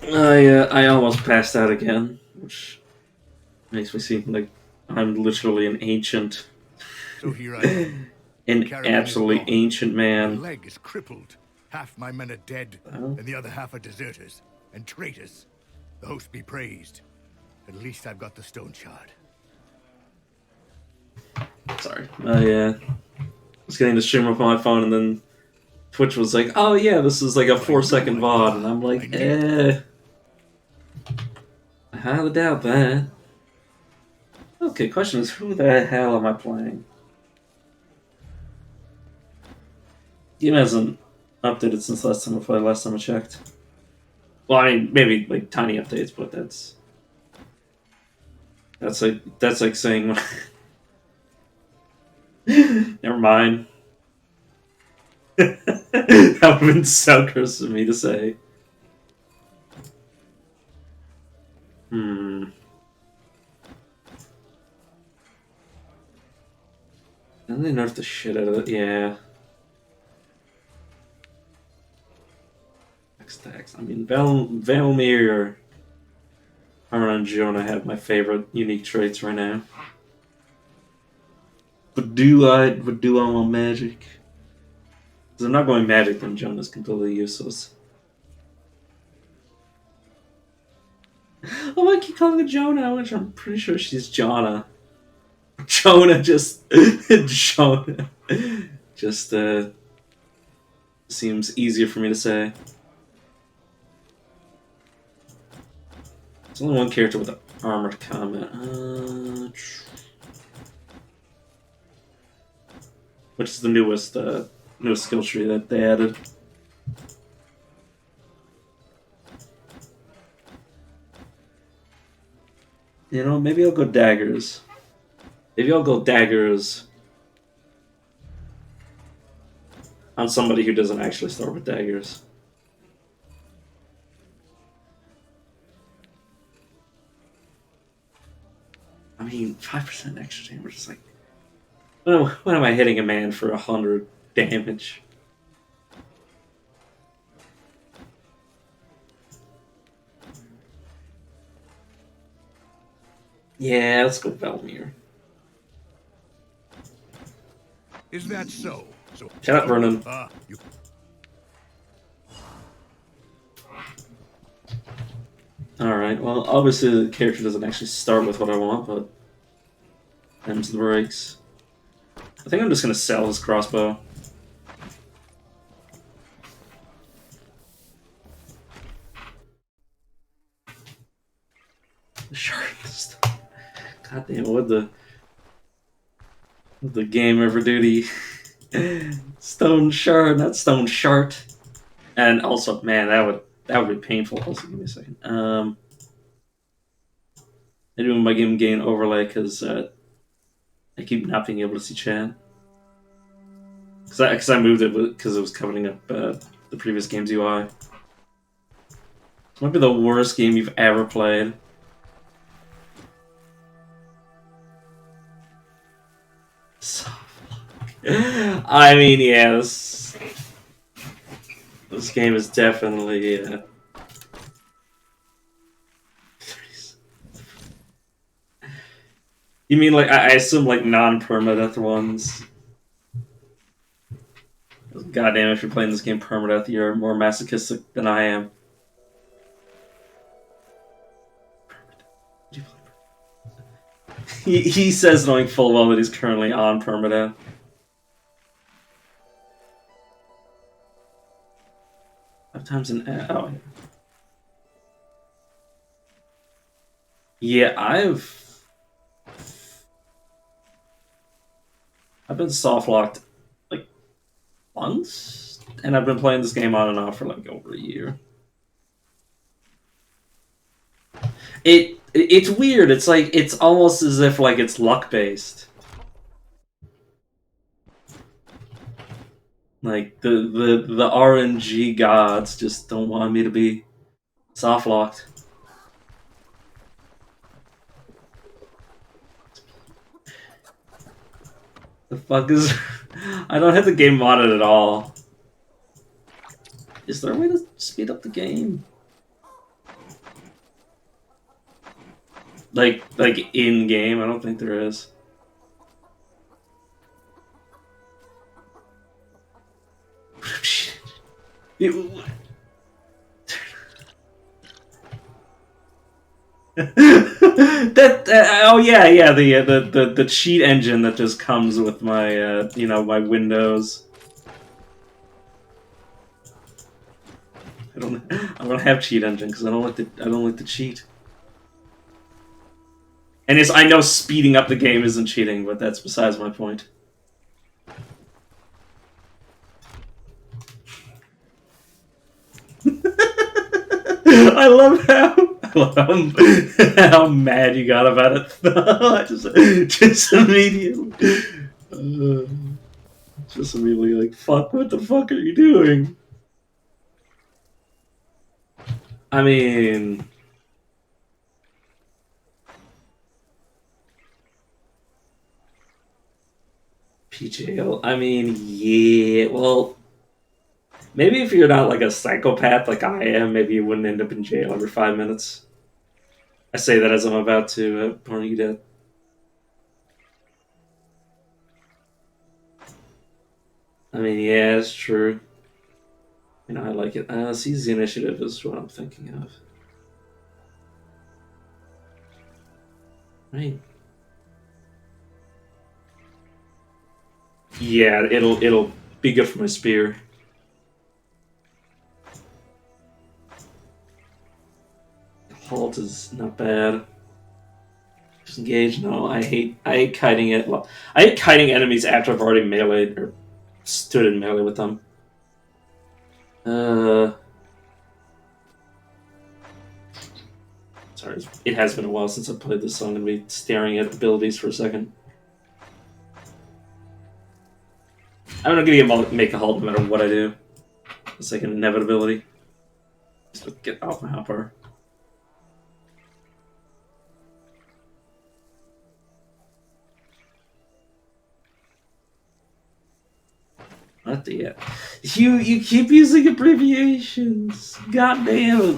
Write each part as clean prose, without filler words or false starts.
I almost passed out again, which makes me seem like I'm literally an ancient, So here I am. The an caravan is absolutely gone. ancient My man. leg is crippled. Half my men are dead, Oh, and the other half are deserters and traitors. The host be praised. At least I've got the Stoneshard. sorry. I was getting the stream up on my phone, and then Twitch was like, "Oh yeah, this is like a So I knew 4 second VOD," and I'm I like, knew. I highly doubt that. Okay, question is, who the hell am I playing? Game hasn't updated since last time I played. Last time I checked. Well, I mean, maybe like tiny updates, but that's like saying. Never mind. That would have been so gross of me to say. Hmm. And they nerfed the shit out of it. Yeah. X-Tax. I mean, Velmir or Armor and Jonah have my favorite unique traits right now. But do I want magic? Because I'm not going magic, then Jonah's completely useless. Oh, I keep calling her Jonah, which I'm pretty sure she's Jonna. Jonah just Jonah just seems easier for me to say. There's only one character with an armored combat, which is the newest skill tree that they added. You know, maybe I'll go daggers. Maybe I'll go daggers on somebody who doesn't actually start with daggers. I mean, 5% extra damage is like, when am I hitting a man for 100 damage? Yeah, let's go Velmir. Is that so? Shut up, Vernon. You. Alright, well, obviously the character doesn't actually start with what I want, but them's the breaks. I think I'm just gonna sell his crossbow. The sharpest. God damn, would the game ever do the Stoneshard, not Stoneshard. And also, man, that would be painful. Also, give me a second. I do my game gain overlay because I keep not being able to see chat. Because I moved it because it was covering up the previous game's UI. This might be the worst game you've ever played. So, I mean, yeah, this game is definitely. You mean like I assume like non-permadeath ones? Goddamn, if you're playing this game permadeath, you're more masochistic than I am. He says knowing full well that he's currently on permadeath. Five times an oh yeah, I've been soft locked like once, and I've been playing this game on and off for like over a year. It's weird. It's like it's almost as if like it's luck based. Like the RNG gods just don't want me to be soft locked. The fuck is? I don't have the game modded at all. Is there a way to speed up the game? Like in game, I don't think there is. Oh yeah, the cheat engine that just comes with my my Windows. I don't have cheat engine because I don't like the cheat. And yes, I know speeding up the game isn't cheating, but that's besides my point. I love how mad you got about it. just immediately, uh, just immediately like, fuck! What the fuck are you doing? I mean, PJL. I mean, yeah. Well, maybe if you're not like a psychopath like I am, maybe you wouldn't end up in jail every 5 minutes. I say that as I'm about to burn you dead. I mean, yeah, it's true. You know, I like it. Seize the initiative is what I'm thinking of. Right. Yeah, it'll be good for my spear. Halt is not bad. Disengage, no. I hate kiting it. Well, I hate kiting enemies after I've already meleeed or stood in melee with them. Sorry, it has been a while since I played this, so I'm gonna be staring at abilities for a second. I'm not gonna make a halt no matter what I do. It's like an inevitability. Just get off my hopper. Not yet. You keep using abbreviations. God damn it.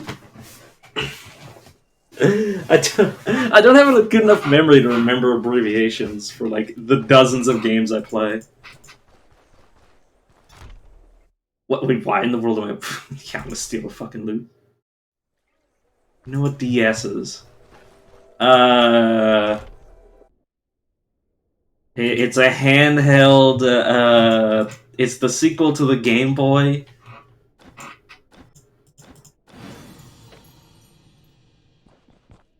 I don't have a good enough memory to remember abbreviations for like the dozens of games I play. What? Wait, why in the world am I? Yeah, I'm gonna steal a fucking loot. You know what DS is? It's a handheld. It's the sequel to the Game Boy.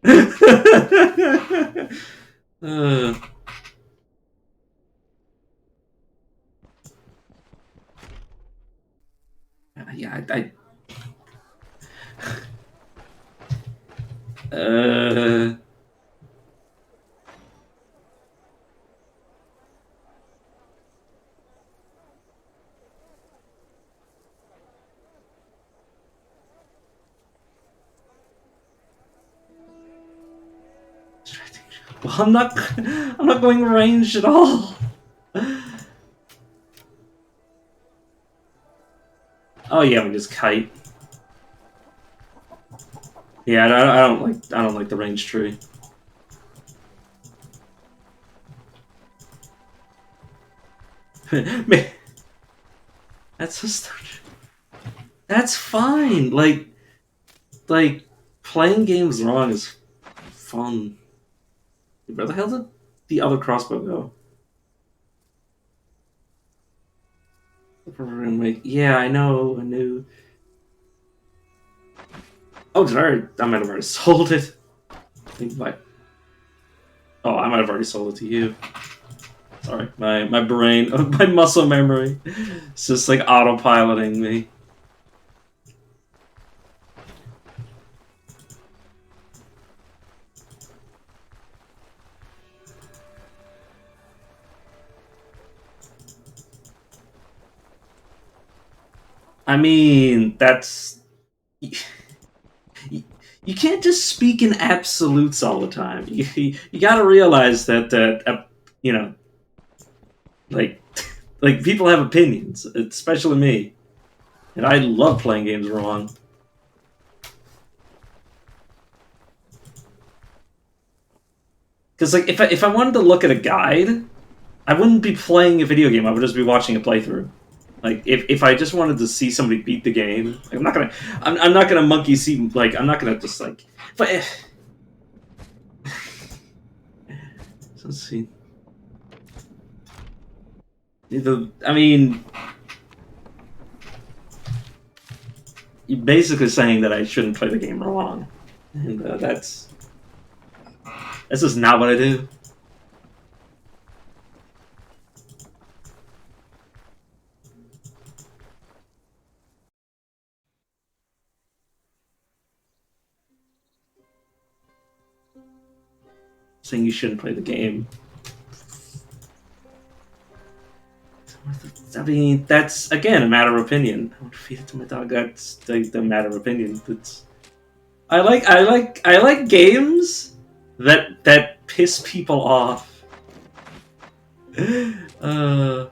uh, yeah, uh, well, I'm not going ranged at all. Oh yeah, we just kite. Yeah, I don't like the range tree. Man, that's just that's fine. Like playing games wrong is fun. Where the hell did the other crossbow go? Yeah, I know. I knew. Oh, I might have already sold it. Oh, I might have already sold it to you. Sorry, my brain, my muscle memory, it's just like autopiloting me. I mean, that's you can't just speak in absolutes all the time. You got to realize that you know, like like people have opinions, especially me, and I love playing games wrong. Because like if I wanted to look at a guide, I wouldn't be playing a video game. I would just be watching a playthrough. Like if I just wanted to see somebody beat the game, like, I'm not gonna monkey see, like I'm not gonna just like. But let's see. I mean, you're basically saying that I shouldn't play the game wrong, and that's just not what I do. Saying you shouldn't play the game. I mean, that's again a matter of opinion. I would feed it to my dog. That's the matter of opinion. That's I like games that piss people off. Because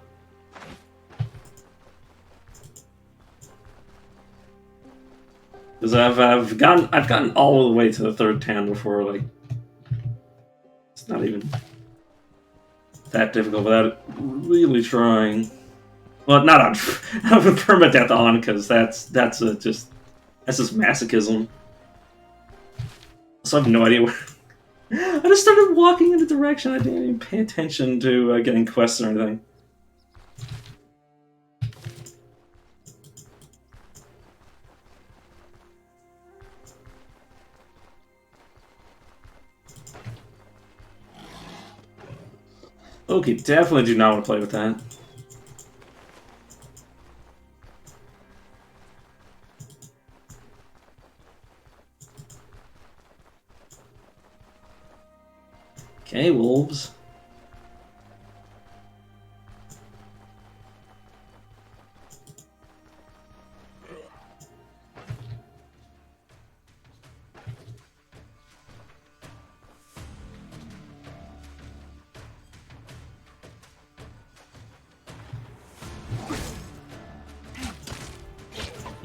I've gotten all the way to the third town before. Like it's not even that difficult without really trying. Well, not on not with permadeath on, because that's just masochism. So I have no idea where. I just started walking in a direction. I didn't even pay attention to getting quests or anything. Okay, definitely do not want to play with that. Okay, wolves.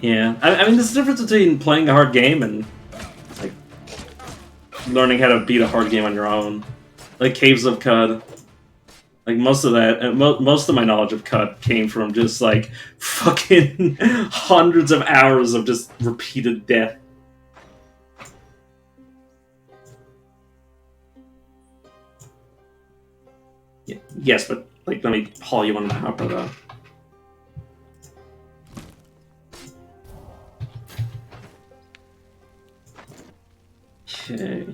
Yeah, I mean, there's a difference between playing a hard game and like learning how to beat a hard game on your own. Like Caves of Cud. Like most of that, most of my knowledge of Cud came from just like fucking hundreds of hours of just repeated death. Yeah, yes, but like let me haul you on the hopper though. Okay.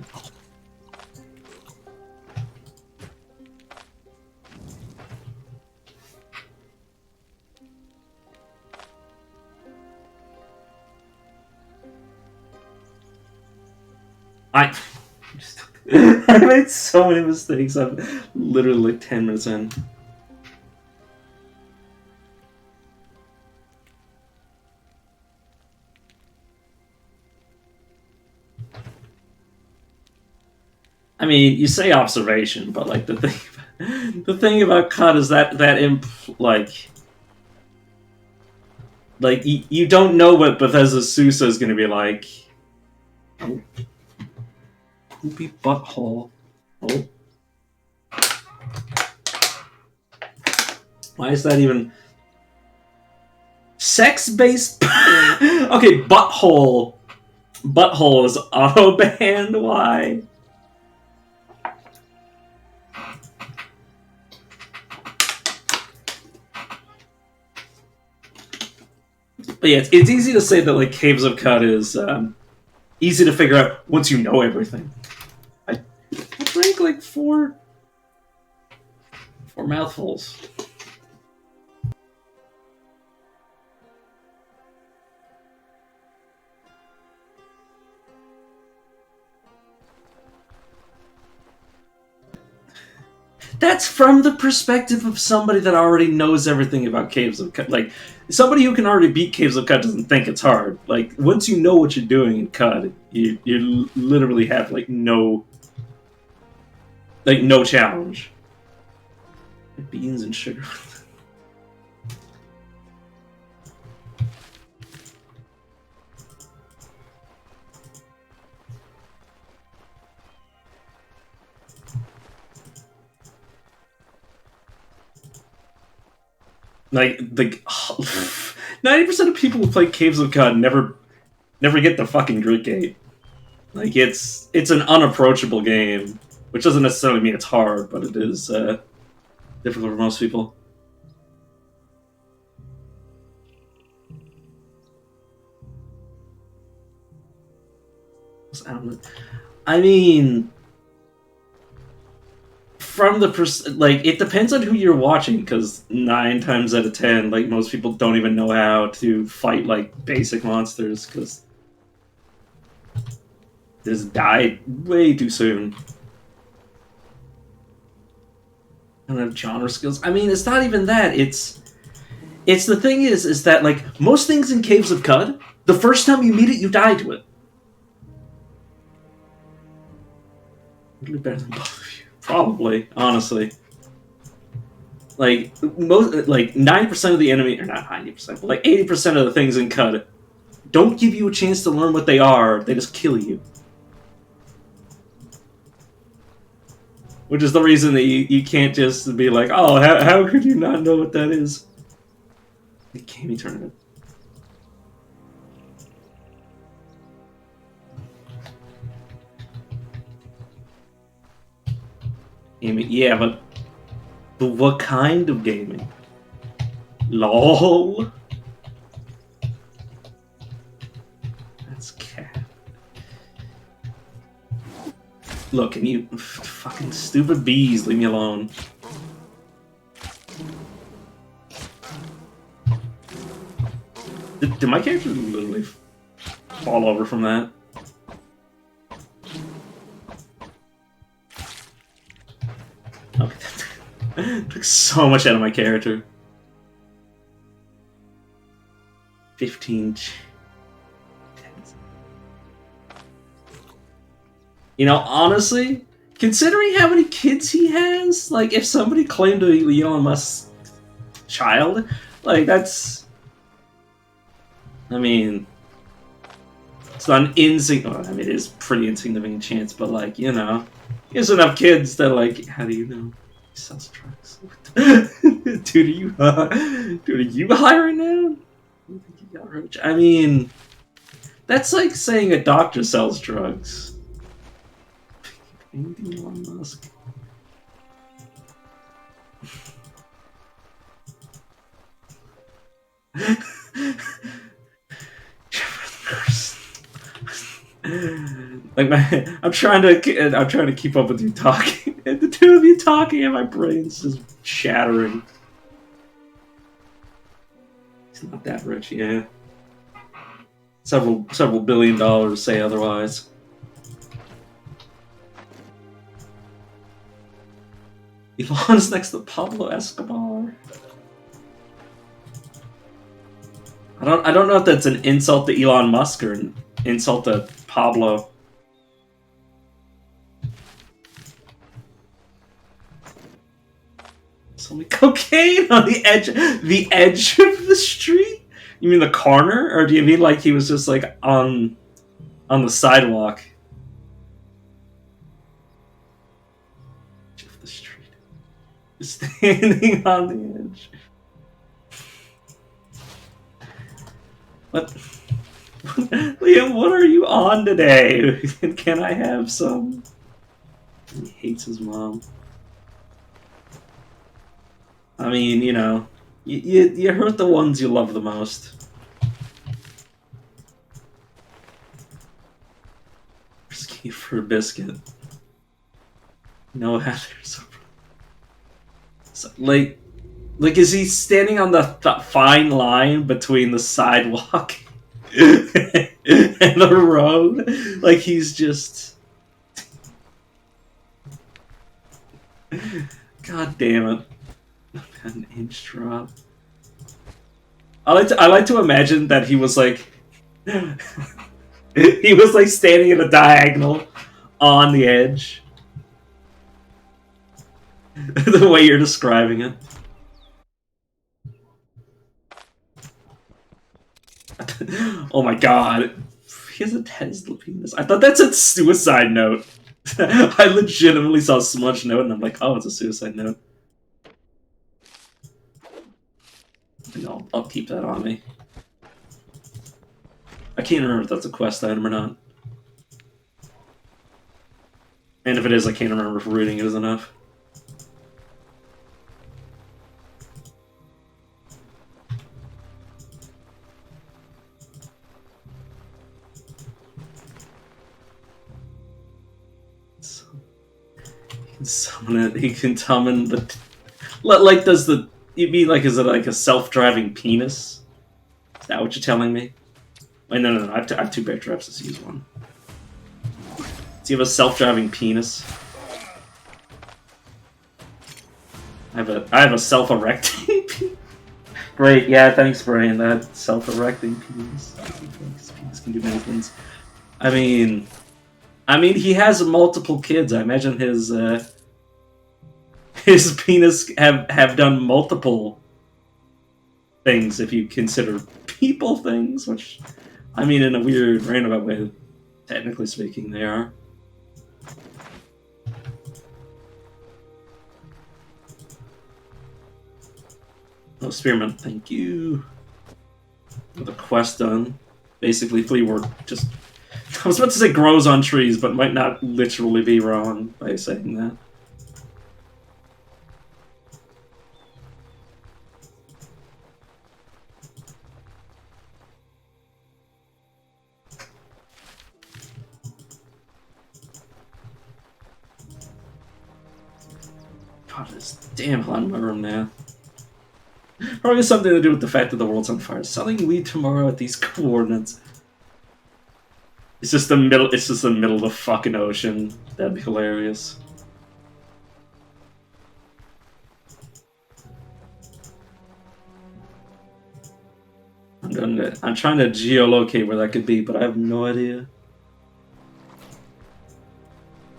I made so many mistakes. I'm literally like 10 minutes in. I mean, you say observation, but like the thing about cut is that like you don't know what Bethesda Sousa is going to be like. Oh. Poopy butthole. Oh. Why is that even sex-based? Okay, butthole. Butthole is auto banned. Why? But yeah, it's easy to say that like Caves of Cut is easy to figure out once you know everything. I drank like four mouthfuls. That's from the perspective of somebody that already knows everything about Caves of Cut. Like, somebody who can already beat Caves of Cut doesn't think it's hard. Like, once you know what you're doing in Cut, you literally have, like, no challenge. Beans and sugar. Like, 90% of people who play Caves of God never get the fucking Grit Gate. Like, it's an unapproachable game, which doesn't necessarily mean it's hard, but it is difficult for most people. I don't know. I mean, from the like, it depends on who you're watching, because 9 times out of 10, like, most people don't even know how to fight like basic monsters because they just died way too soon. I don't have genre skills. I mean, it's not even that. It's the thing is that, like, most things in Caves of Cud, the first time you meet it, you die to it. Really better than both of you. Probably, honestly. Like, most, like, 90% of the enemy, or not 90%, but like 80% of the things in Cud don't give you a chance to learn what they are, they just kill you. Which is the reason that you can't just be like, oh, how could you not know what that is? The gaming tournament. Gaming, yeah, but what kind of gaming? LOL. That's cat. Look, and you fucking stupid bees, leave me alone. Did my character literally fall over from that? Okay. Took so much out of my character. 15. You know, honestly, considering how many kids he has, like, if somebody claimed to be Elon Musk's child, like, that's... I mean... It's not an insignificant... Well, I mean, it is pretty insignificant chance, but, like, you know... He has enough kids that, like, how do you know? He sells drugs. Dude, are you hiring now? I think you got rich. I mean... That's like saying a doctor sells drugs. Elon Musk. Like I'm trying to keep up with you talking, and the two of you talking, and my brain's just shattering. He's not that rich, yeah. Several $1 billion say otherwise. Elon's next to Pablo Escobar. I don't know if that's an insult to Elon Musk or an insult to Pablo. So many cocaine on the edge of the street? You mean the corner, or do you mean like he was just like on the sidewalk? Edge of the street. Standing on the edge. What? Liam, what are you on today? Can I have some? He hates his mom. I mean, you know, you hurt the ones you love the most. Risky for a biscuit. No hazards. So, like, is he standing on the fine line between the sidewalk and the road? Like, he's just... God damn it. An inch drop. I like to imagine that he was like... he was like standing in a diagonal on the edge. The way you're describing it. Oh my god. He has a Tesla penis. I thought that's a suicide note. I legitimately saw Smudge note and I'm like, oh, it's a suicide note. I'll keep that on me. I can't remember if that's a quest item or not. And if it is, I can't remember if rooting it is enough. So, he can summon it. He can summon the... Like, does the... You mean, like, is it like a self-driving penis? Is that what you're telling me? Wait, no. I have 2 bear traps. Let's use one. Does he have a self-driving penis? I have a self-erecting penis. Great, yeah, thanks, Brian. That self-erecting penis. Penis can do many things. I mean, he has multiple kids. I imagine his penis have done multiple things, if you consider people things, which, I mean, in a weird, roundabout way, technically speaking, they are. Oh, Spearman, thank you. With the quest done. Basically, flea work just... I was about to say grows on trees, but might not literally be wrong by saying that. God, this damn hot in my room now. Probably something to do with the fact that the world's on fire. Selling weed tomorrow at these coordinates. It's just the middle. It's just the middle of the fucking ocean. That'd be hilarious. I'm trying to geolocate where that could be, but I have no idea.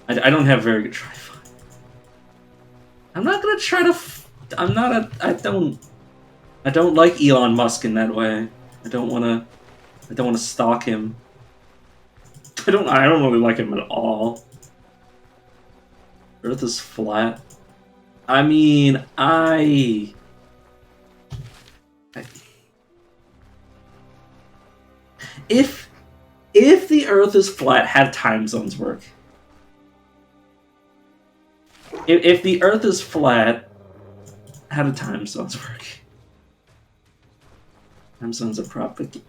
I don't have very good tri-fi. I'm not gonna try to. I don't like Elon Musk in that way. I don't wanna stalk him. I don't really like him at all. Earth is flat. I mean, if the Earth is flat, how do time zones work? If the Earth is flat, how do time zones work? Time zones are propaganda.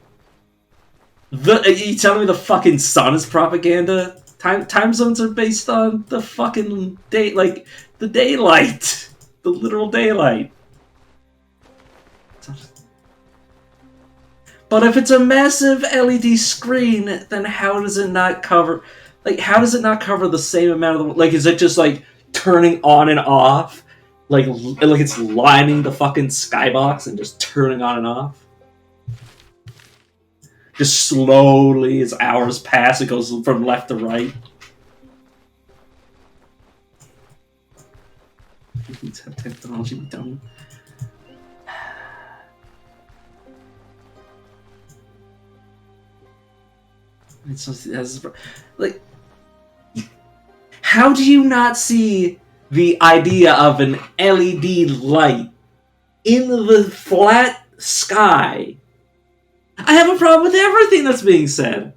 You telling me the fucking sun is propaganda? Time zones are based on the fucking the daylight, the literal daylight. But if it's a massive LED screen, then how does it not cover? Like, how does it not cover the same amount of the? Like, is it just like turning on and off? Like it's lining the fucking skybox and just turning on and off? Just slowly, as hours pass, it goes from left to right. Let's have technology be done. It's like, how do you not see the idea of an LED light in the flat sky? I have a problem with everything that's being said.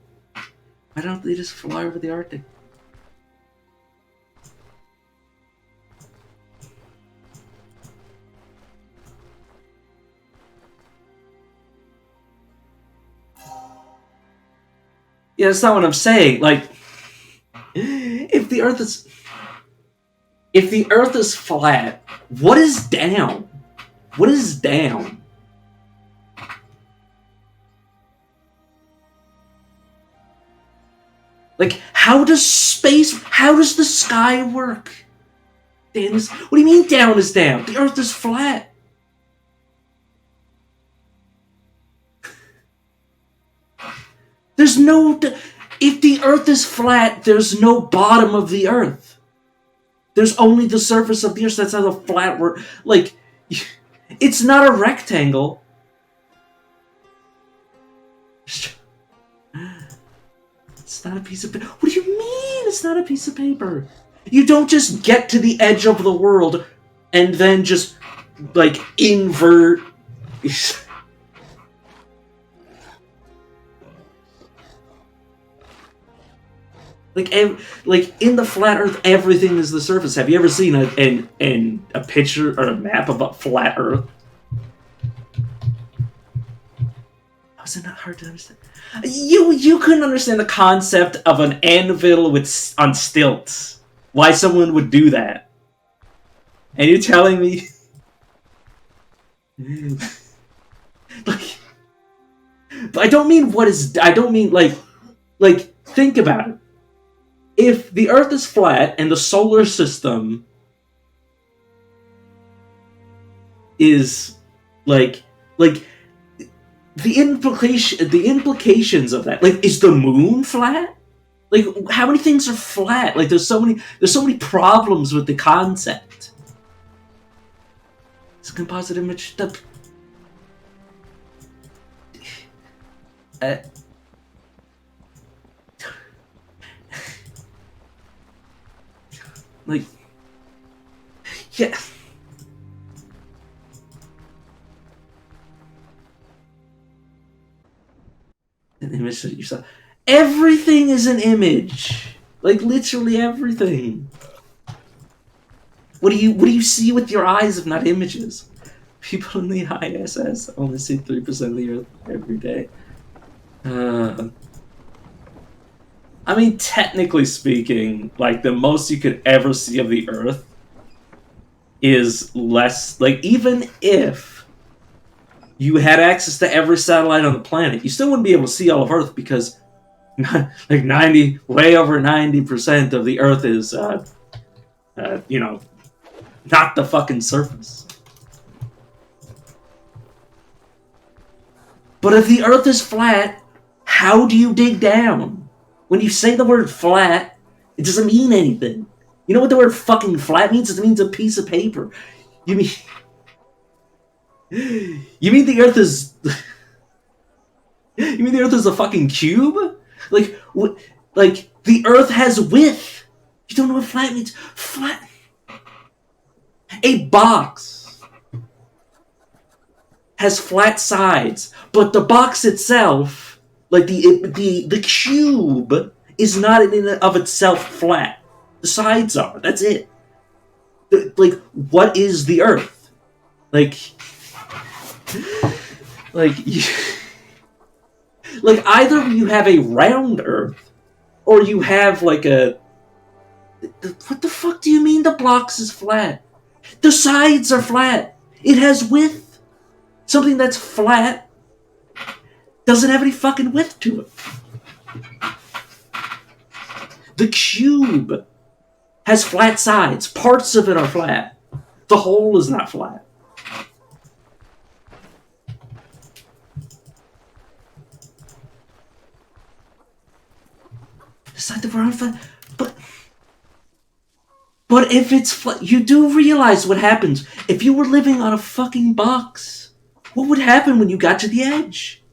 Why don't they just fly over the Arctic? Yeah, that's not what I'm saying. Like, if the Earth is flat, what is down? What is down? Like, how does the sky work? What do you mean down is down? The Earth is flat. There's no... If the Earth is flat, there's no bottom of the Earth. There's only the surface of the Earth. That's how the flat works. Like, it's not a rectangle. It's not a piece of paper. What do you mean it's not a piece of paper? You don't just get to the edge of the world and then just, like, invert. Like in the flat Earth, everything is the surface. Have you ever seen a picture or a map of a flat Earth? How is it not hard to understand? You couldn't understand the concept of an anvil on stilts. Why someone would do that? And you're telling me, like, I don't mean what is. I don't mean like think about it. If the Earth is flat and the solar system is like the implications of that, like, is the moon flat? Like, how many things are flat? Like, there's so many problems with the concept. It's a composite image. Like, yeah. An image that you saw. Everything is an image. Like, literally everything. What do you see with your eyes if not images? People in the ISS only see 3% of the Earth every day. I mean, technically speaking, like, the most you could ever see of the Earth is less. Like, even if you had access to every satellite on the planet, you still wouldn't be able to see all of Earth because, like, way over 90% of the Earth is, not the fucking surface. But if the Earth is flat, how do you dig down? When you say the word flat, it doesn't mean anything. You know what the word fucking flat means? It means a piece of paper. You mean the Earth is... You mean the Earth is a fucking cube? Like, the Earth has width. You don't know what flat means? Flat... A box has flat sides, but the box itself, like the cube, is not in and of itself flat. The sides are. That's it. Like, what is the Earth? Like either you have a round Earth, or you have like a. What the fuck do you mean the blocks is flat? The sides are flat. It has width. Something that's flat doesn't have any fucking width to it. The cube has flat sides. Parts of it are flat. The whole is not flat. It's like the round flat. But if it's flat, you do realize what happens. If you were living on a fucking box, what would happen when you got to the edge?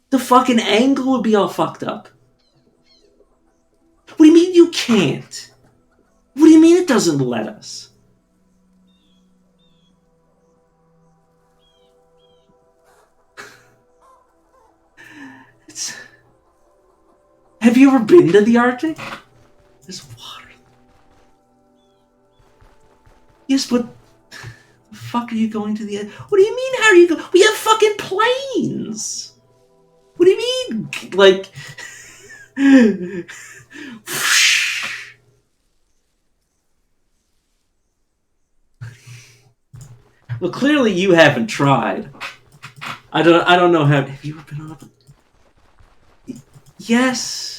The fucking angle would be all fucked up. What do you mean you can't? What do you mean it doesn't let us? Have you ever been to the Arctic? There's water. Yes, but the fuck are you going to the edge? What do you mean, how are you going? We have fucking planes! What do you mean? Like... Well, clearly you haven't tried. I don't know how... Have you ever been on a... Yes!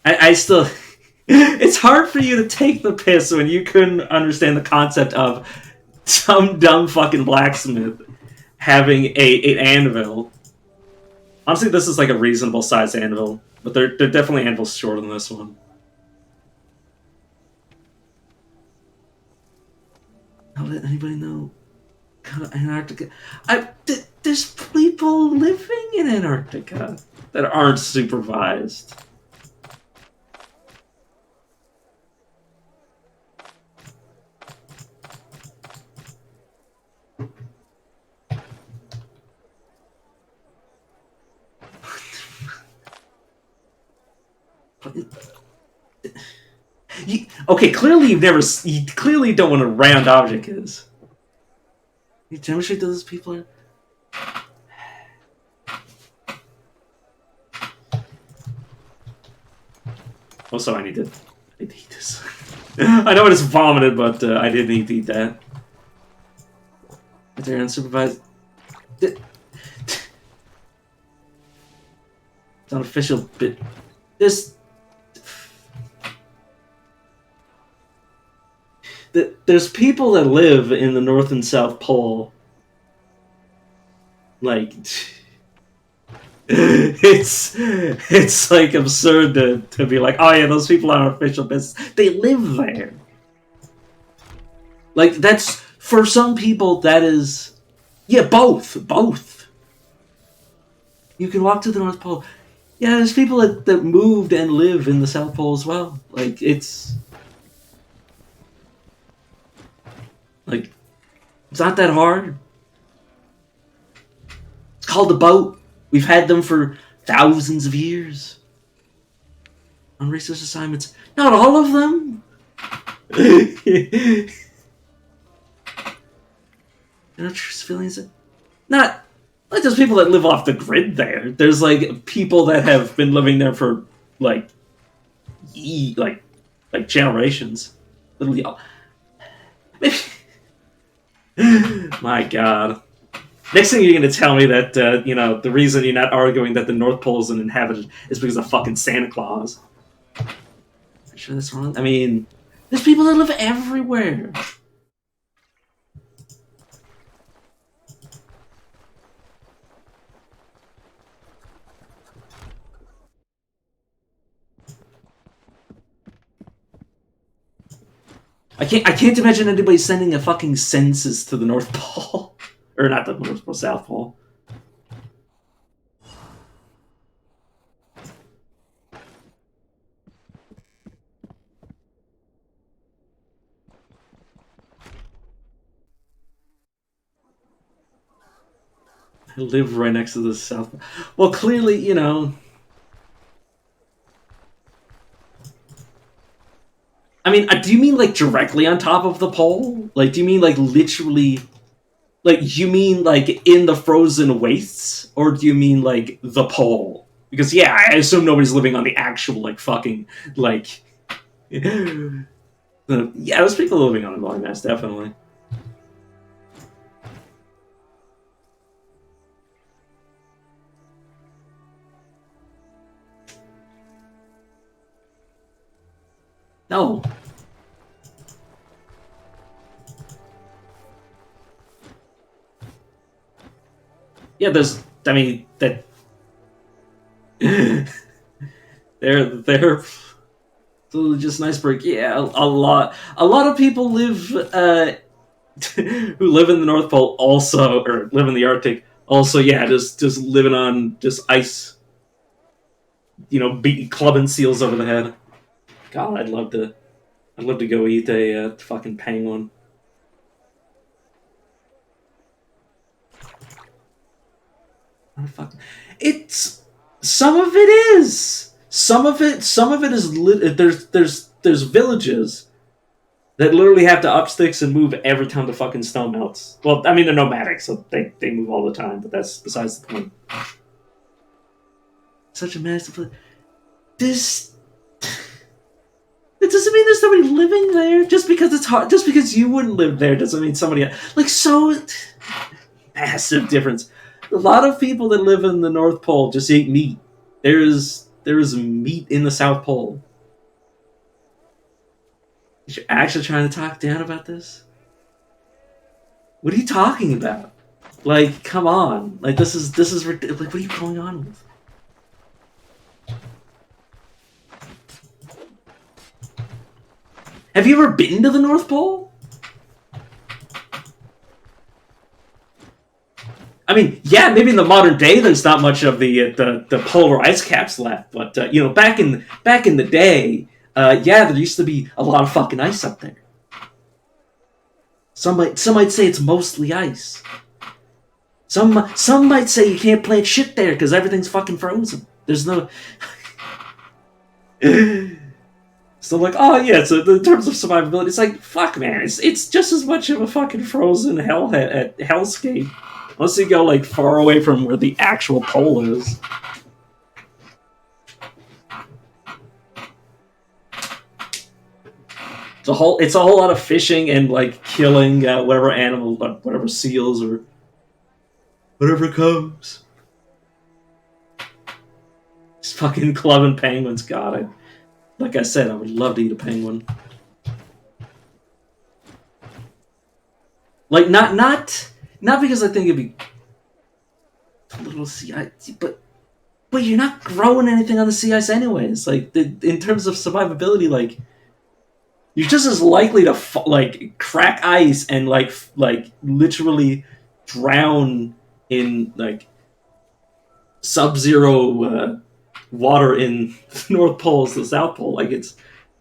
I still... It's hard for you to take the piss when you couldn't understand the concept of some dumb fucking blacksmith having an anvil. Honestly, this is like a reasonable size anvil, but they're definitely anvils shorter than this one. I'll let anybody know. Antarctica. There's people living in Antarctica that aren't supervised. Okay, clearly you clearly don't know what a round object is. You demonstrate those people are. Also, I need to eat this. I know it's vomited, but I did need to eat that. They're unsupervised. It's unofficial bit. There's people that live in the North and South Pole. Like, it's like absurd to be like, oh yeah, those people are official business. They live there. Like, that's, for some people, that is, yeah, both. You can walk to the North Pole. Yeah, there's people that moved and live in the South Pole as well. Like, it's not that hard. It's called a boat. We've had them for thousands of years. On research assignments. Not all of them. Civilians. Not there's people that live off the grid there. There's like people that have been living there for like generations. Literally all. My God. Next thing you're going to tell me that, the reason you're not arguing that the North Pole isn't inhabited is because of fucking Santa Claus. I'm sure that's wrong. I mean, there's people that live everywhere. I can't imagine anybody sending a fucking census to the North Pole. Or not the North Pole, South Pole. I live right next to the South Pole. Well, clearly, I mean, do you mean like directly on top of the pole? Like, do you mean like literally? Like, you mean like in the frozen wastes, or do you mean like the pole? Because yeah, I assume nobody's living on the actual like fucking like. Yeah, there's people living on the landmass, definitely. No. Yeah, there's. I mean that. they're just nice break. Yeah, a lot of people live who live in the North Pole also, or live in the Arctic also. Yeah, just living on just ice. Beating clubbing seals over the head. God, I'd love to go eat a fucking penguin. It's some of it is. Some of it is there's villages that literally have to up sticks and move every time the fucking snow melts. Well, I mean they're nomadic, so they move all the time, but that's besides the point. Such a massive. This. It doesn't mean there's somebody living there. Just because it's hard, just because you wouldn't live there doesn't mean somebody else. Like, so massive difference. A lot of people that live in the North Pole just eat meat. There is meat in the South Pole. You're actually trying to talk down about this? What are you talking about? Like, come on. Like, this is ridiculous. Like, what are you going on with? Have you ever been to the North Pole? I mean, yeah, maybe in the modern day there's not much of the polar ice caps left, but back in the day, yeah, there used to be a lot of fucking ice up there. Some might say it's mostly ice. Some might say you can't plant shit there because everything's fucking frozen. There's no. So like, oh yeah, so in terms of survivability, it's like, fuck man, it's just as much of a fucking frozen hellscape. Unless you go like far away from where the actual pole is. It's a whole lot of fishing and like killing whatever animal, whatever seals or whatever comes. This fucking clubbing penguins got it. Like I said, I would love to eat a penguin. Like not because I think it'd be a little sea ice, but you're not growing anything on the sea ice anyways. Like in terms of survivability, like you're just as likely to like crack ice and like literally drown in like sub-zero water in the North Pole as the South Pole. Like it's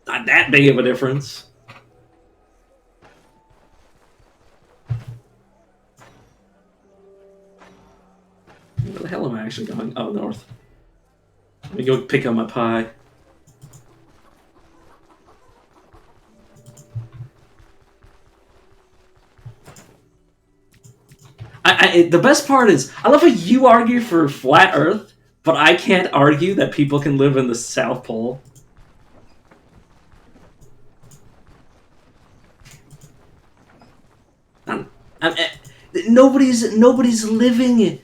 not that big of a difference. Where the hell am I actually going? Oh, north. Let me go pick up my pie. The best part is, I love how you argue for flat Earth, but I can't argue that people can live in the South Pole. Nobody's living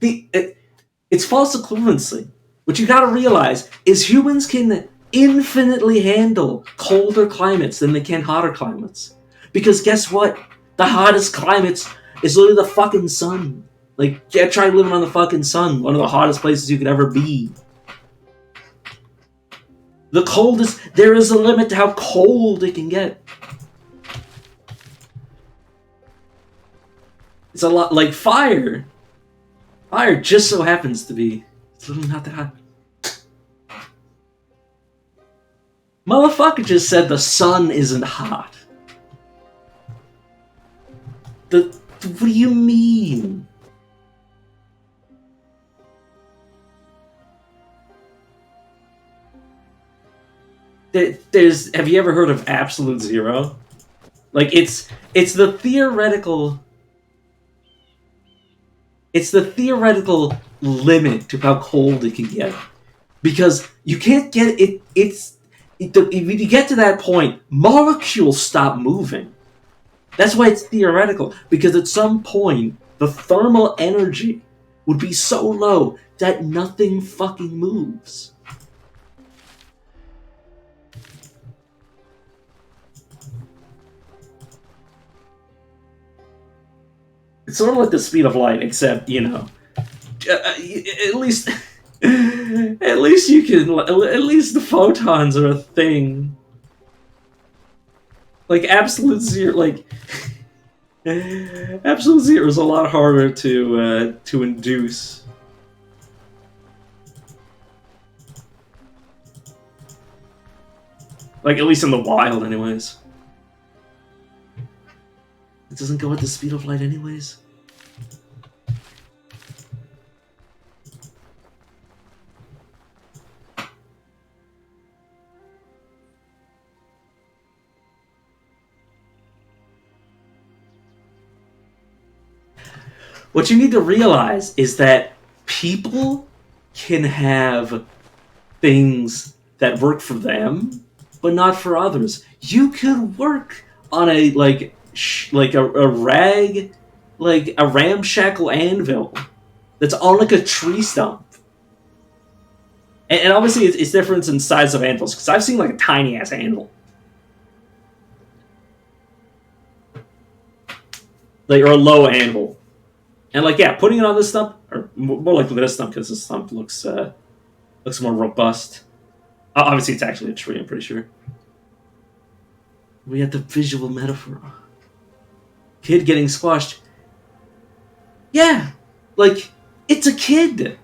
it's false equivalency. What you gotta realize is humans can infinitely handle colder climates than they can hotter climates. Because guess what? The hottest climates is literally the fucking sun. Like, yeah, try living on the fucking sun. One of the hottest places you could ever be. The coldest, there is a limit to how cold it can get. It's a lot like fire. Fire just so happens to be. It's literally not that hot. Motherfucker just said the sun isn't hot. What do you mean? Have you ever heard of absolute zero? Like it's the theoretical limit to how cold it can get, because you can't get it. If you get to that point, molecules stop moving. That's why it's theoretical, because at some point the thermal energy would be so low that nothing fucking moves. It's sort of like the speed of light, except, at least you can, at least the photons are a thing. Like absolute zero, absolute zero is a lot harder to induce. Like, at least in the wild, anyways. It doesn't go at the speed of light, anyways. What you need to realize is that people can have things that work for them, but not for others. You could work on a ramshackle anvil that's on like a tree stump, and obviously it's different in size of anvils, because I've seen like a tiny ass anvil, like, or a low anvil. And putting it on this stump, or more likely this stump, because this stump looks more robust. Obviously, it's actually a tree, I'm pretty sure. We had the visual metaphor. Kid getting squashed. Yeah, it's a kid.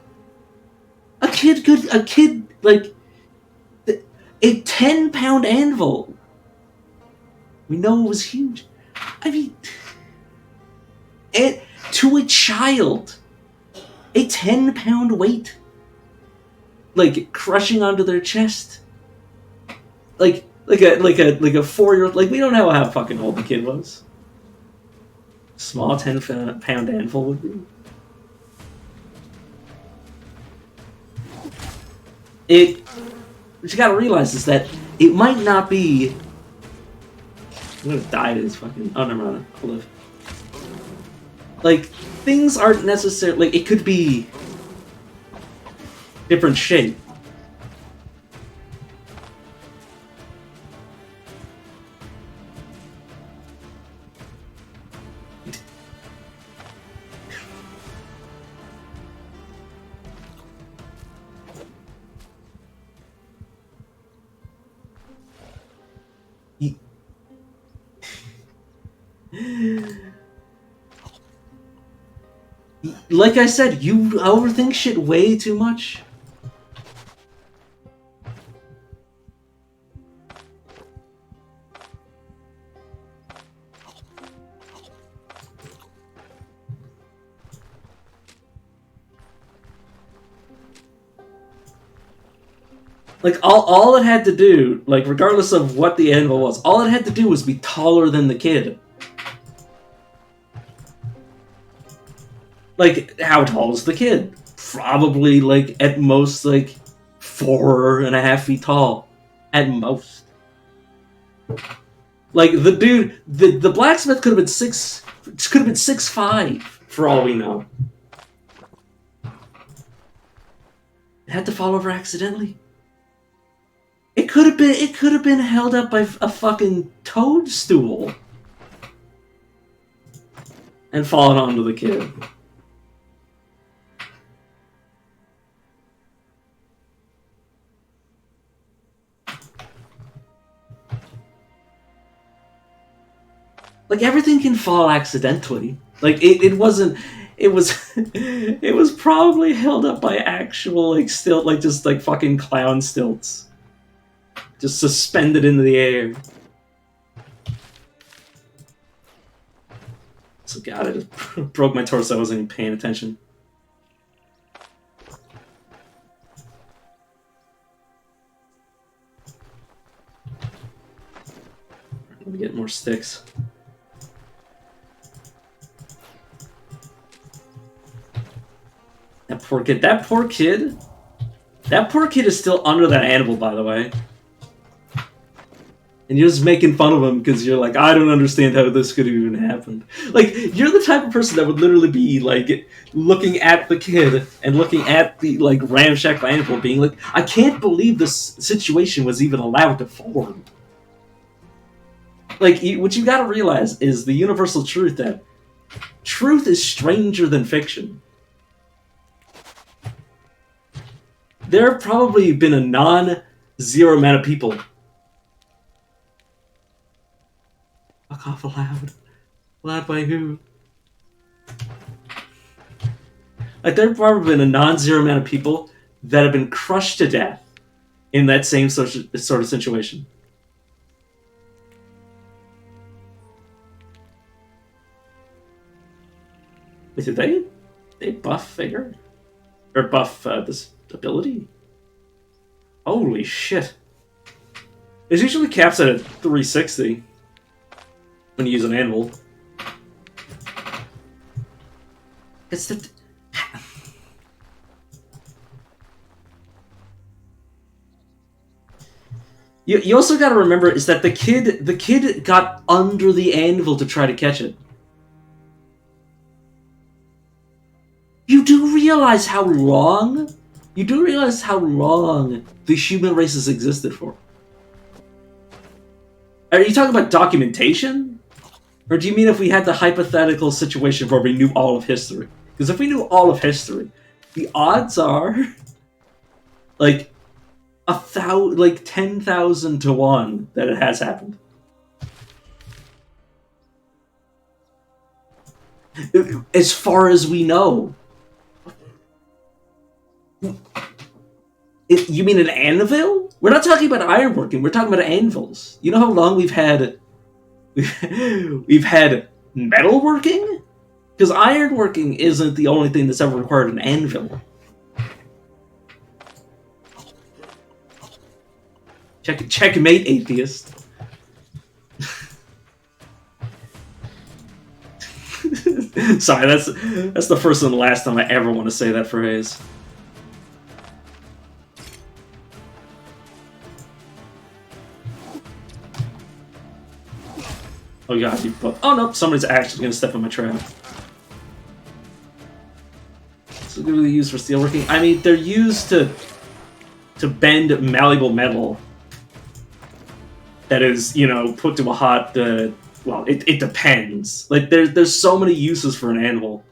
A 10-pound anvil. We know it was huge. I mean, to a child, a 10-pound weight like crushing onto their chest, like a 4-year-old. Like, we don't know how fucking old the kid was. Small 10-pound anvil would be. What you gotta realize is that it might not be. I'm gonna die to this fucking. Oh, never mind. I'll live. Like, things aren't necessarily. Like, it could be different shape. Like I said, you overthink shit way too much. Like, all it had to do, like, regardless of what the anvil was, all it had to do was be taller than the kid. Like, how tall is the kid? Probably, like, at most, like, 4.5 feet tall. At most. Like, the dude, the blacksmith could have been 6'5", for all we know. It had to fall over accidentally. It could have been held up by a fucking toadstool and fallen onto the kid. Like, everything can fall accidentally. Like, it wasn't. It was it was probably held up by actual, like, stilt, like, just like fucking clown stilts. Just suspended into the air. So, God, I just broke my torso. I wasn't even paying attention. Let me get more sticks. That poor kid. That poor kid. That poor kid is still under that anvil, by the way. And you're just making fun of him because you're like, I don't understand how this could have even happened. Like, you're the type of person that would literally be, like, looking at the kid and looking at the, like, ramshackle anvil being like, I can't believe this situation was even allowed to form. Like, what you gotta realize is the universal truth that truth is stranger than fiction. There have probably been a non-zero amount of people. Fuck off aloud. Loud by who? Like, there have probably been a non-zero amount of people that have been crushed to death in that same sort of situation. Wait, did they buff Vigor? Or buff this ability? Holy shit. It's usually caps at 360 when you use an anvil. It's the... You also gotta remember is that the kid got under the anvil to try to catch it. You do realize how long the human race has existed for? Are you talking about documentation? Or do you mean if we had the hypothetical situation where we knew all of history? Because if we knew all of history, the odds are like 10,000 to 1 that it has happened. As far as we know. You mean an anvil? We're not talking about ironworking. We're talking about anvils. You know how long we've had metalworking? Because ironworking isn't the only thing that's ever required an anvil. Checkmate, atheist. Sorry, that's the first and the last time I ever want to say that phrase. Oh god, oh no, somebody's actually gonna step on my trap. So they're really used for steelworking. I mean, they're used to bend malleable metal that is, you know, put to a hot. Well, it depends. Like there's so many uses for an anvil.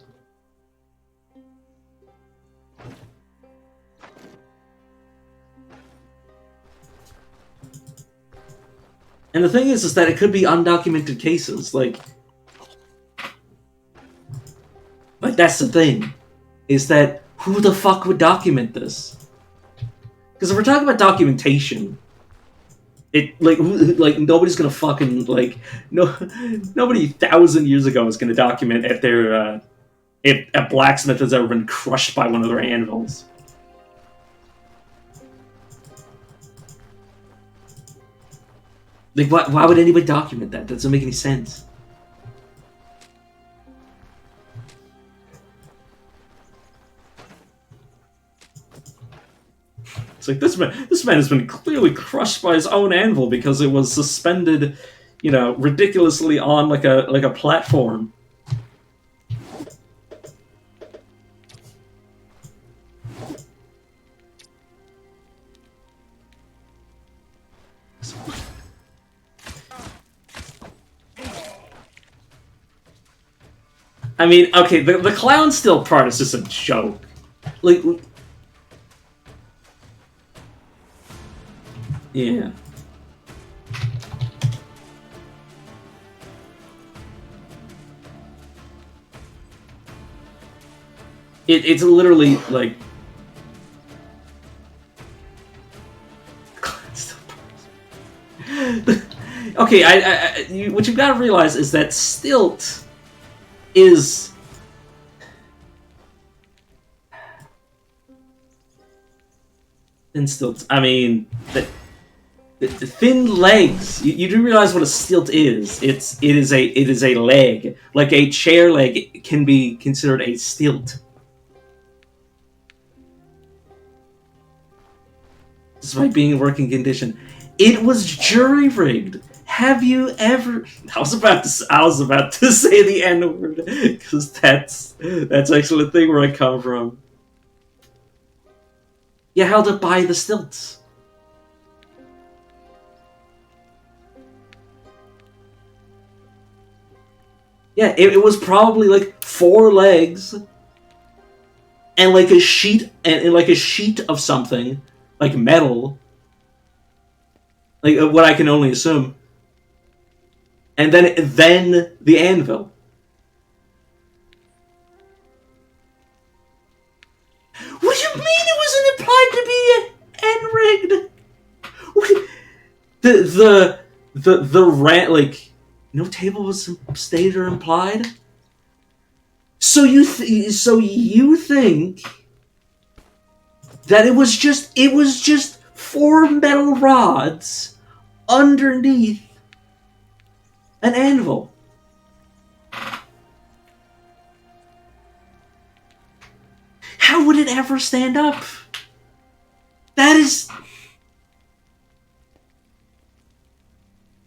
And the thing is that it could be undocumented cases. Like that's the thing, is that who the fuck would document this? Because if we're talking about documentation, it like nobody's gonna fucking nobody 1,000 years ago is gonna document if a blacksmith has ever been crushed by one of their anvils. Like, why would anybody document that? That doesn't make any sense. It's like this man has been clearly crushed by his own anvil because it was suspended, you know, ridiculously on like a platform. I mean, okay, the clown still part is just a joke. Like, yeah. It's literally like. Okay, what you've got to realize is that stilt is thin stilts. I mean, the thin legs. You do realize what a stilt is. It is a leg, like a chair leg can be considered a stilt. Despite being in working condition, it was jury rigged. Have you ever? I was about to say the N word because that's actually the thing where I come from. You held it by the stilts. Yeah, it was probably like 4 legs and like a sheet of something like metal, like what I can only assume. And then the anvil. What do you mean it wasn't implied to be N-rigged? The rant, like, no table was stated or implied? So you think that it was just 4 metal rods underneath an anvil? How would it ever stand up? That is...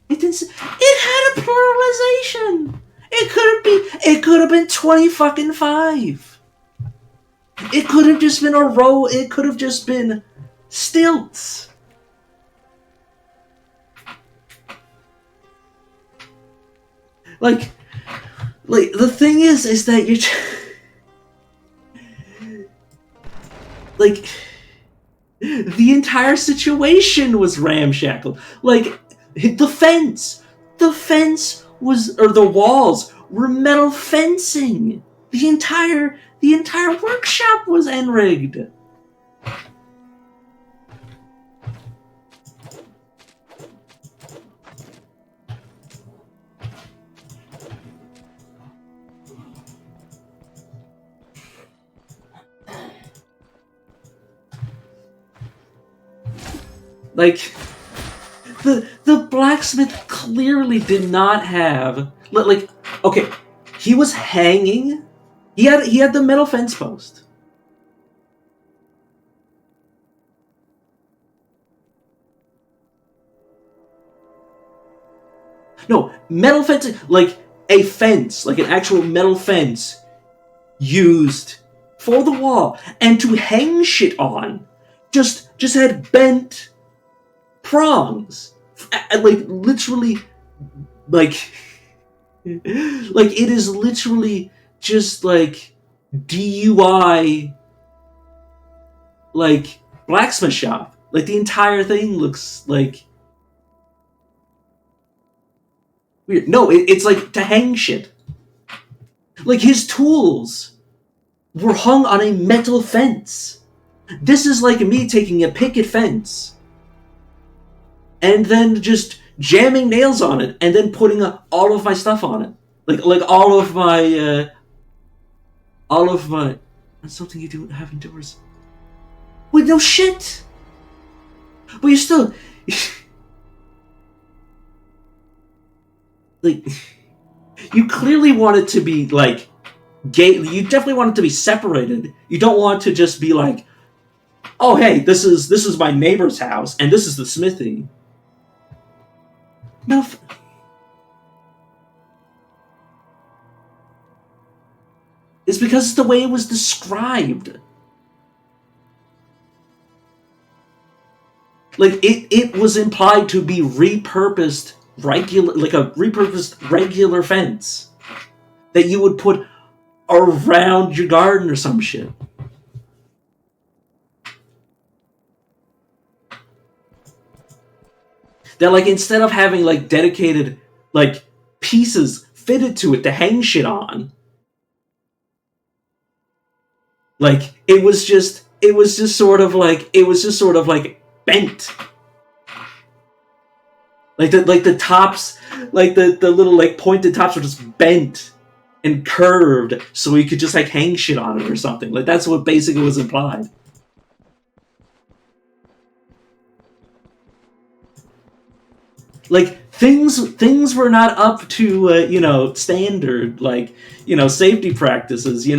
It had a pluralization. It could have been 20 fucking 5. It could have just been a row. It could have just been stilts. Like the thing is that you're like, the entire situation was ramshackled. Like, the fence was, or the walls were metal fencing. The entire workshop was N-rigged. Like, the blacksmith clearly did not have like okay, he was hanging. He had the metal fence post. No, metal fencing, like a fence, like an actual metal fence used for the wall and to hang shit on. Just had bent prongs. Like literally like like it is literally just like DUI like blacksmith shop. Like the entire thing looks like weird. No, it's like to hang shit. Like his tools were hung on a metal fence. This is like me taking a picket fence and then just jamming nails on it and then putting all of my stuff on it. Like all of my that's something you do have indoors. Wait, no shit. But you still like you clearly want it to be like gay. You definitely want it to be separated. You don't want to just be like, oh hey, this is my neighbor's house and this is the smithy. No. It's because it's the way it was described. Like it was implied to be repurposed regular, like a repurposed regular fence that you would put around your garden or some shit. That like instead of having like dedicated like pieces fitted to it to hang shit on, like it was just sort of like bent. Like the tops, like the little like pointed tops were just bent and curved, so you could just like hang shit on it or something. Like that's what basically was implied. Like things were not up to standard, like safety practices. The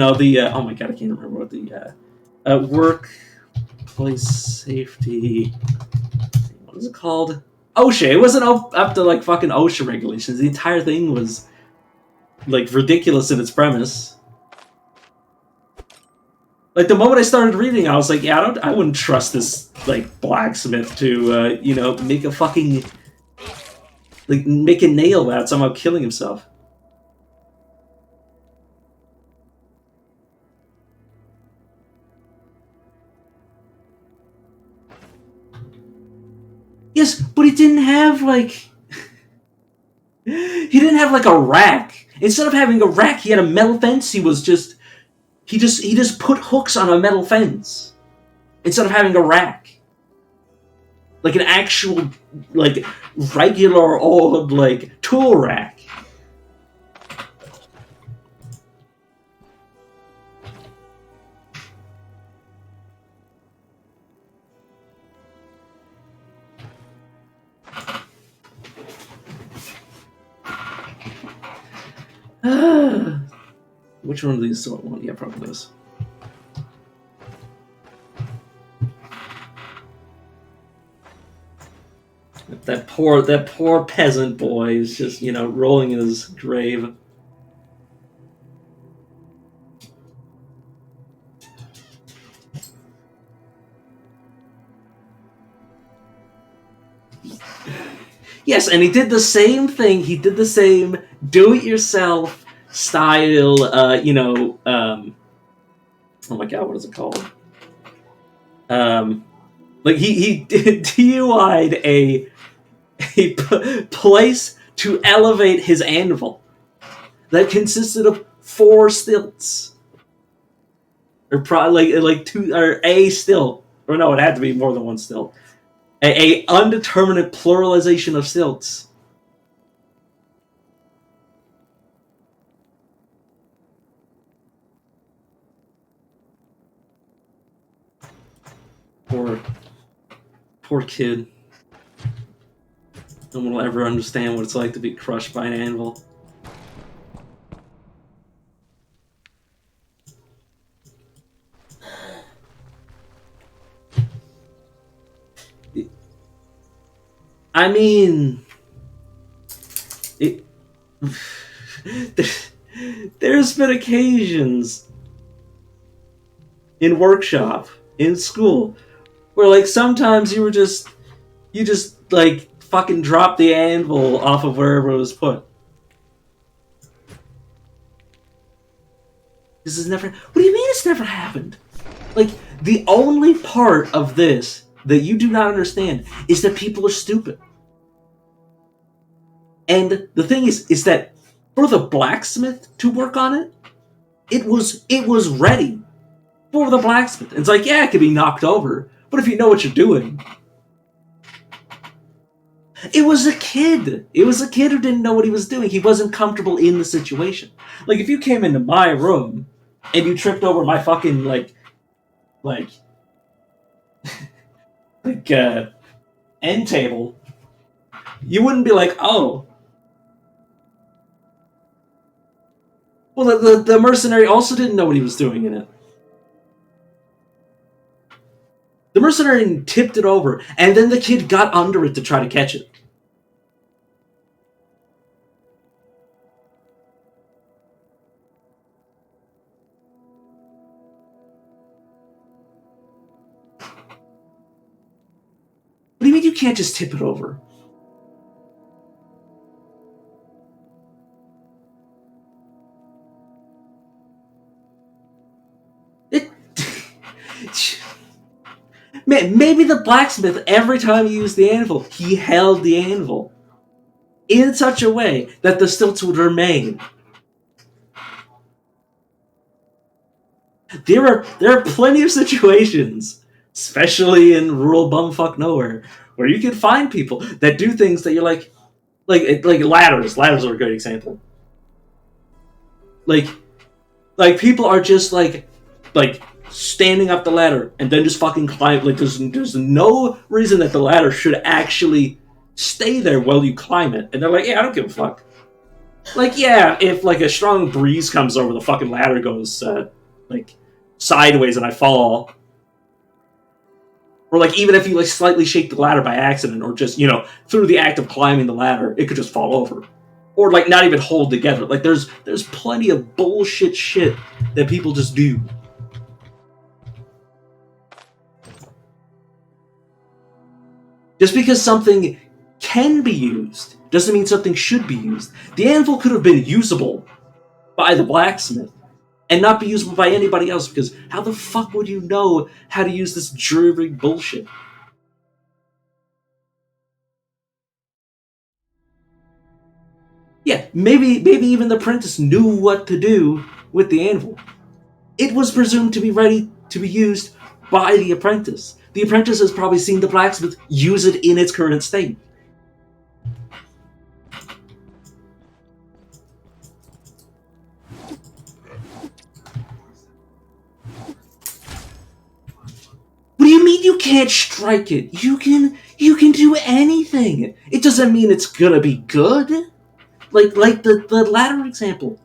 oh my god, I can't remember what the workplace safety. What is it called? OSHA. It wasn't up to like fucking OSHA regulations. The entire thing was like ridiculous in its premise. Like the moment I started reading, I was like, yeah, I wouldn't trust this like blacksmith to make a fucking like make a nail without somehow killing himself. Yes, but he didn't have like a rack. Instead of having a rack, he had a metal fence. He just put hooks on a metal fence instead of having a rack. Like an actual like regular old like tool rack. Which one of these do I want? Yeah, probably this. That poor peasant boy is just, rolling in his grave. Yes, and he did the same thing. He did the same do-it-yourself style, oh my god, what is it called? Like he DUI'd a place to elevate his anvil that consisted of 4 stilts, or probably like 2 or a stilt, or no, it had to be more than 1 stilt. A undeterminate pluralization of stilts. Poor kid. No one will ever understand what it's like to be crushed by an anvil. I mean, there's been occasions in workshop, in school, where like sometimes you just like fucking drop the anvil off of wherever it was put. This has never. What do you mean it's never happened? Like, the only part of this that you do not understand is that people are stupid. And the thing is that for the blacksmith to work on it, it was ready for the blacksmith. It's like, yeah, it could be knocked over, but if you know what you're doing. It was a kid. It was a kid who didn't know what he was doing. He wasn't comfortable in the situation. Like, if you came into my room and you tripped over my fucking, like end table, you wouldn't be like, oh. Well, the mercenary also didn't know what he was doing in it. The mercenary tipped it over, and then the kid got under it to try to catch it. What do you mean you can't just tip it over? Maybe the blacksmith, every time he used the anvil, he held the anvil in such a way that the stilts would remain. There are plenty of situations, especially in rural bumfuck nowhere, where you can find people that do things that you're like ladders. Ladders are a great example. Like people are just like standing up the ladder and then just fucking climb. Like there's no reason that the ladder should actually stay there while you climb it. And they're like, yeah, I don't give a fuck. Like, yeah, if like a strong breeze comes over, the fucking ladder goes like sideways and I fall. Or like even if you like slightly shake the ladder by accident, or just, through the act of climbing the ladder, it could just fall over. Or like not even hold together. Like there's plenty of bullshit shit that people just do. Just because something can be used doesn't mean something should be used. The anvil could have been usable by the blacksmith and not be usable by anybody else, because how the fuck would you know how to use this jury bullshit? Yeah, maybe even the apprentice knew what to do with the anvil. It was presumed to be ready to be used by the apprentice. The apprentice has probably seen the blacksmith use it in its current state. What do you mean you can't strike it? You can do anything. It doesn't mean it's gonna be good. Like the ladder example.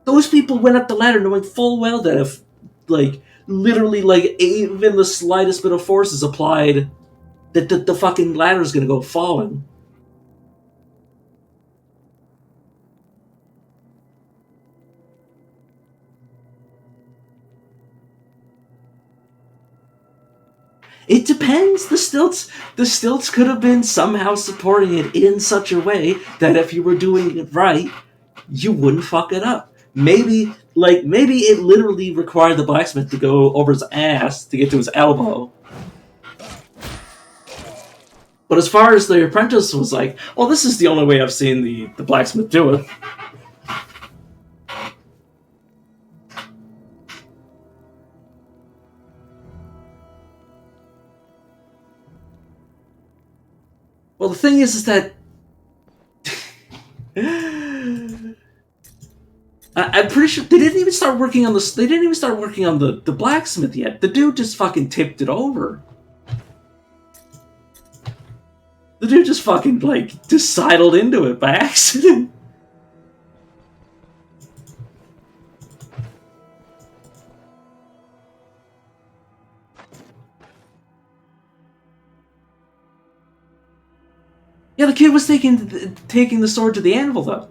Those people went up the ladder knowing full well that if literally even the slightest bit of force is applied, that the fucking ladder is gonna go falling. It depends. The stilts could have been somehow supporting it in such a way that if you were doing it right, you wouldn't fuck it up. Maybe it literally required the blacksmith to go over his ass to get to his elbow. But as far as the apprentice was like, well, this is the only way I've seen the blacksmith do it. Well, the thing is that I'm pretty sure they didn't even start working on this. They didn't even start working on the blacksmith yet. The dude just fucking tipped it over. The dude just fucking, like, just sidled into it by accident. Yeah, the kid was taking the sword to the anvil, though.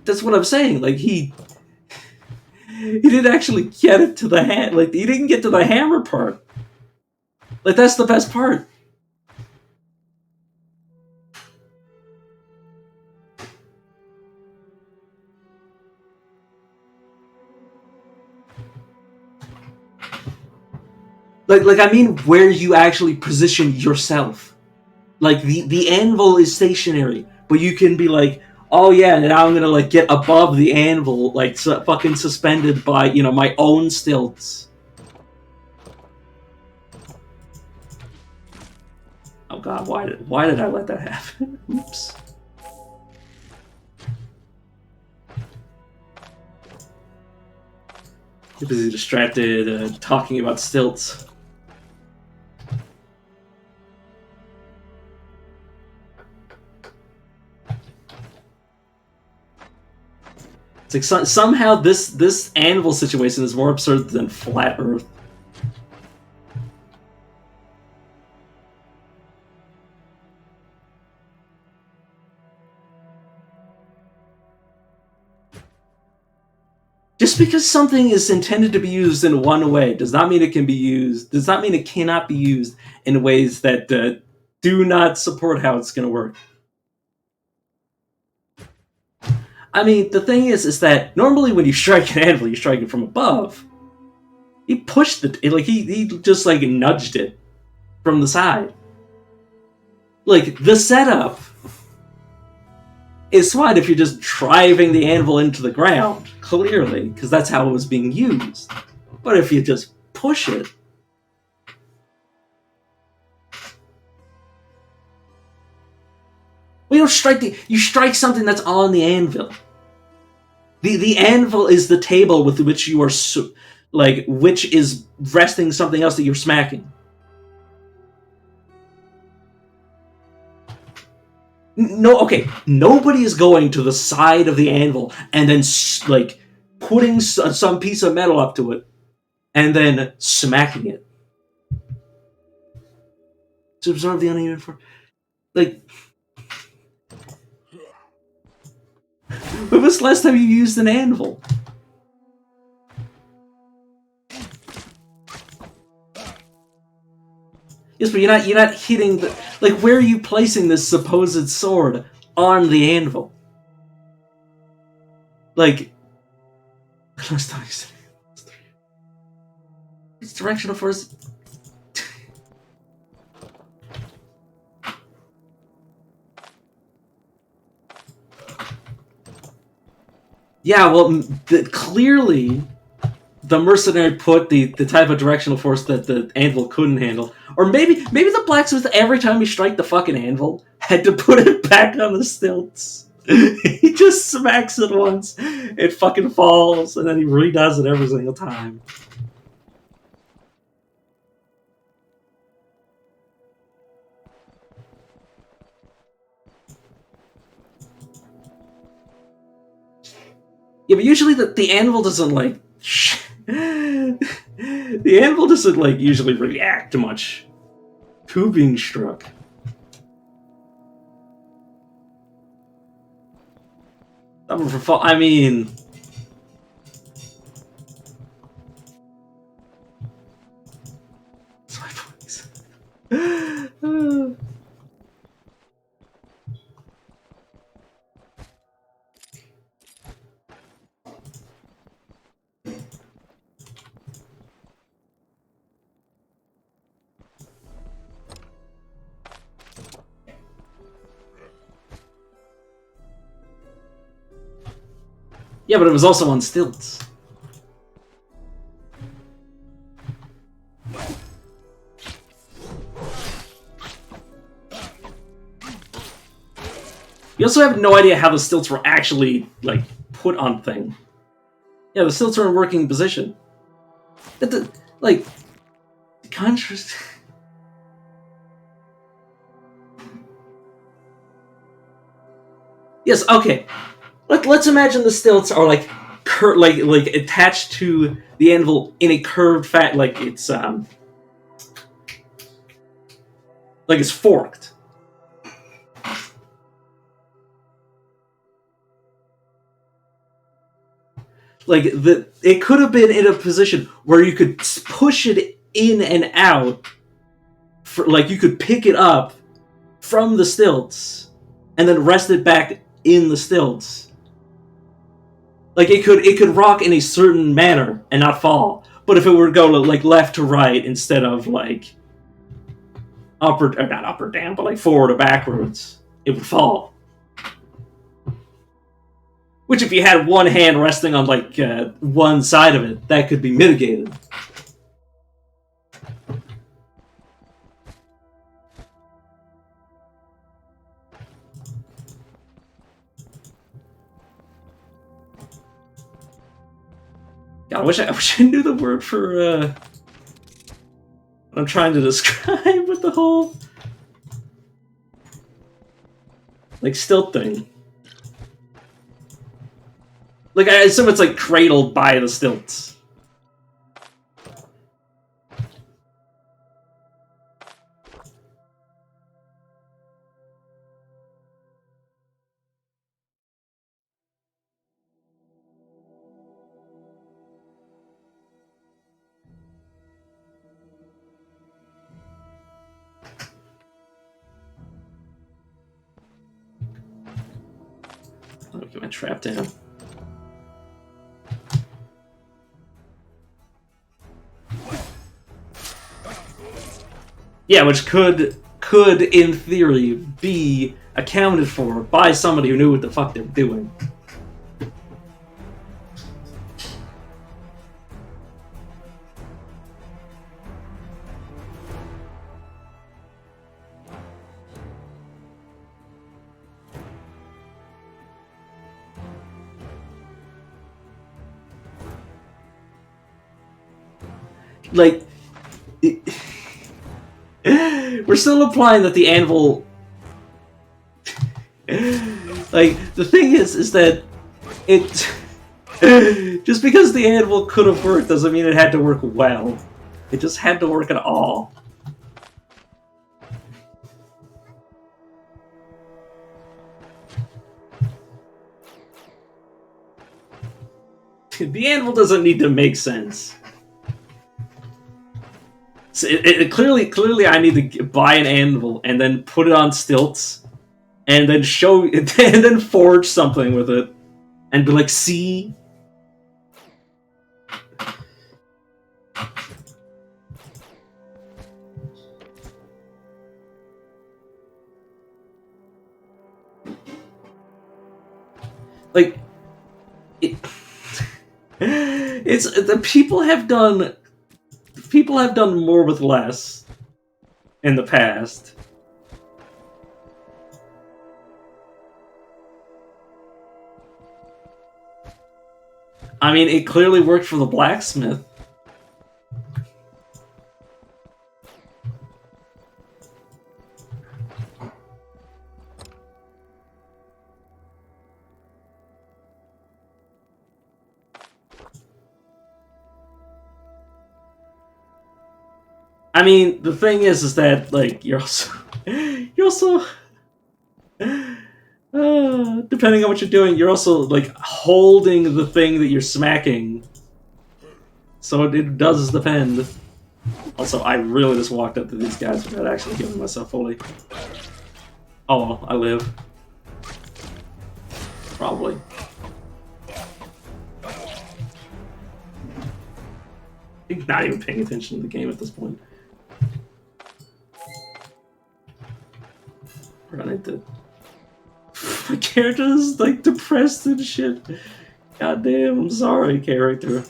That's what I'm saying. Like, he didn't actually get it to the hand. Like, he didn't get to the hammer part. Like, that's the best part. Like I mean, where you actually position yourself. Like, the anvil is stationary, but you can be like, oh yeah, now I'm gonna, like, get above the anvil, like, fucking suspended by, you know, my own stilts. Oh god, why did I let that happen? Oops. You're busy distracted, talking about stilts. It's like somehow this anvil situation is more absurd than flat Earth. Just because something is intended to be used in one way does not mean it can be used. Does not mean it cannot be used in ways that do not support how it's going to work. I mean, the thing is that normally when you strike an anvil, you strike it from above. He pushed it, like he just, like, nudged it from the side. Like, the setup is fine if you're just driving the anvil into the ground, clearly, because that's how it was being used. But if you just push it, well, you don't strike you strike something that's on the anvil. The anvil is the table with which you are, like, which is resting something else that you're smacking. No, okay, nobody is going to the side of the anvil and then, like, putting some piece of metal up to it and then smacking it to absorb the uneven force. Like, when was the last time you used an anvil? Yes, but you're not hitting the, like, where are you placing this supposed sword on the anvil? Like, last time you said it's directional force. Yeah, well, clearly the mercenary put the type of directional force that the anvil couldn't handle. Or maybe the blacksmith, every time he strike the fucking anvil, had to put it back on the stilts. He just smacks it once, it fucking falls, and then he redoes it every single time. Yeah, but usually the anvil doesn't, like... the anvil doesn't, like, usually react much to being struck. I mean... That's my voice. Yeah, but it was also on stilts. You also have no idea how the stilts were actually, like, put on thing. Yeah, the stilts are in working position. Like, contrast... Yes, okay. Let's imagine the stilts are like like attached to the anvil in a curved like it's forked. Like it could have been in a position where you could push it in and out. Like you could pick it up from the stilts and then rest it back in the stilts. Like it could rock in a certain manner and not fall. But if it were to go like left to right instead of like not up or down, but like forward or backwards, it would fall. Which, if you had one hand resting on like one side of it, that could be mitigated. God, I wish I knew the word for what I'm trying to describe with the whole like stilt thing. Like I assume it's like cradled by the stilts. Let me get my trap down. Yeah, which could in theory be accounted for by somebody who knew what the fuck they were doing. Like, we're still implying that the anvil. Like, the thing is that it. Just because the anvil could have worked doesn't mean it had to work well. It just had to work at all. The anvil doesn't need to make sense. So clearly I need to buy an anvil and then put it on stilts and then and then forge something with it and be like, see? Like, it's the people have done more with less in the past. I mean, it clearly worked for the blacksmith. I mean, the thing is that like you're also depending on what you're doing, you're also like holding the thing that you're smacking. So it does depend. Also, I really just walked up to these guys without actually healing myself fully. Oh well, I live. Probably. I'm not even paying attention to the game at this point. Run into. My character is like depressed and shit. God damn, I'm sorry, character.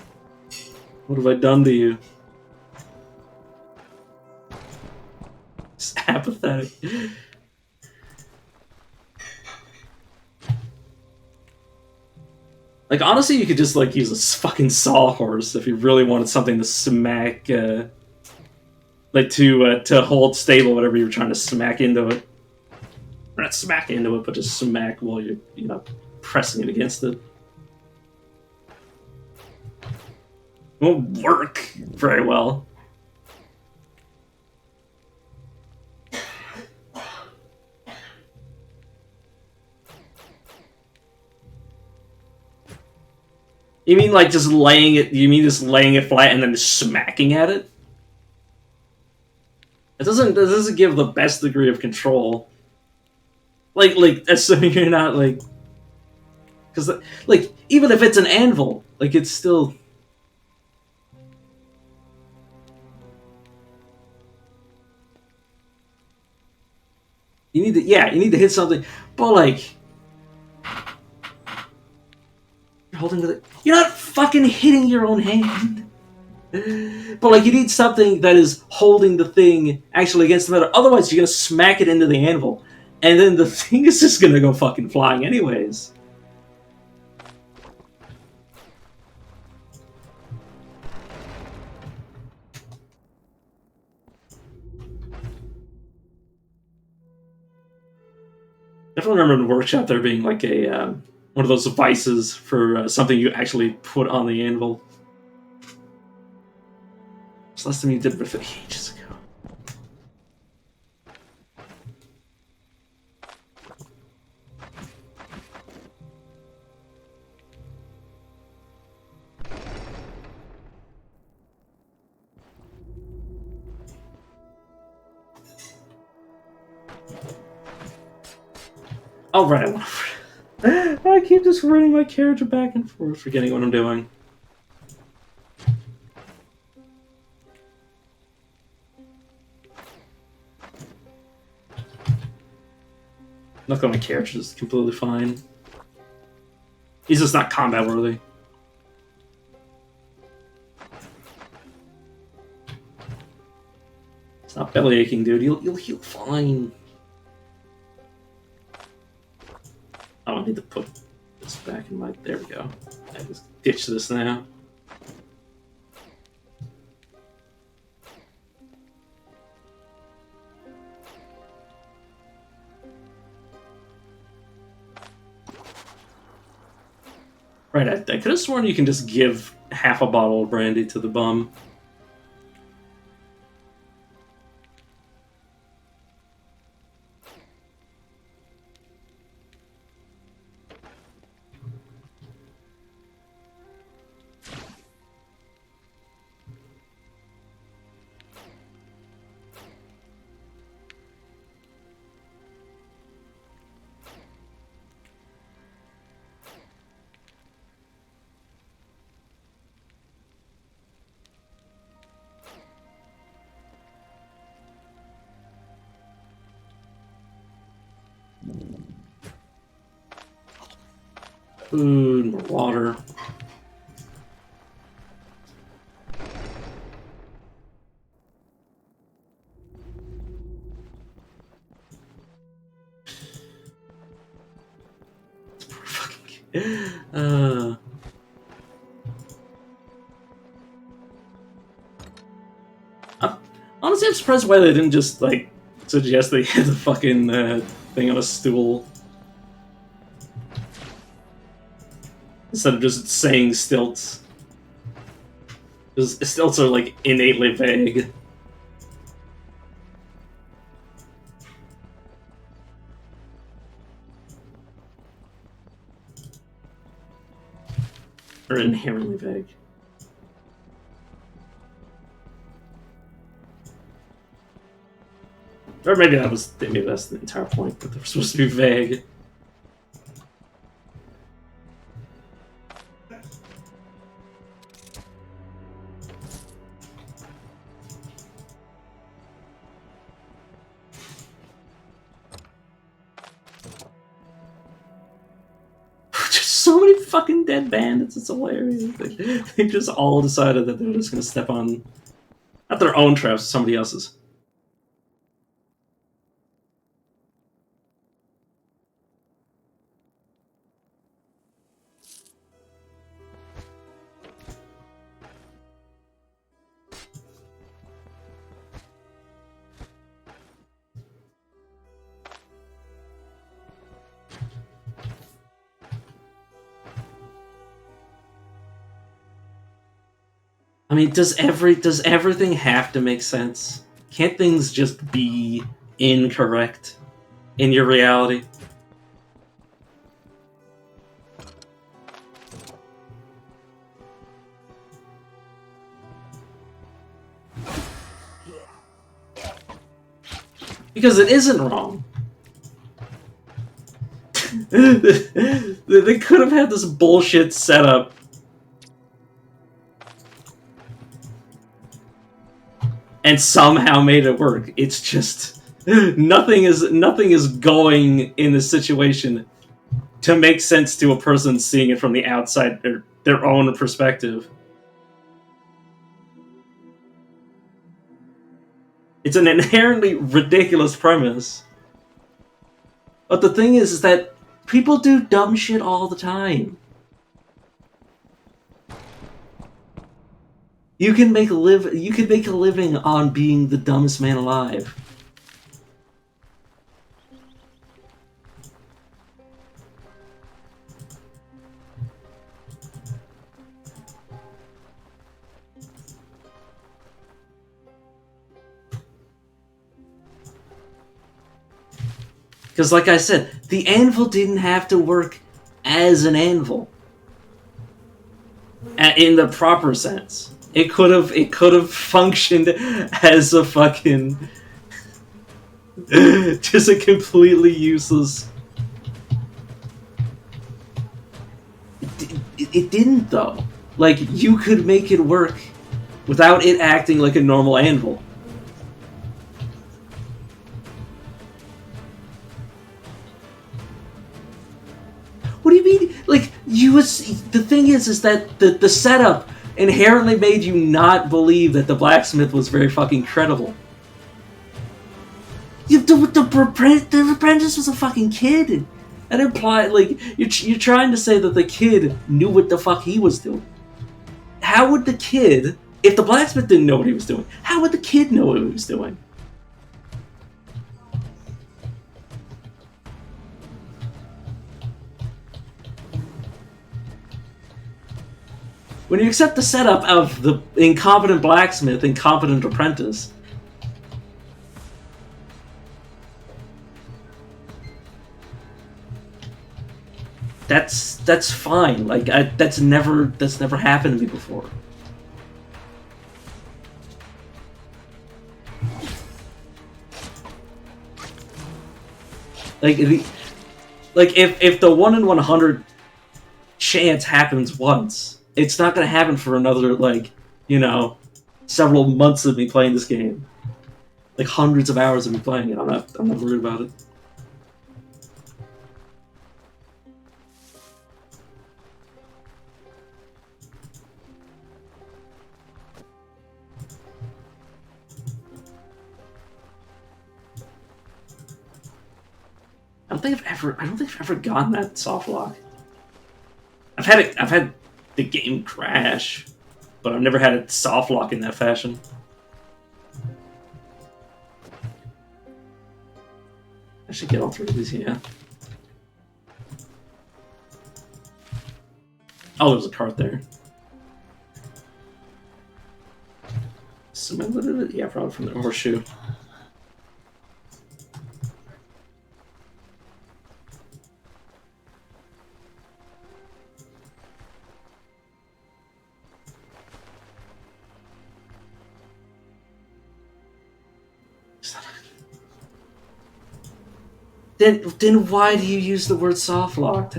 What have I done to you? Just apathetic. Like, honestly, you could just like use a fucking sawhorse if you really wanted something to smack, like to hold stable whatever you were trying to smack into it. Or not smack into it, but just smack while you're, pressing it against it. It won't work very well. You mean like just laying it? You mean just laying it flat and then smacking at it? It doesn't give the best degree of control. Like assuming you're not like, because like even if it's an anvil, like it's still. You need to hit something, but like you're holding the. You're not fucking hitting your own hand. But like you need something that is holding the thing actually against the metal. Otherwise, you're gonna smack it into the anvil, and then the thing is just gonna go fucking flying anyways. Definitely remember in the workshop there being like a one of those devices for something you actually put on the anvil. It's less than you did with it ages ago. Oh, right, I keep just running my character back and forth, forgetting what I'm doing. Look at my character is completely fine. He's just not combat worthy. It's not belly aching, dude. You'll heal fine. I don't need to put this back in my. There we go. I just ditch this now. Right, I could have sworn you can just give half a bottle of brandy to the bum. Food, more water. Honestly, I'm surprised why they didn't just like suggest they had the fucking thing on a stool instead of just saying stilts. Because stilts are like innately vague. Or inherently vague. Or maybe that's the entire point, that they're supposed to be vague. Just so many fucking dead bandits, it's hilarious. They just all decided that they're just gonna step on not their own traps, somebody else's. I mean, does everything have to make sense? Can't things just be incorrect in your reality? Because it isn't wrong. They could have had this bullshit setup. And somehow made it work. It's just nothing is going in the situation to make sense to a person seeing it from the outside, their own perspective. It's an inherently ridiculous premise. But the thing is that people do dumb shit all the time. You can make a living on being the dumbest man alive. Because, like I said, the anvil didn't have to work as an anvil in the proper sense. It could have functioned as a fucking just a completely useless. It didn't though. Like, you could make it work without it acting like a normal anvil. What do you mean? Like, the thing is that the setup inherently made you not believe that the blacksmith was very fucking credible. The apprentice was a fucking kid. That implied, like, you're trying to say that the kid knew what the fuck he was doing. How would the kid, if the blacksmith didn't know what he was doing, how would the kid know what he was doing? When you accept the setup of the incompetent blacksmith, incompetent apprentice, that's fine. Like, that's never happened to me before. Like if the 1 in 100 chance happens once, it's not going to happen for another, like, several months of me playing this game. Like, hundreds of hours of me playing it. I'm not worried about it. I don't think I've ever gotten that soft lock. I've had the game crash, but I've never had it soft lock in that fashion. I should get all 3 of these, yeah. Oh, there's a cart there. Cemented it? Yeah, probably from the horseshoe. Then why do you use the word soft lock?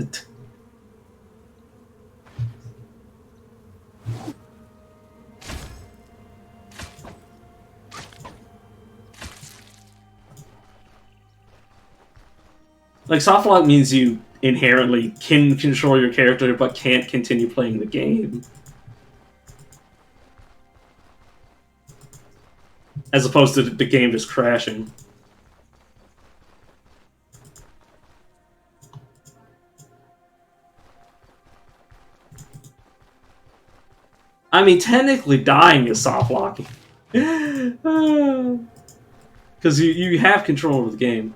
Like, soft lock means you inherently can control your character but can't continue playing the game. As opposed to the game just crashing. I mean, technically dying is soft locking. Because you have control over the game.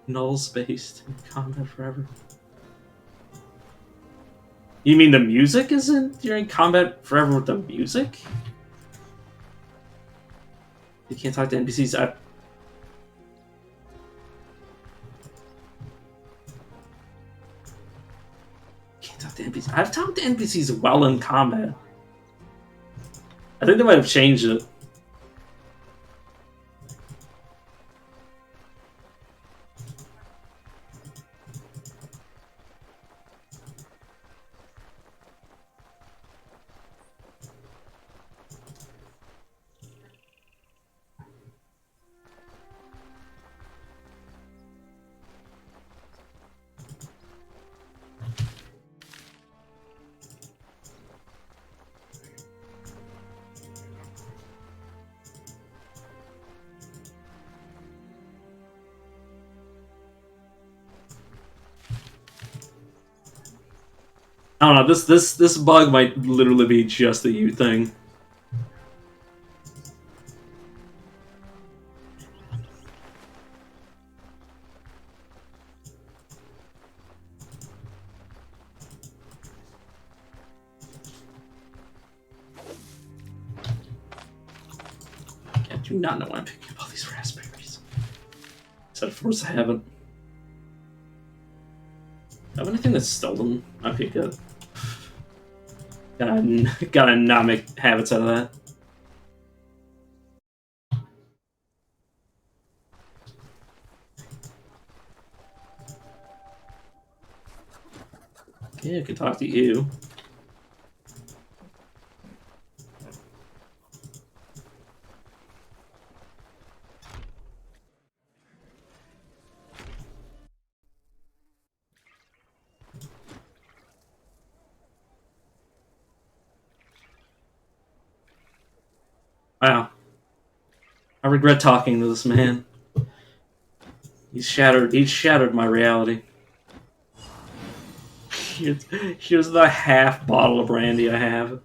Null spaced combat forever. You mean the music isn't during combat forever with the music? You can't talk to NPCs. Can't talk to NPCs. I've talked to NPCs well in combat. I think they might have changed it. I don't know. This bug might literally be just a you thing. I do not know why I'm picking up all these raspberries. Except for course I haven't. Have anything that's stolen? Okay, good. Gotta not make habits out of that. Okay, I can talk to you. Wow. I regret talking to this man. He's shattered my reality. Here's the half bottle of brandy I have.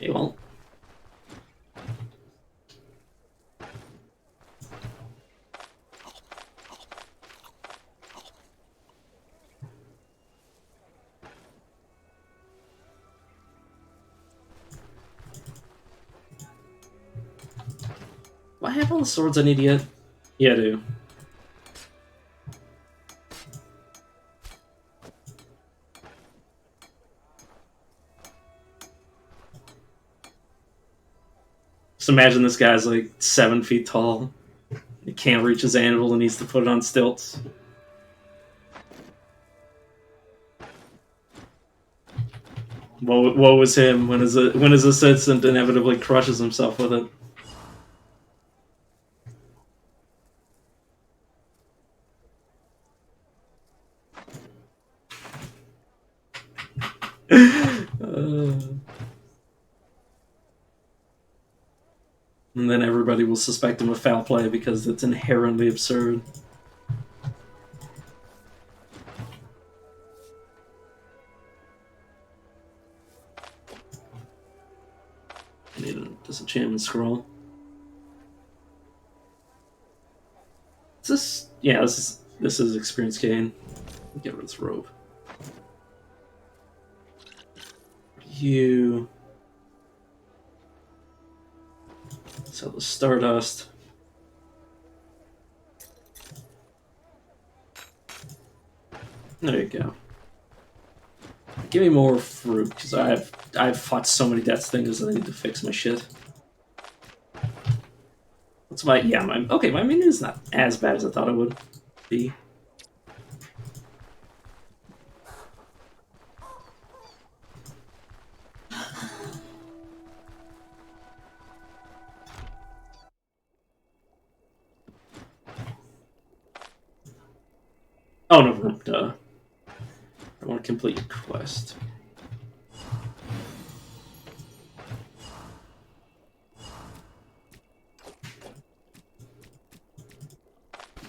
Hey, well. Do I have all the swords I need yet? Yeah, I do. Just imagine this guy's like 7 feet tall. He can't reach his anvil and needs to put it on stilts. Woe was him when his assistant inevitably crushes himself with it. And then everybody will suspect him of foul play because it's inherently absurd. I need a disenchantment scroll. Is this? Yeah, this is experience gain. Get rid of this robe. You. Sell the stardust. There you go. Give me more fruit, because I've fought so many death stingers that I need to fix my shit. What's my okay, my minion is not as bad as I thought it would be. Oh no, duh. I want to complete your quest.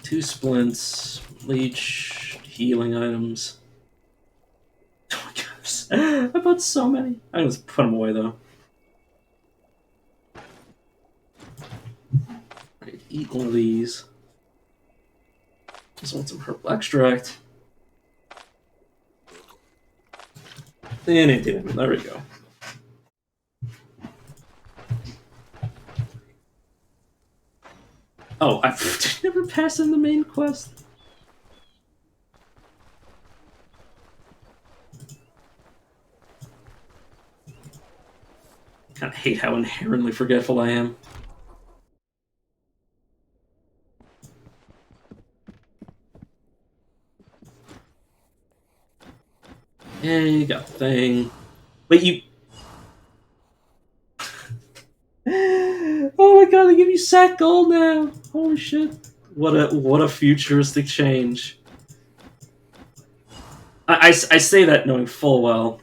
Two splints, leech, healing items. Oh my god, I bought so many. I'm gonna put them away though. Alright, eat one of these. Just want some herbal extract. And antivenom. There we go. Oh, I never passed in the main quest. Kind of hate how inherently forgetful I am. Hey, got the thing. Wait, you... Oh my god, they give you sack gold now! Holy shit. What a futuristic change. I say that knowing full well.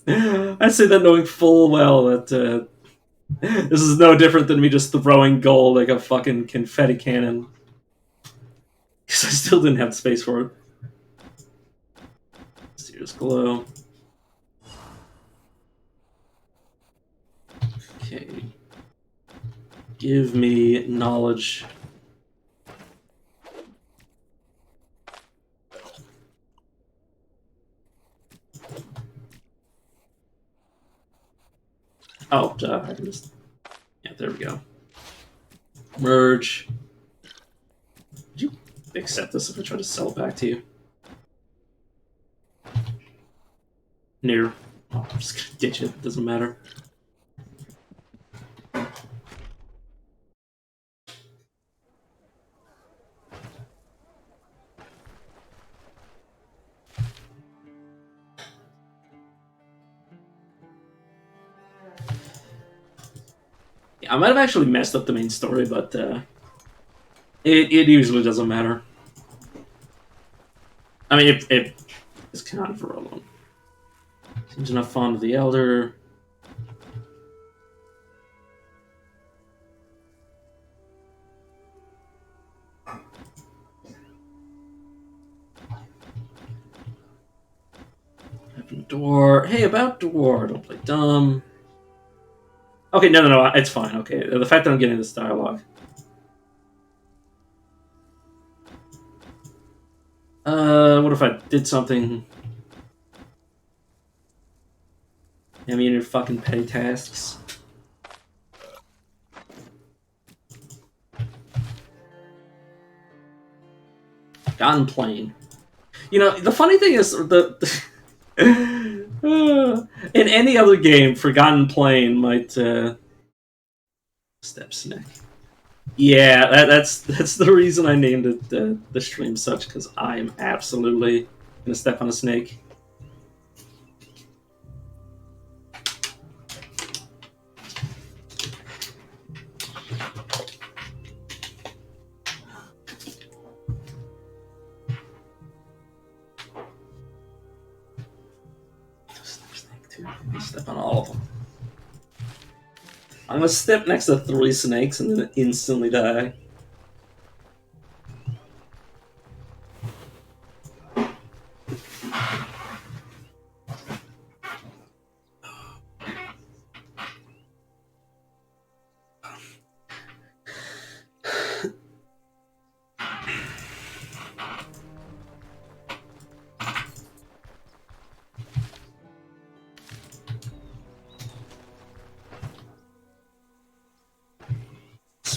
I say that knowing full well that this is no different than me just throwing gold like a fucking confetti cannon. Because I still didn't have the space for it. Serious glow. Okay. Give me knowledge. Oh, I can just... Yeah, there we go. Merge. Would you accept this if I try to sell it back to you? No. Oh, I'm just gonna ditch it. It doesn't matter. I might have actually messed up the main story, but it usually doesn't matter. I mean, it's kind of irrelevant. Seems enough fond of the Elder. Open door. Hey, about door. Don't play dumb. Okay, no, it's fine. Okay, the fact that I'm getting this dialogue. What if I did something? I mean, your fucking petty tasks. Gone plain. You know, the funny thing is in any other game, Forgotten Plain might step snake. Yeah, that's the reason I named it the stream such, because I'm absolutely gonna step on a snake. Step on all of them. I'm gonna step next to 3 snakes and then instantly die.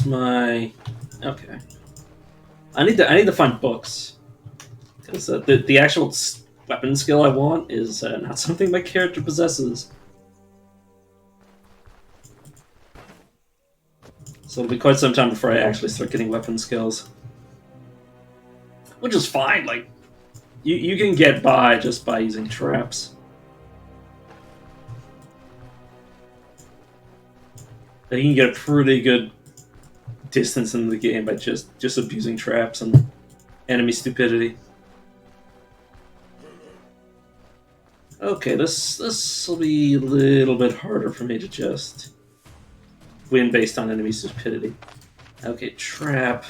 My okay. I need to find books because the actual weapon skill I want is not something my character possesses. So it'll be quite some time before I actually start getting weapon skills, which is fine. Like you can get by just by using traps. You can get a pretty good distance in the game by just abusing traps and enemy stupidity. Okay, this will be a little bit harder for me to just win based on enemy stupidity. Okay, trap.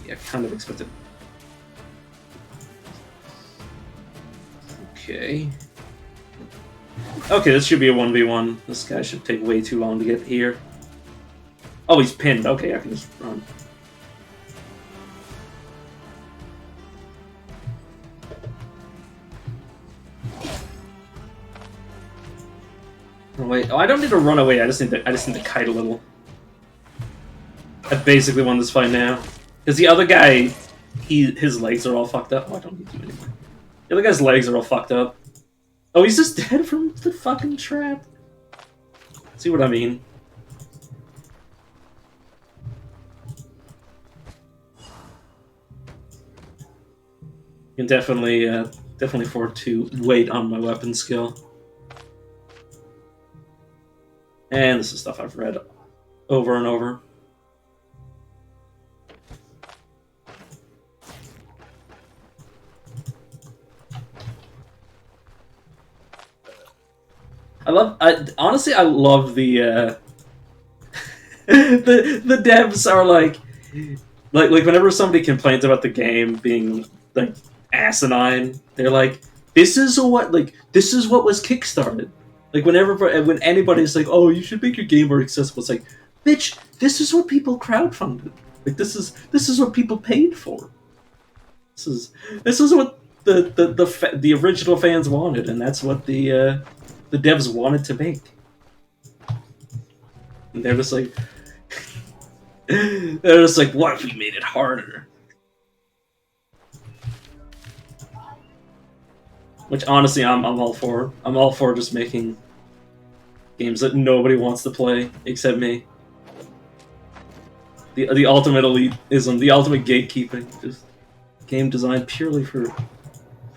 Yeah, kind of expected. Okay. Okay, this should be a 1v1. This guy should take way too long to get here. Oh, he's pinned. Okay, I can just run. Oh, wait. Oh, I don't need to run away. I just need to kite a little. I basically won this fight now. Because the other guy, his legs are all fucked up. Oh, I don't need to anymore. The other guy's legs are all fucked up. Oh, he's just dead from the fucking trap. See what I mean? You can definitely afford to wait on my weapon skill. And this is stuff I've read over and over. Honestly, I love the the devs are like whenever somebody complains about the game being like asinine, they're like, this is what was kickstarted. Like when anybody's like, oh, you should make your game more accessible, it's like, bitch, this is what people crowdfunded. Like this is what people paid for. This is what the original fans wanted, and that's what the devs wanted to make. And they're just like, what if we made it harder? Which honestly, I'm all for. I'm all for just making games that nobody wants to play except me. The ultimate elitism, the ultimate gatekeeping, just game design purely for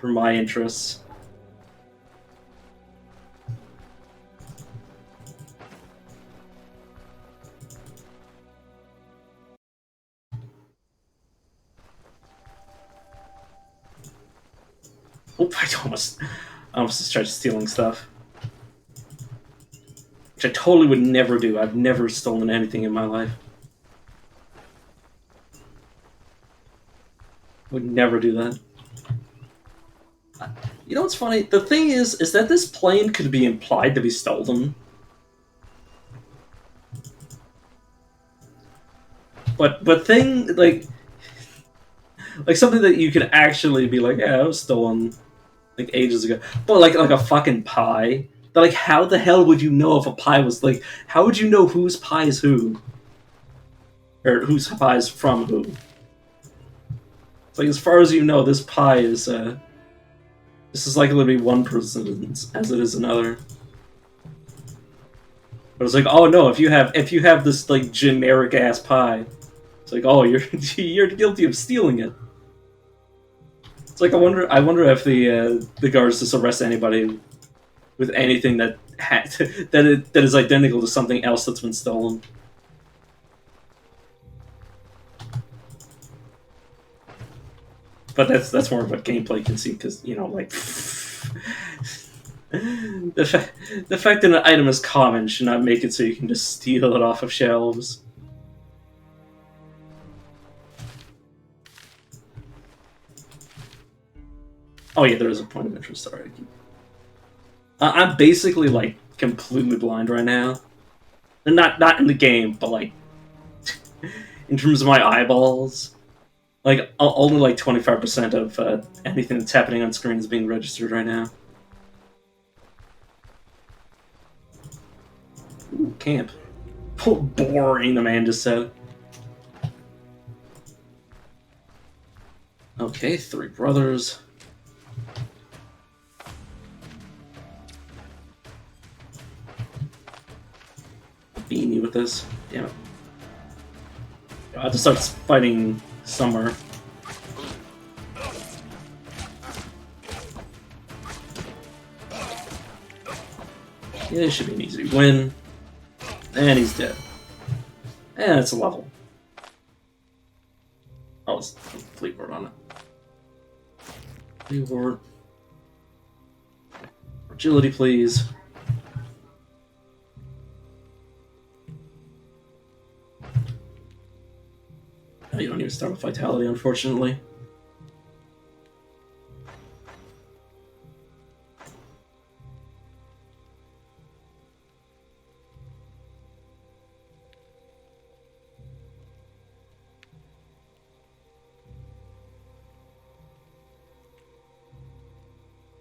my interests. Oh, I almost started stealing stuff. Which I totally would never do. I've never stolen anything in my life. Would never do that. You know what's funny? The thing is that this plane could be implied to be stolen. But like something that you could actually be like, yeah, it was stolen like ages ago. But like a fucking pie. Like, how the hell would you know if a pie was like? How would you know whose pie is who, or whose pie is from who? It's like, as far as you know, this pie is this is likely to be one person's as it is another. But it's like, oh no, if you have this like generic ass pie, it's like, oh, you're guilty of stealing it. It's like, I wonder if the guards just arrest anybody with anything that is identical to something else that's been stolen. But that's more of a gameplay conceit, because, you know, like the fact that an item is common should not make it so you can just steal it off of shelves. Oh yeah, there is a point of interest. Sorry. I'm basically like completely blind right now. And not in the game, but like in terms of my eyeballs. Like only like 25% of anything that's happening on screen is being registered right now. Ooh, camp. Boring, the man just said. Okay, 3 brothers. Beat me with this. Damn it. I have to start fighting somewhere. Yeah, it should be an easy win. And he's dead. And it's a level. Oh, it's fleet ward on it. Fleet ward. Agility, please. Oh, you don't even start with Vitality, unfortunately.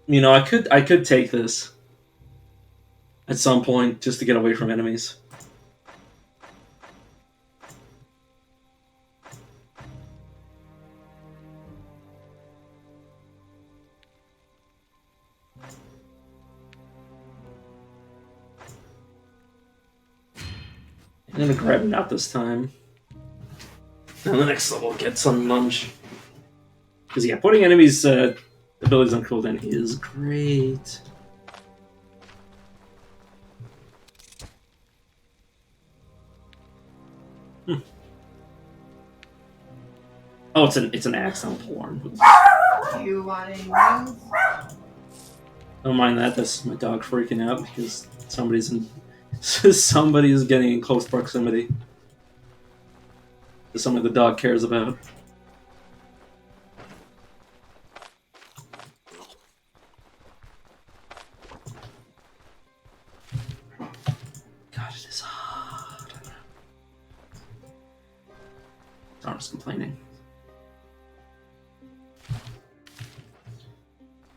You know, I could take this at some point just to get away from enemies. I'm gonna grab it out this time. And the next level, get some lunge. Because yeah, putting enemies' abilities on cooldown is great. Oh, it's an axe on horn. Do you want any wings? Don't mind that. That's my dog freaking out because somebody is getting in close proximity to something the dog cares about. God, it is hot. Darn's complaining.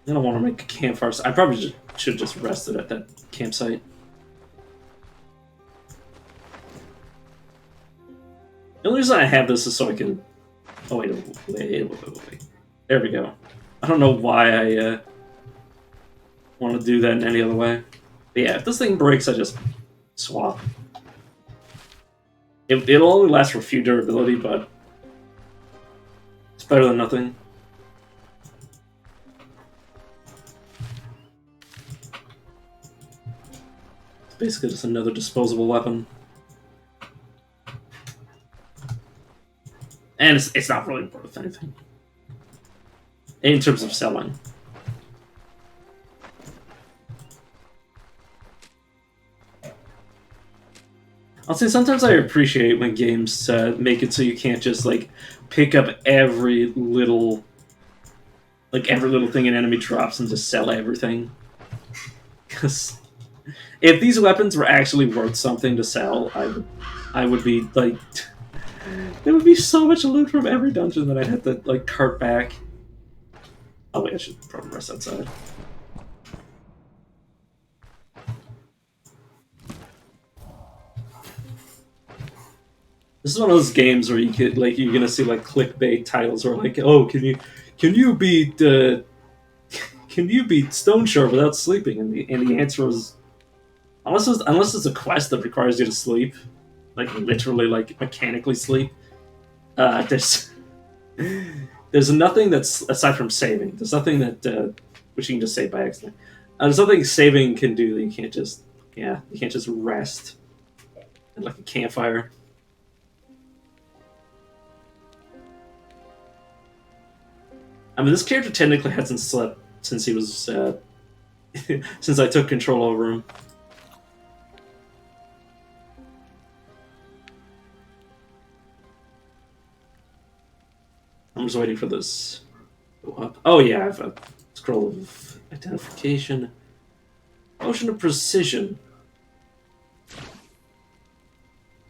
I don't want to make a campfire. I probably should just rested at that campsite. The only reason I have this is so I can... Oh, wait. There we go. I don't know why I want to do that in any other way. But yeah, if this thing breaks, I just swap. It'll only last for a few durability, but it's better than nothing. It's basically just another disposable weapon. And it's not really worth anything. In terms of selling. I'll say sometimes I appreciate when games make it so you can't just like pick up every little thing an enemy drops and just sell everything. Because if these weapons were actually worth something to sell, I would be like... There would be so much loot from every dungeon that I'd have to, like, cart back. Oh wait, I should probably rest outside. This is one of those games where you could, like, you're gonna see, like, clickbait titles or like, oh, can you beat, can you beat Stoneshard without sleeping? And the answer is, unless it's a quest that requires you to sleep, like, literally, like, mechanically sleep, there's nothing that's, aside from saving, there's nothing that, which you can just save by accident. There's nothing saving can do that you can't just rest at, like, a campfire. I mean, this character technically hasn't slept since he was, since I took control over him. I'm just waiting for this to go up. Oh yeah, I have a scroll of identification. Potion of precision.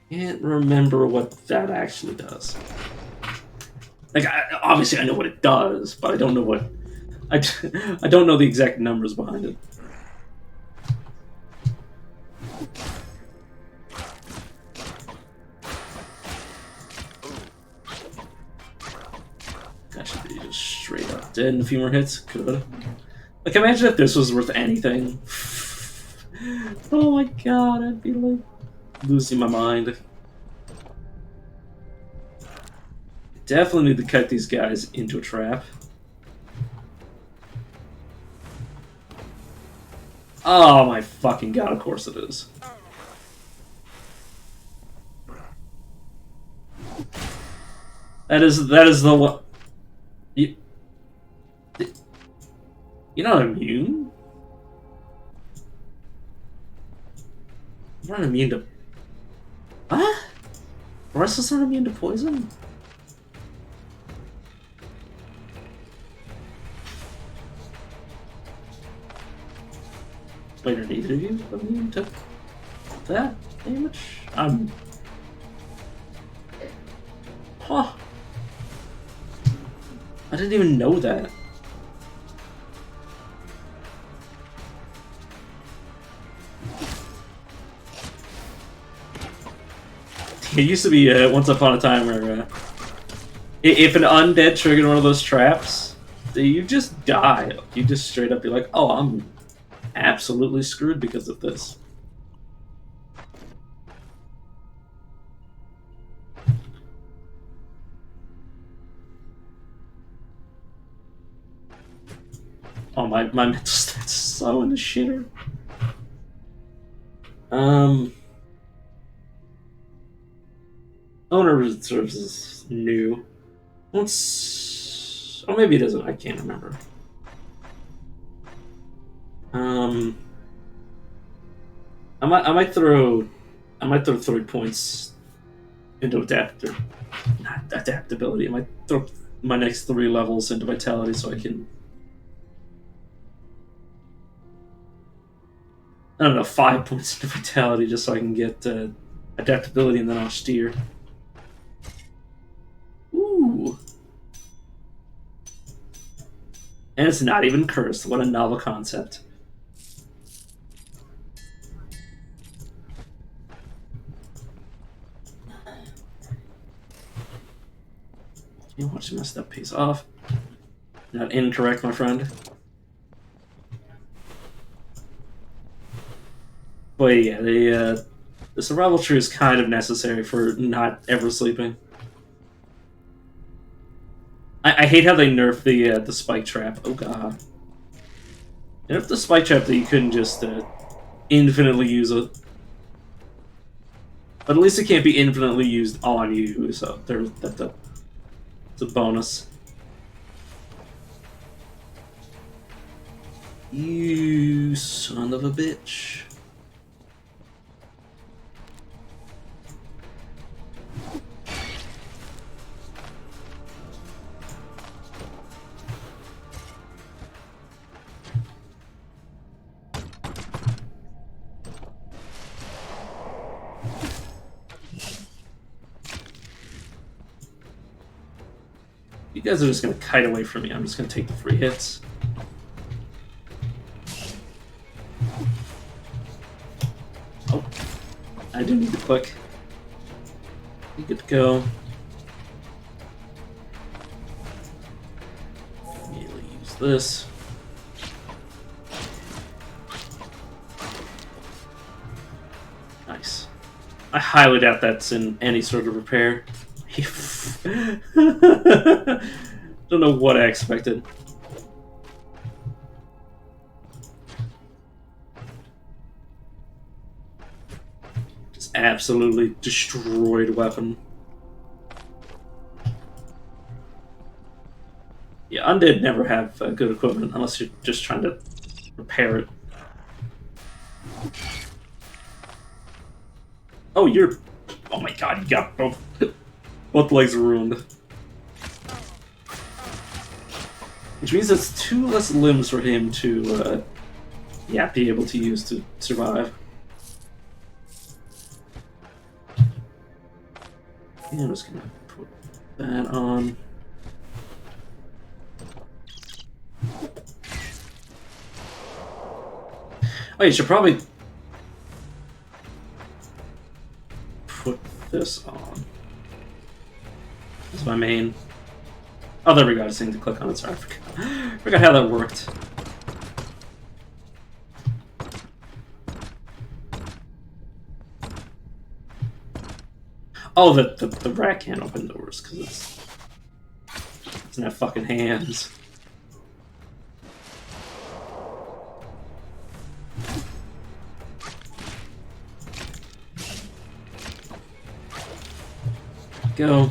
Can't remember what that actually does. Like, obviously I know what it does, but I don't know what... I don't know the exact numbers behind it. That should be just straight up dead in a few more hits. Could. Like, imagine if this was worth anything. Oh my god, I'd be like losing my mind. Definitely need to cut these guys into a trap. Oh my fucking god, of course it is. That is the one. You're not immune? You're not immune to... What? Russell's not immune to poison? Wait, are either of you immune to that damage? Huh. I didn't even know that. It used to be once upon a time where if an undead triggered one of those traps, you just die. You just straight up be like, oh, I'm absolutely screwed because of this. Oh, my mental stats so in the shitter. Owner reserves is new. Once, oh, maybe it isn't. I can't remember. I might throw 3 points into not adaptability. I might throw my next 3 levels into vitality so I can. I don't know, 5 points into vitality just so I can get adaptability and then I'll steer. Ooh. And it's not even cursed. What a novel concept. You watch my step piece off. Not incorrect, my friend. But yeah, the survival tree is kind of necessary for not ever sleeping. I hate how they nerf the spike trap. Oh god. They nerfed the spike trap that you couldn't just infinitely use it. But at least it can't be infinitely used on you, so that's a bonus. You son of a bitch. You guys are just gonna kite away from me. I'm just gonna take the free hits. Oh, I do need to click. You good to go. Immediately use this. Nice. I highly doubt that's in any sort of repair. Don't know what I expected. Just absolutely destroyed weapon. Yeah, undead never have good equipment unless you're just trying to repair it. Oh, you're... Oh my god, you got both legs ruined. Which means it's 2 less limbs for him to, yeah, be able to use to survive. Yeah, I'm just gonna put that on. Oh, you should probably put this on. This is my main. Oh, there we go. I just need to click on it. Sorry, I forgot how that worked. Oh, the rat can't open doors because it doesn't have fucking hands. Go.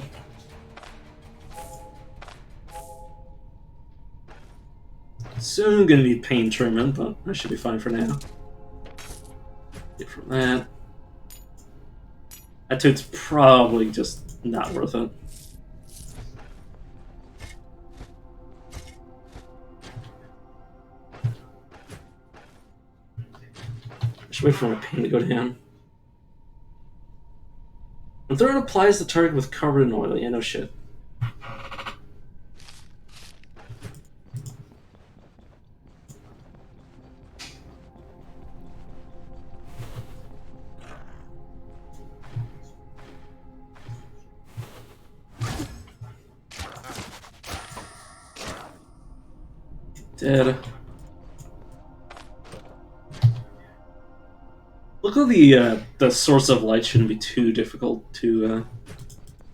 Soon gonna need pain treatment, but I should be fine for now. Get from that. That toot's probably just not worth it. Just wait for my pain to go down. And third applies the target with covered in oil. Yeah, no shit. Dead. Luckily, the source of light shouldn't be too difficult to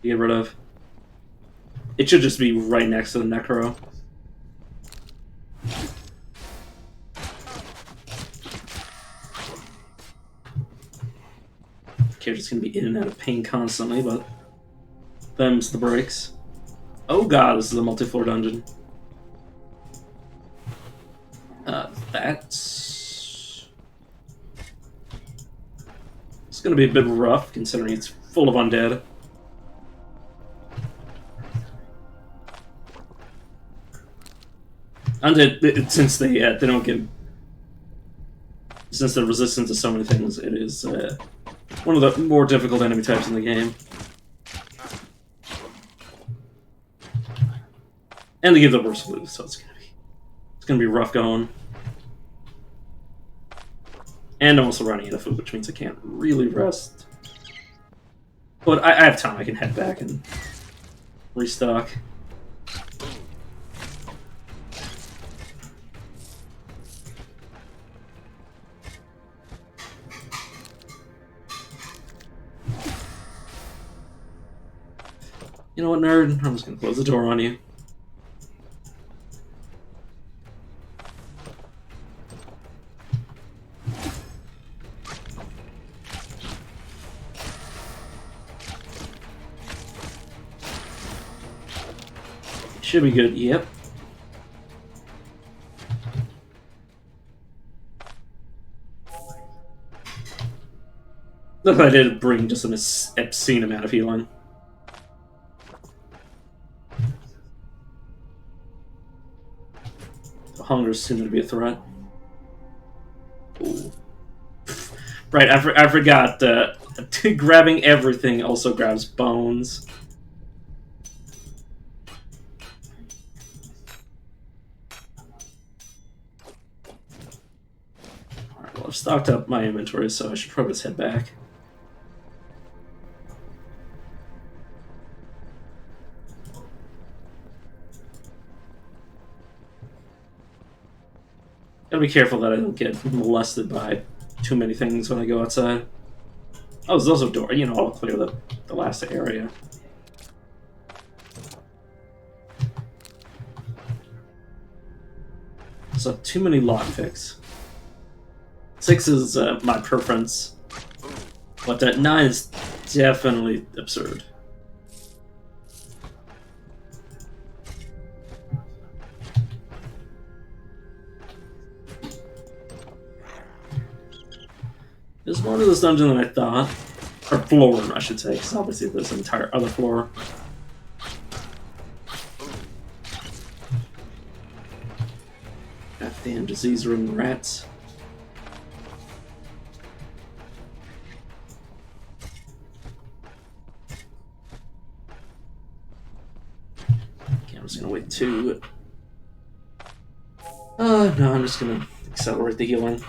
get rid of. It should just be right next to the Necro. Character's gonna be in and out of pain constantly, but them's the breaks. Oh god, this is a multi-floor dungeon. That's... It's gonna be a bit rough, considering it's full of undead. Undead, since they don't give... Since they're resistant to so many things, it is one of the more difficult enemy types in the game. And they give the worst loot, so it's gonna be rough going. And I'm also running out of food, which means I can't really rest. But I have time. I can head back and restock. You know what, nerd? I'm just gonna close the door on you. Should be good, yep. Look, I did bring just an obscene amount of healing. Hunger is soon to be a threat. Ooh. Right, I forgot. Grabbing everything also grabs bones. Alright, well, I've stocked up my inventory, so I should probably just head back. Gotta be careful that I don't get molested by too many things when I go outside. Oh, there's also a door. You know, I'll clear the last area. So, too many lockpicks. 6 is my preference, but 9 is definitely absurd. There's more to this dungeon than I thought. Or floor, I should say, because obviously there's an entire other floor. Goddamn disease-ridden rats. Okay, I'm just gonna wait 2. Oh, no, I'm just gonna accelerate the healing.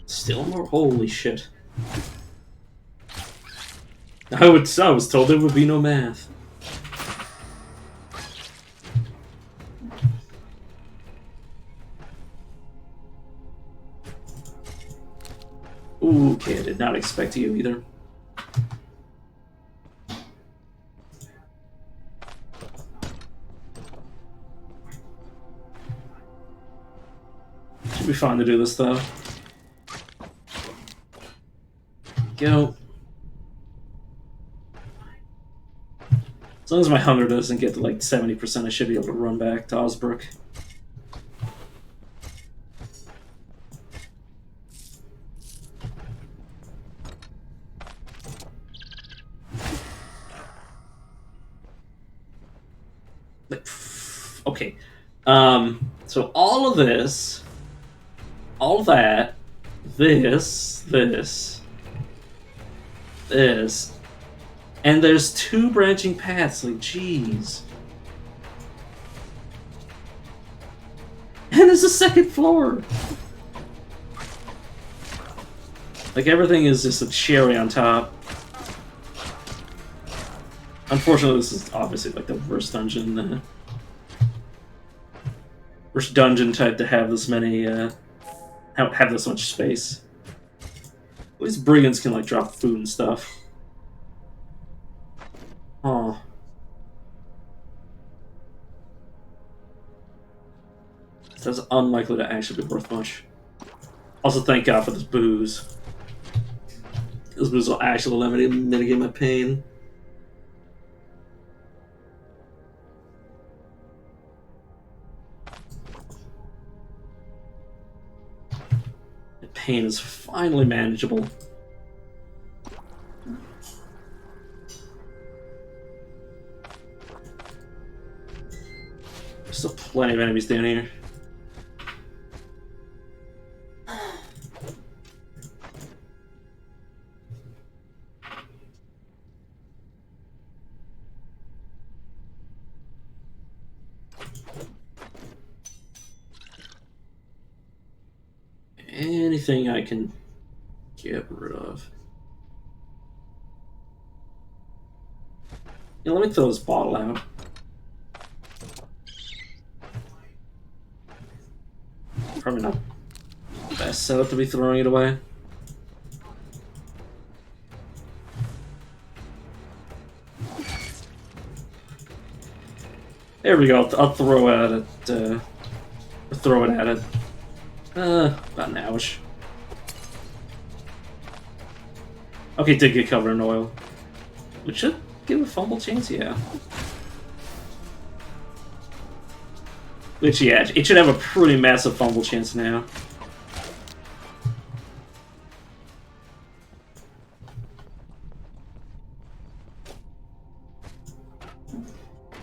Still more? Holy shit. I was told there would be no math. Ooh, okay, I did not expect you either. Should be fun to do this though. Go. As long as my hunger doesn't get to like 70%, I should be able to run back to Osbrook. Okay. So all of this, all of that, this, and there's 2 branching paths. Like, jeez. And there's a 2nd floor. Like, everything is just a cherry on top. Unfortunately, this is obviously like the worst dungeon. Worst dungeon type to have this many, have this much space. At least brigands can like drop food and stuff. Oh. That's unlikely to actually be worth much. Also, thank God for this booze. This booze will actually mitigate my pain. The pain is finally manageable. There's still plenty of enemies down here. Anything I can get rid of. Yeah, let me throw this bottle out. Probably not the best setup to be throwing it away. There we go. I'll throw it at it. Throw it at it. About an hourish. Okay, did get covered in oil. Which should give a fumble chance, yeah. Which, yeah, it should have a pretty massive fumble chance now.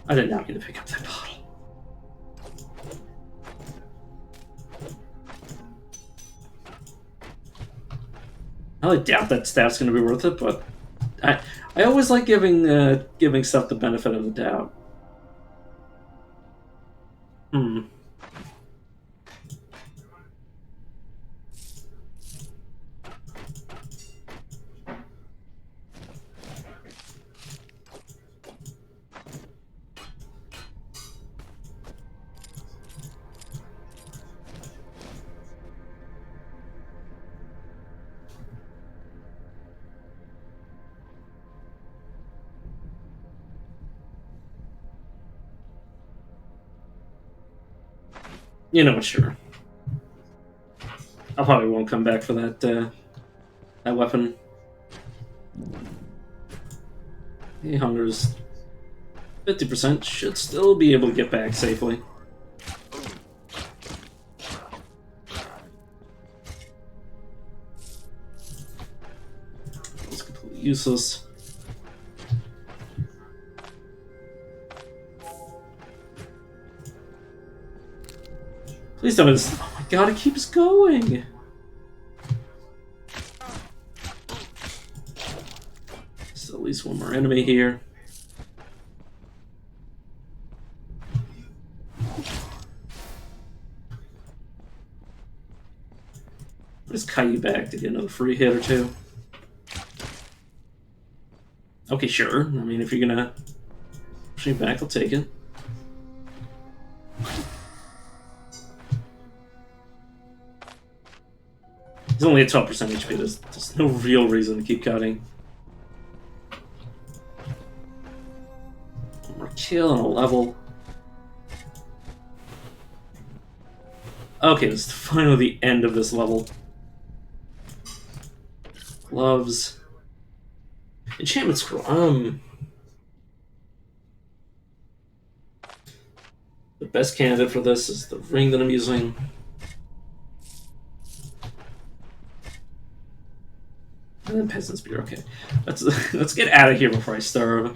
I did not get to pick up that bottle. I really doubt that staff's going to be worth it, but I always like giving stuff the benefit of the doubt. You know what, sure. I probably won't come back for that, that weapon. Hey, hunger's 50%. Should still be able to get back safely. It's completely useless. Please don't miss. Oh my god, it keeps going! There's at least one more enemy here. Just cut you back to get another free hit or two. Okay, sure. I mean, if you're gonna push me back, I'll take it. He's only at 12% HP. There's no real reason to keep cutting. One more kill and a level. Okay, this is finally the end of this level. Gloves. Enchantment scroll. The best candidate for this is the ring that I'm using. And then Peasant's Beer, okay. Let's get out of here before I starve.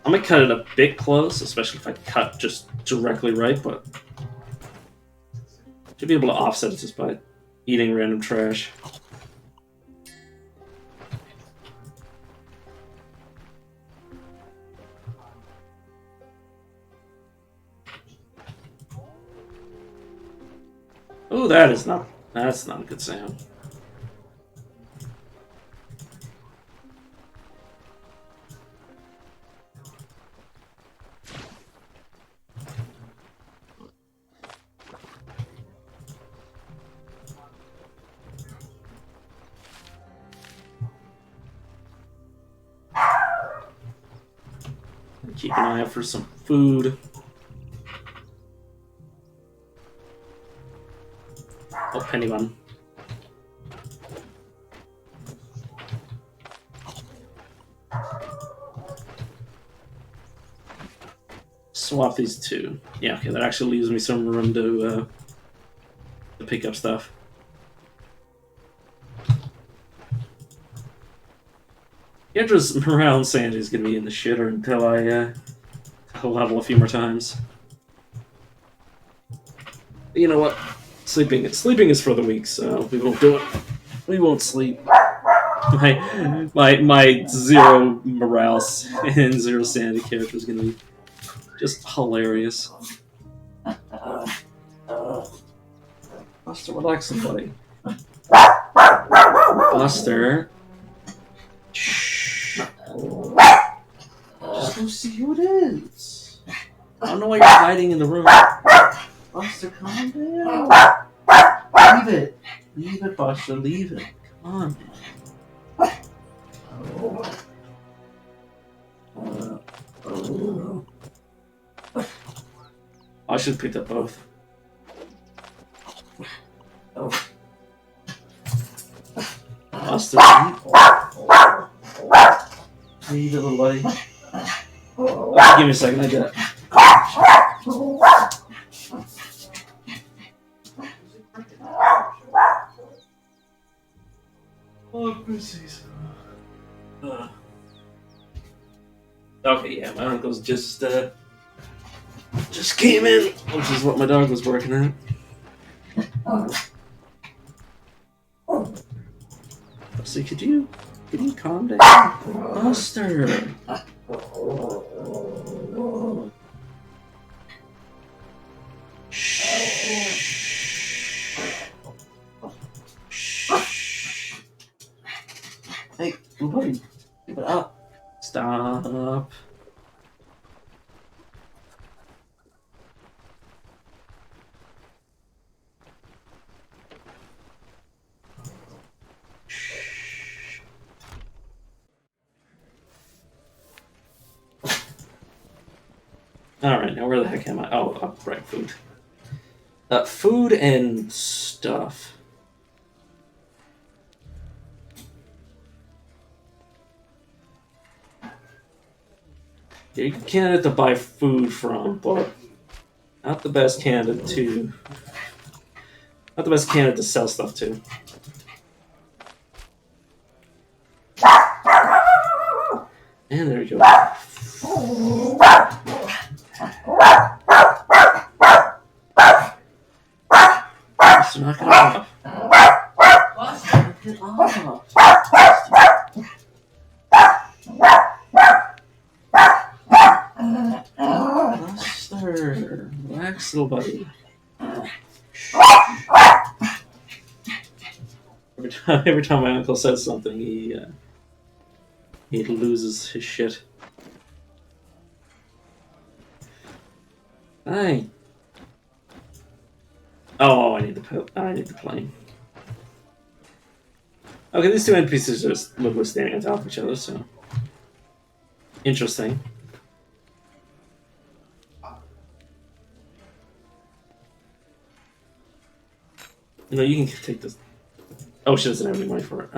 I might cut it a bit close, especially if I cut just directly right, but should be able to offset it just by eating random trash. Oh, that's not a good sound. Keep an eye out for some food. Oh, penny one. Swap these two. Yeah, okay, that actually leaves me some room to pick up stuff. Hydra's morale and sanity is going to be in the shitter until I level a few more times. But you know what? Sleeping is for the weak, so we won't do it. We won't sleep. My 0 morale and 0 sanity character is going to be just hilarious. Buster, relax, buddy. Buster. Shh. Just go see who it is. I don't know why you're hiding in the room. Buster, calm down. Leave it. Leave it, Buster. Leave it. Come on, man. I should have picked up both. Buster, leave it, little buddy. Okay, give me a second, I got it. Oh, pussies. Okay, yeah, my uncle's just came in, which is what my dog was working at. So could you calm down? Buster! Shh. Shh. Hey, buddy, give it up. Stop. Alright, now where the heck am I? Oh, right, food. Food and stuff. Yeah, you can candidate to buy food from, but not the best candidate to... Not the best candidate to sell stuff to. And there you go. Buster, knock it off. Buster, knock it off. Buster, relax, little buddy. Every time my uncle says something, he loses his shit. Hi. Oh, I need the plane. Okay, these two NPCs are just literally standing on top of each other, so interesting. No, you can take this. Oh, she doesn't have any money for it.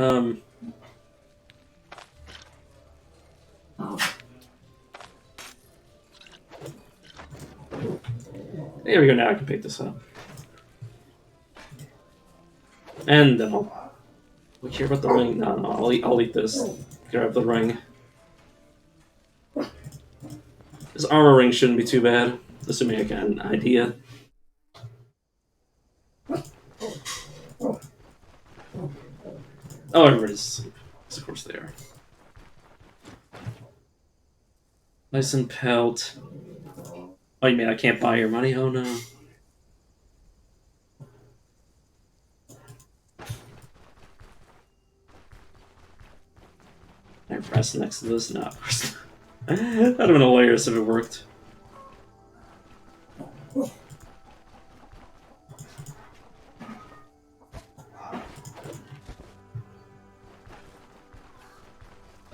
There we go. Now I can pick this up. And then we care about the ring. No, I'll eat this. Grab the ring. armor ring shouldn't be too bad, assuming I got an idea. Oh, everybody's asleep. Of course they are. License pelt. Oh, you mean I can't buy your money? Oh no. Can I press next to this? No, of course not. That'd have been hilarious if it worked.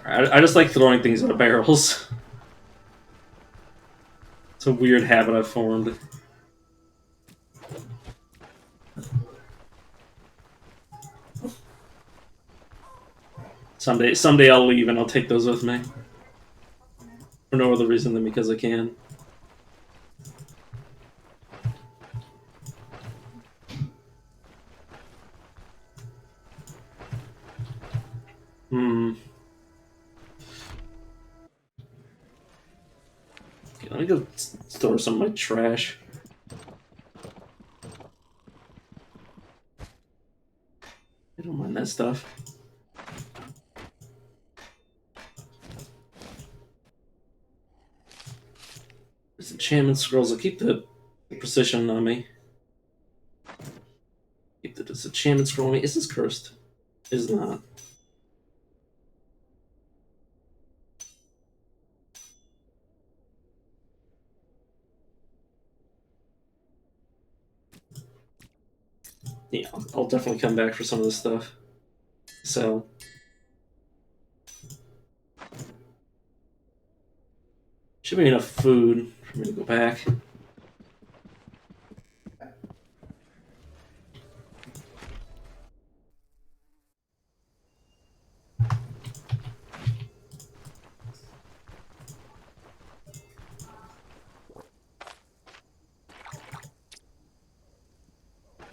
I just like throwing things out of barrels. It's a weird habit I've formed. Someday I'll leave and I'll take those with me. For no other reason than because I can. Okay, let me go store some of my trash. I don't mind that stuff. There's enchantment scrolls. I'll keep the precision on me. Keep this enchantment scroll on me. Is this cursed? It is not. Yeah, I'll definitely come back for some of this stuff. So. Should be enough food for me to go back.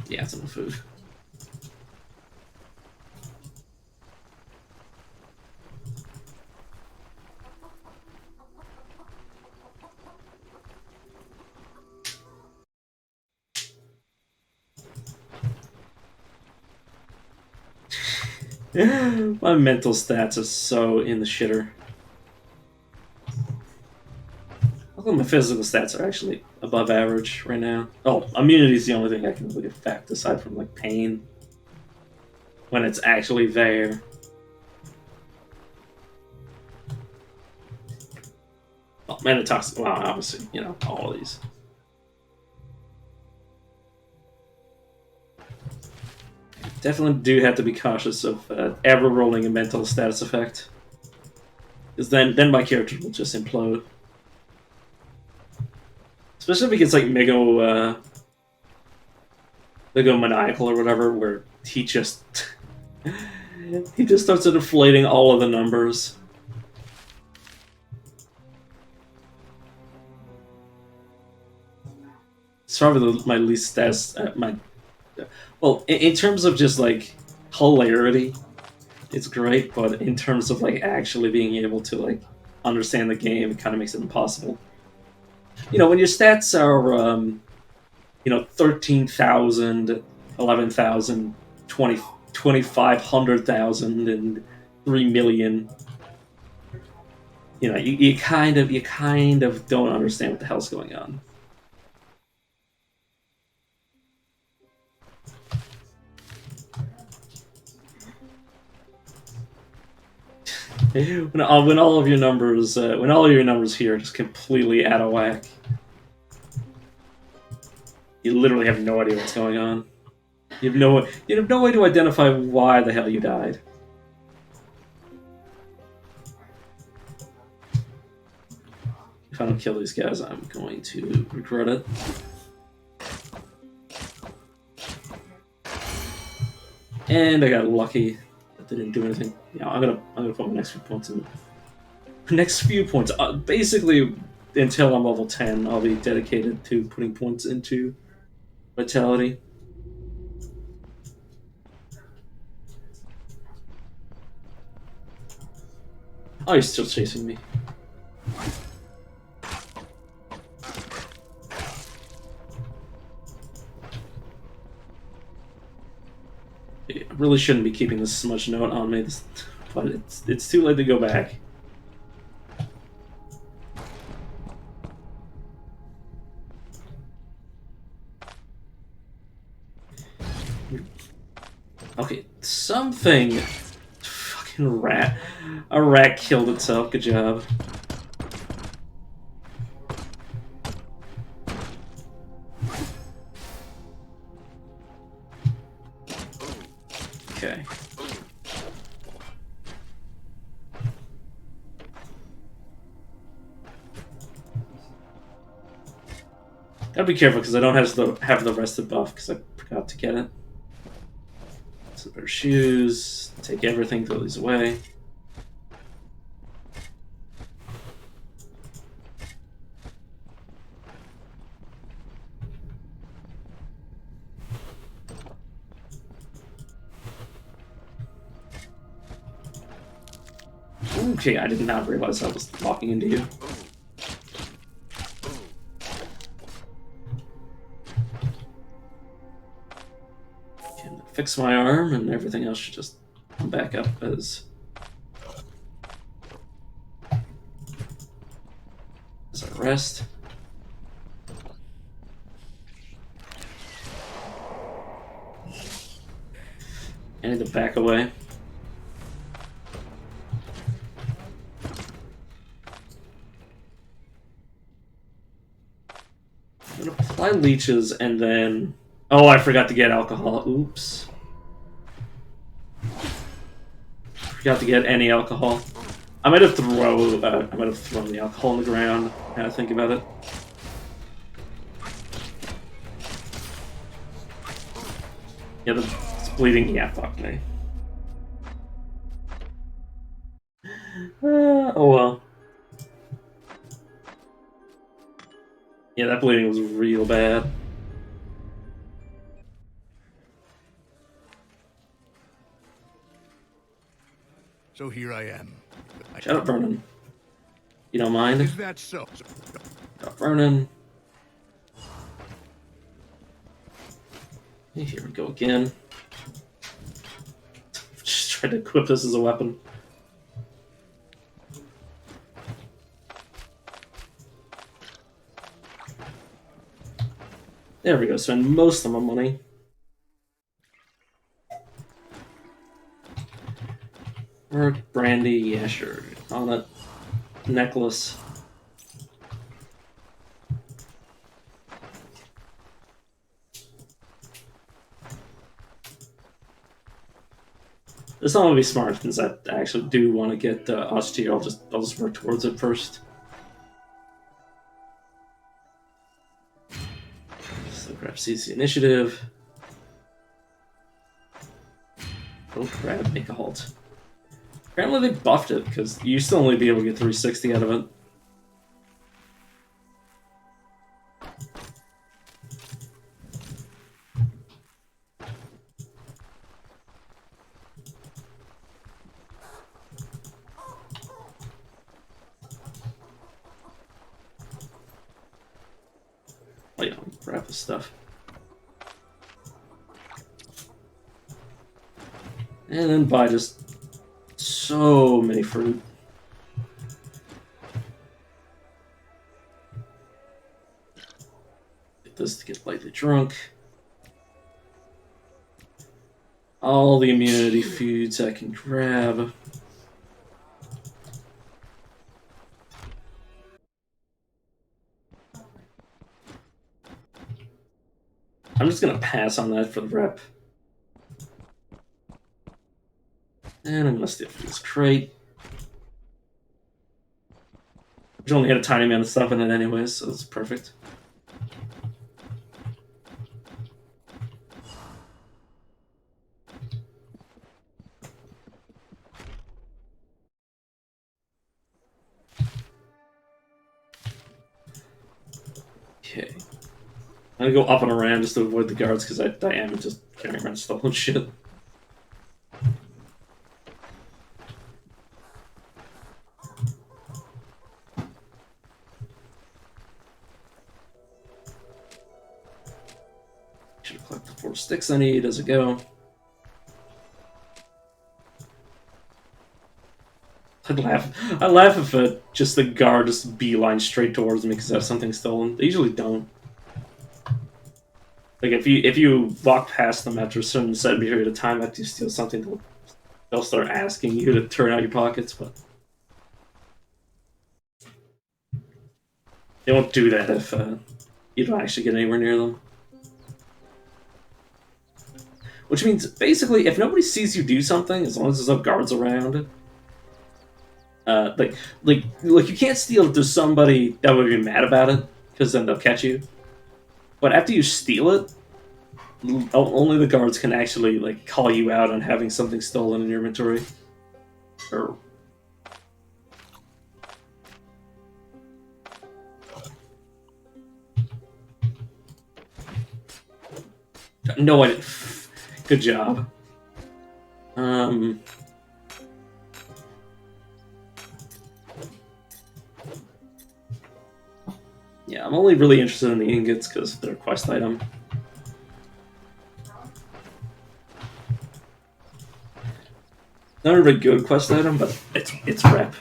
Yeah, it's enough food. My mental stats are so in the shitter. Although my physical stats are actually above average right now. Oh, immunity is the only thing I can really affect aside from like pain. When it's actually there. Oh, Manitoxin, well, obviously, you know, all of these. Definitely do have to be cautious of ever rolling a mental status effect. Because then my character will just implode. Especially if it gets like mega maniacal or whatever, where he just he just starts deflating all of the numbers. It's probably my least stats. Well, in terms of just like hilarity, it's great, but in terms of like actually being able to like understand the game, it kind of makes it impossible. You know, when your stats are, 13,000, 11,000, 2,500,000, and 3 million, you know, you kind of don't understand what the hell's going on. when all of your numbers here are just completely out of whack, you literally have no idea what's going on. You have no way to identify why the hell you died. If I don't kill these guys, I'm going to regret it. And I got lucky. They didn't do anything. Yeah, I'm gonna put my next few points in. Basically, until I'm level 10, I'll be dedicated to putting points into vitality. Oh, he's still chasing me. I really shouldn't be keeping this much note on me, but it's too late to go back. Okay, something. Fucking rat. A rat killed itself. Good job. Okay. Gotta be careful because I don't have the rested buff because I forgot to get it. Some pair of shoes. Take everything, throw these away. Okay, I did not realize I was walking into you. Can fix my arm, and everything else should just come back up as I rest. I need to back away. I'm gonna apply leeches and then... Oh, I forgot to get alcohol. Oops. Forgot to get any alcohol. I might have thrown the alcohol on the ground. Now I think about it. Yeah, it's bleeding. Yeah, fuck me. Oh well. Yeah, that bleeding was real bad. So here I am. Shut up, Vernon. You don't mind? Is that so? Shut up, Vernon. Here we go again. Just tried to equip this as a weapon. There we go, spend most of my money. Work, brandy, yeah, sure. On it. Necklace. This not gonna be smart since I actually do want to get austere. I'll just work towards it first. So grab sees the initiative. Oh crap, make a halt. Apparently they buffed it, because you used to only be able to get 360 out of it. Oh yeah, grab this stuff. And then buy just so many fruit. Get this to get lightly drunk. All the immunity foods I can grab. I'm just gonna pass on that for the rep. And I'm gonna steal from this crate. Which only had a tiny amount of stuff in it anyways, so it's perfect. Okay. I'm gonna go up and around just to avoid the guards because I am just carrying around stolen shit. Should have collected the 4 sticks I need as I go. I laugh if just the guard just beeline straight towards me because I have something stolen. They usually don't. Like if you walk past them after a certain set period of time after you steal something, they'll start asking you to turn out your pockets, but they won't do that if you don't actually get anywhere near them. Which means basically, if nobody sees you do something, as long as there's no guards around, like you can't steal if there's somebody that would be mad about it, because then they'll catch you. But after you steal it, only the guards can actually like call you out on having something stolen in your inventory. Or no, I didn't. Good job. Yeah, I'm only really interested in the ingots because they're a quest item. Not a very good quest item, but it's rep.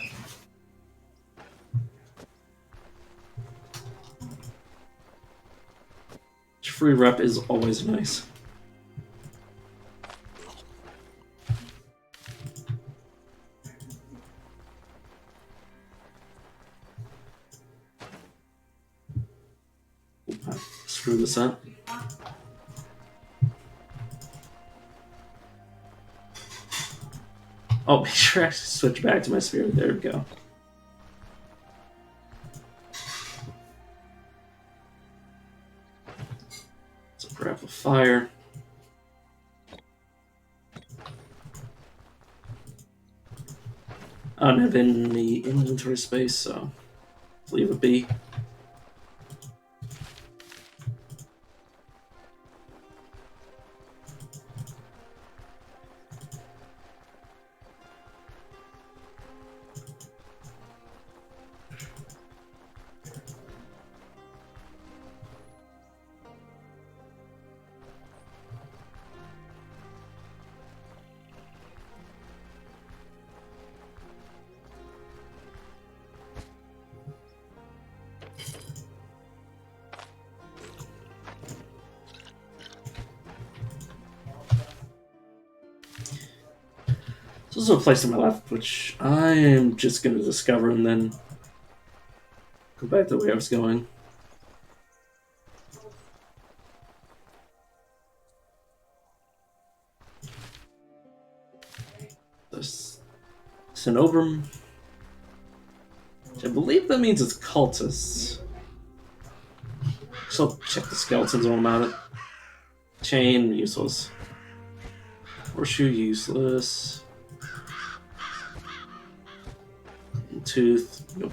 Free rep is always nice. Screw this up. Oh, make sure I actually switch back to my spirit. There we go. So grab the fire. I don't have any inventory space, so leave it be. There's also a place on my left, which I am just going to discover and then go back to the way I was going. There's Cinobrum. I believe that means it's cultists. So I'll check the skeletons while I'm at it. Chain, useless. Horseshoe, useless. Tooth, nope.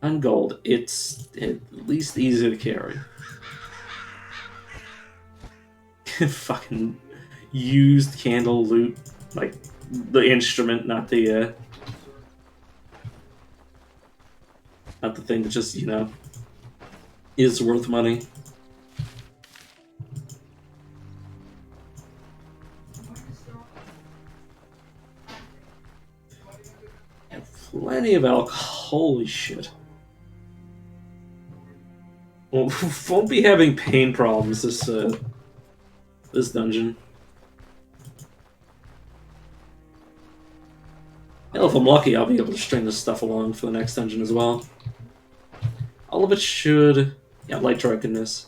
And gold, it's at least easy to carry. Fucking used candle loot, like the instrument, not the thing that just, you know, is worth money. Plenty of alcohol. Holy shit. Well, won't be having pain problems this dungeon. Hell, if I'm lucky, I'll be able to string this stuff along for the next dungeon as well. All of it should... Yeah, light drunkenness.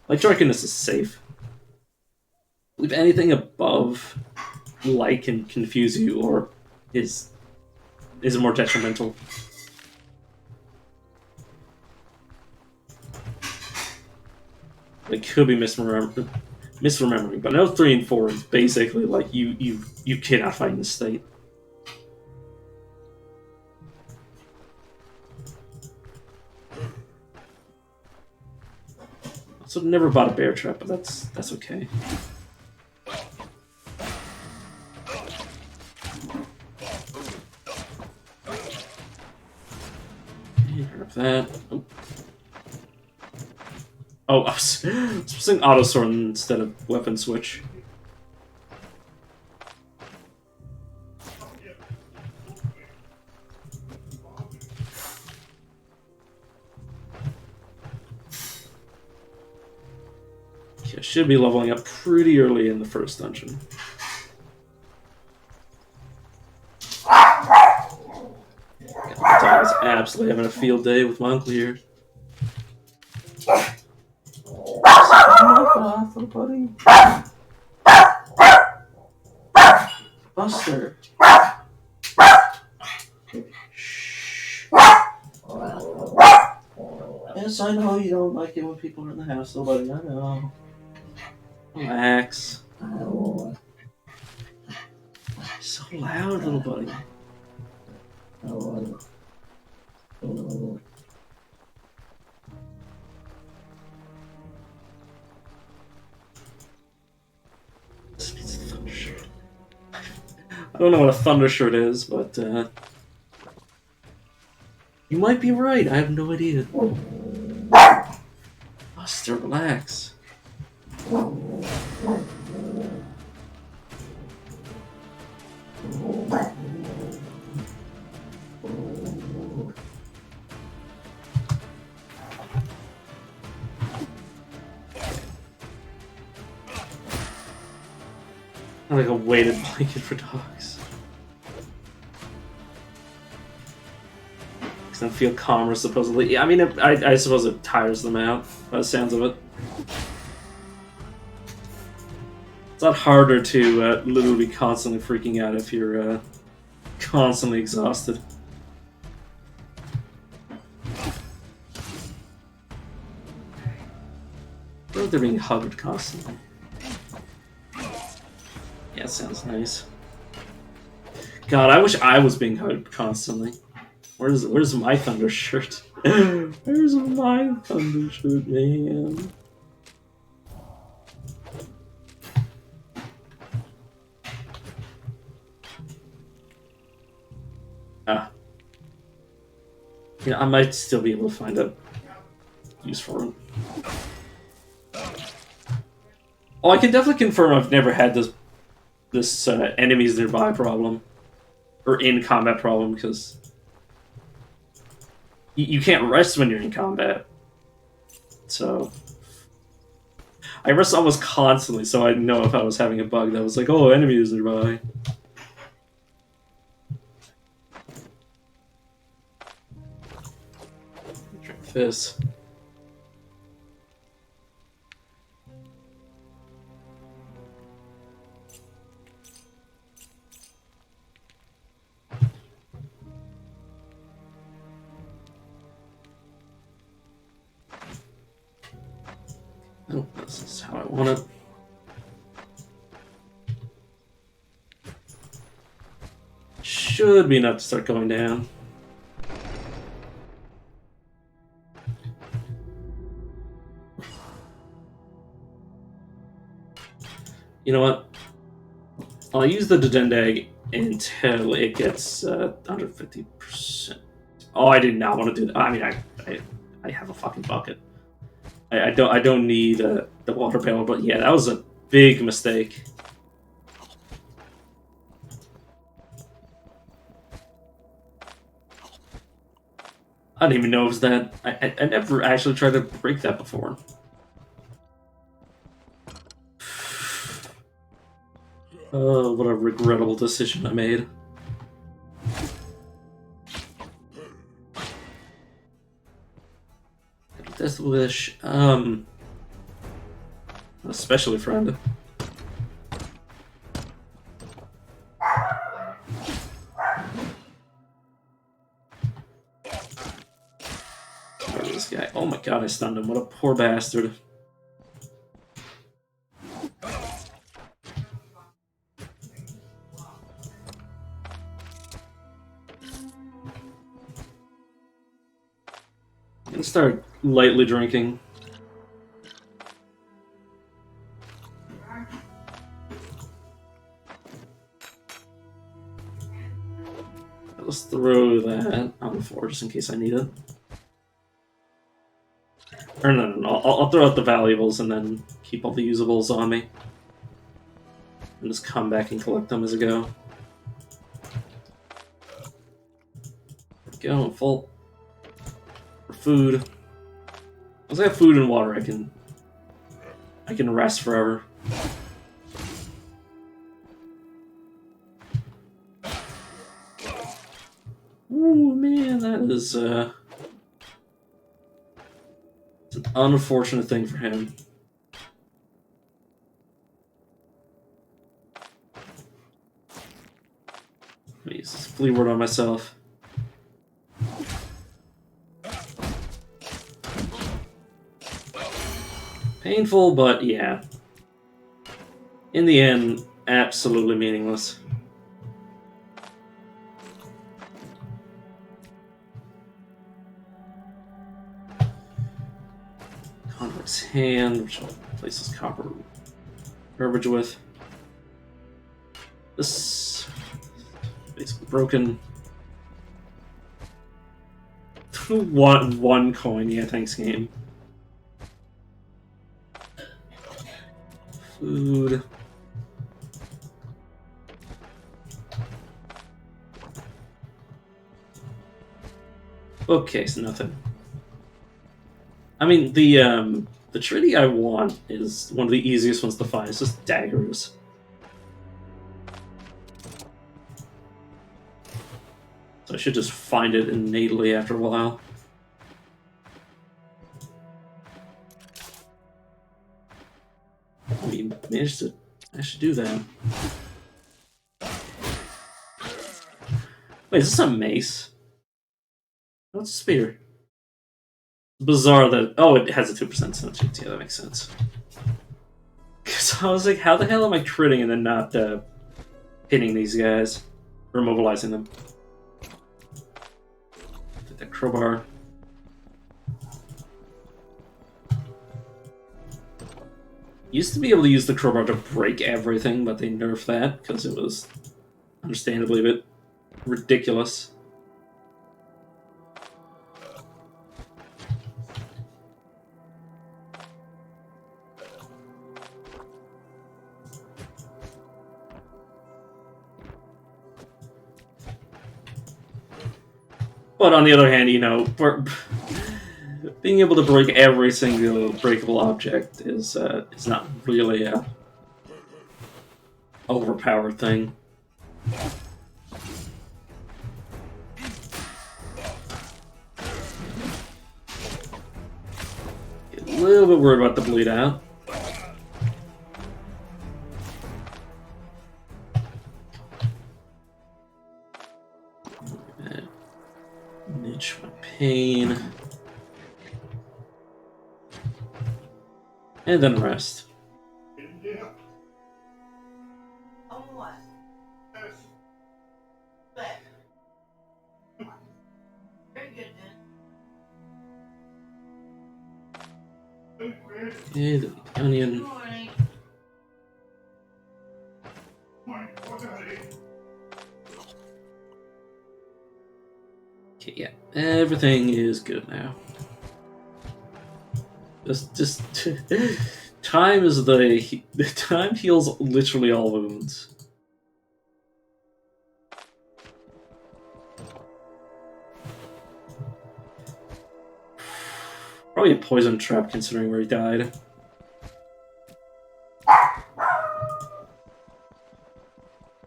Light drunkenness is safe. I believe anything above light can confuse you or is more detrimental. I could be misremembering, but I know 3 and 4 is basically like you cannot fight in this state. So never bought a bear trap, but that's okay. Grab that. Oh, I was using auto sword instead of weapon switch. I should be leveling up pretty early in the first dungeon. The dog is absolutely having a field day with my uncle here. Little buddy. Buster. Shh. Yes, I know you don't like it when people are in the house, little buddy. I know. Relax. So loud, little buddy. It's a thunder shirt. I don't know what a thunder shirt is, but you might be right. I have no idea. Buster, relax. Like a weighted blanket for dogs. Makes them feel calmer, supposedly. Yeah, I mean, I suppose it tires them out, by the sounds of it. It's not harder to literally constantly freaking out if you're constantly exhausted. I feel like they're being hugged constantly. Yeah, sounds nice. God, I wish I was being hugged constantly. Where's my thunder shirt? Where's my thunder shirt, man? Yeah, I might still be able to find a use for it. Oh, I can definitely confirm I've never had this enemies nearby problem or in combat problem, because you can't rest when you're in combat. So I rest almost constantly, so I know if I was having a bug that was like, oh, enemies nearby. Drink this. Oh, this is how I want it. Should be enough to start going down. You know what? I'll use the Dedendeg until it gets under 50%. Oh, I did not want to do that. I mean, I have a fucking bucket. I don't need the water barrel, but yeah, that was a big mistake. I didn't even know it was that. I never actually tried to break that before. Oh, what a regrettable decision I made. Death Wish, especially friend. Where is this guy? Oh my god, I stunned him. What a poor bastard. I'm gonna start lightly drinking. Let's throw that on the floor just in case I need it. Or no. I'll throw out the valuables and then keep all the usables on me. And just come back and collect them as I go. There we go, I'm full. For food. Once I have food and water, I can I can rest forever. Ooh, man, that is it's an unfortunate thing for him. Let me use this flea word on myself. Painful, but yeah. In the end, absolutely meaningless. Convict's hand, which I'll replace this copper garbage with. This basically broken. one coin, yeah, thanks game. Food. Okay, so nothing. I mean, the treaty I want is one of the easiest ones to find. It's just daggers. So I should just find it innately after a while. We managed to actually do that. Wait, is this a mace? What's a spear? Bizarre that... Oh, it has a 2% sense. Yeah, that makes sense. Because I was like, how the hell am I critting and then not hitting these guys? Or mobilizing them? Take that crowbar. Used to be able to use the crowbar to break everything, but they nerfed that because it was understandably a bit ridiculous. But on the other hand, you know, being able to break every single breakable object is not really a overpowered thing. Get a little bit worried about the bleed out. Niche my pain. And then rest. On what? But. Very good, then. Okay, the onion. Good morning. Okay, yeah, everything is good now. Just time is the time heals literally all wounds. Probably a poison trap considering where he died.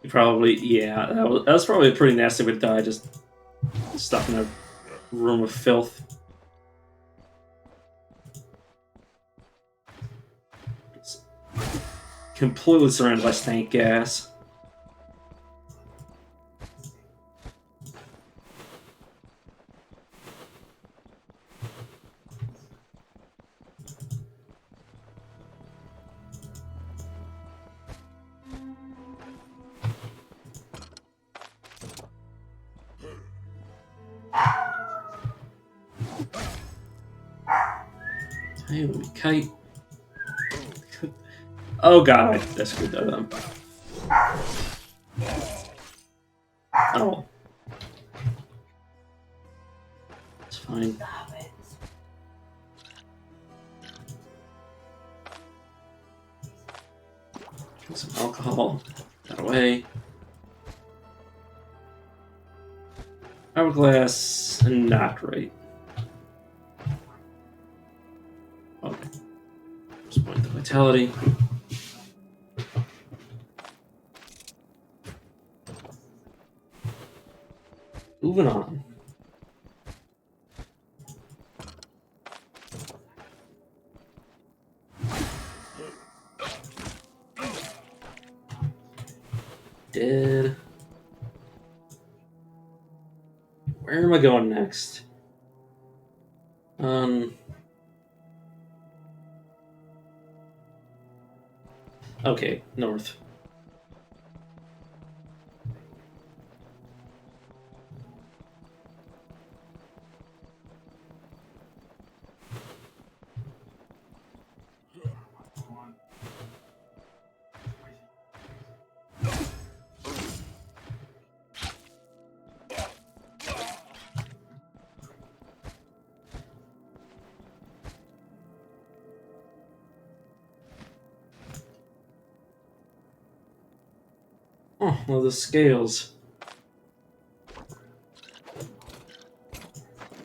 He probably, yeah, that was probably a pretty nasty way to die, just stuck in a room of filth. It's completely surrounded by stank gas. Hey, let me kite. Oh god, I screwed that up. Oh. It's fine. Stop it. Drink some alcohol. That away. Hourglass, not great. Okay. Just point the vitality Vitality. Moving on. Dead. Where am I going next? Okay, north. Oh, well, the scales.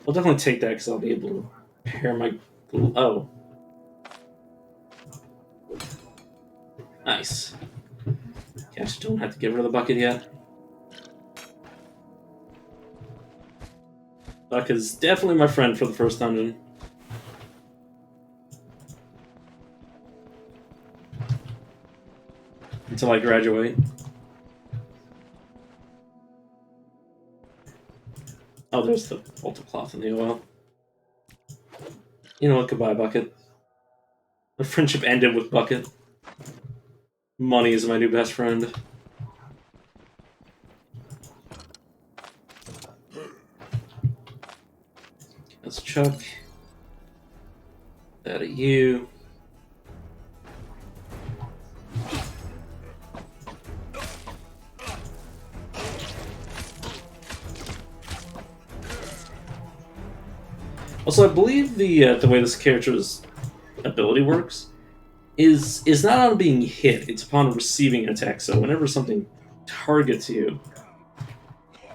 I'll definitely take that because I'll be able to repair my... Oh. Nice. Gosh, don't have to get rid of the bucket yet. Buck is definitely my friend for the first dungeon. Until I graduate. Oh, there's the bolted cloth in the oil. You know what? Goodbye, Bucket. The friendship ended with Bucket. Money is my new best friend. Let's chuck that at you. Also, I believe the way this character's ability works is not on being hit; it's upon receiving an attack. So whenever something targets you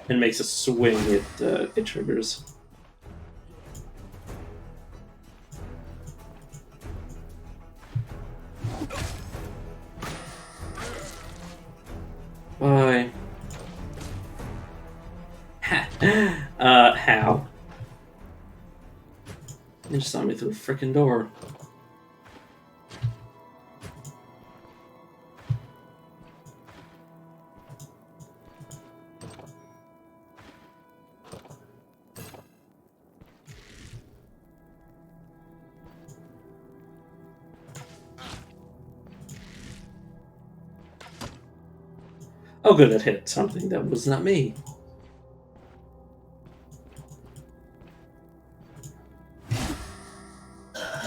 and makes a swing, it triggers. Bye. How? You just saw me through a frickin' door. Oh good, that hit something. That was not me.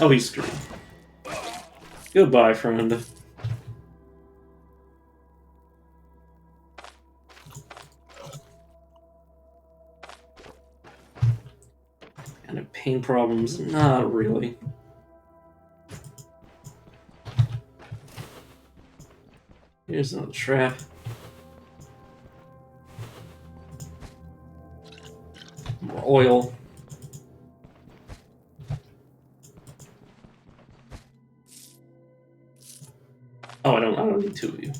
Oh, he's screwed. Goodbye, friend. And pain problems? Not really. Here's another trap. More oil. Oh, I don't need two of you.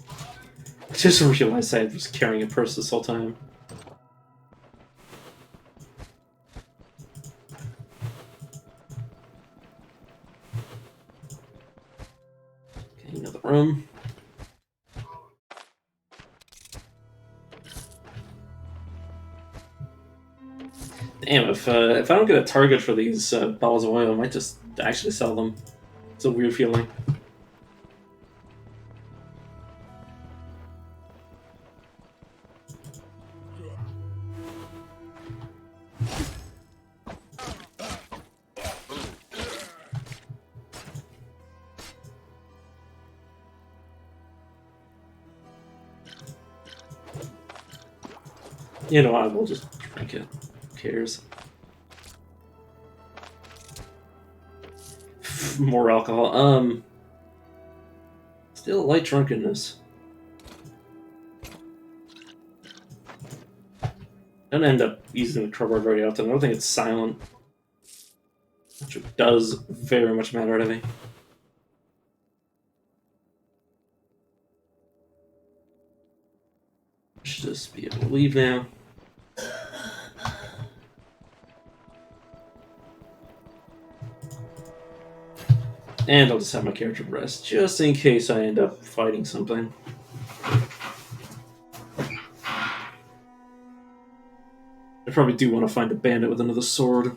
I just realized I was carrying a purse this whole time. Okay, another room. Damn, if I don't get a target for these balls of oil, I might just actually sell them. It's a weird feeling. You know, I will just drink it. Who cares? More alcohol. Still light drunkenness. Don't end up using the crowbar very often. I don't think it's silent. Which does very much matter to me. should just be able to leave now. And I'll just have my character rest, just in case I end up fighting something. I probably do want to find a bandit with another sword.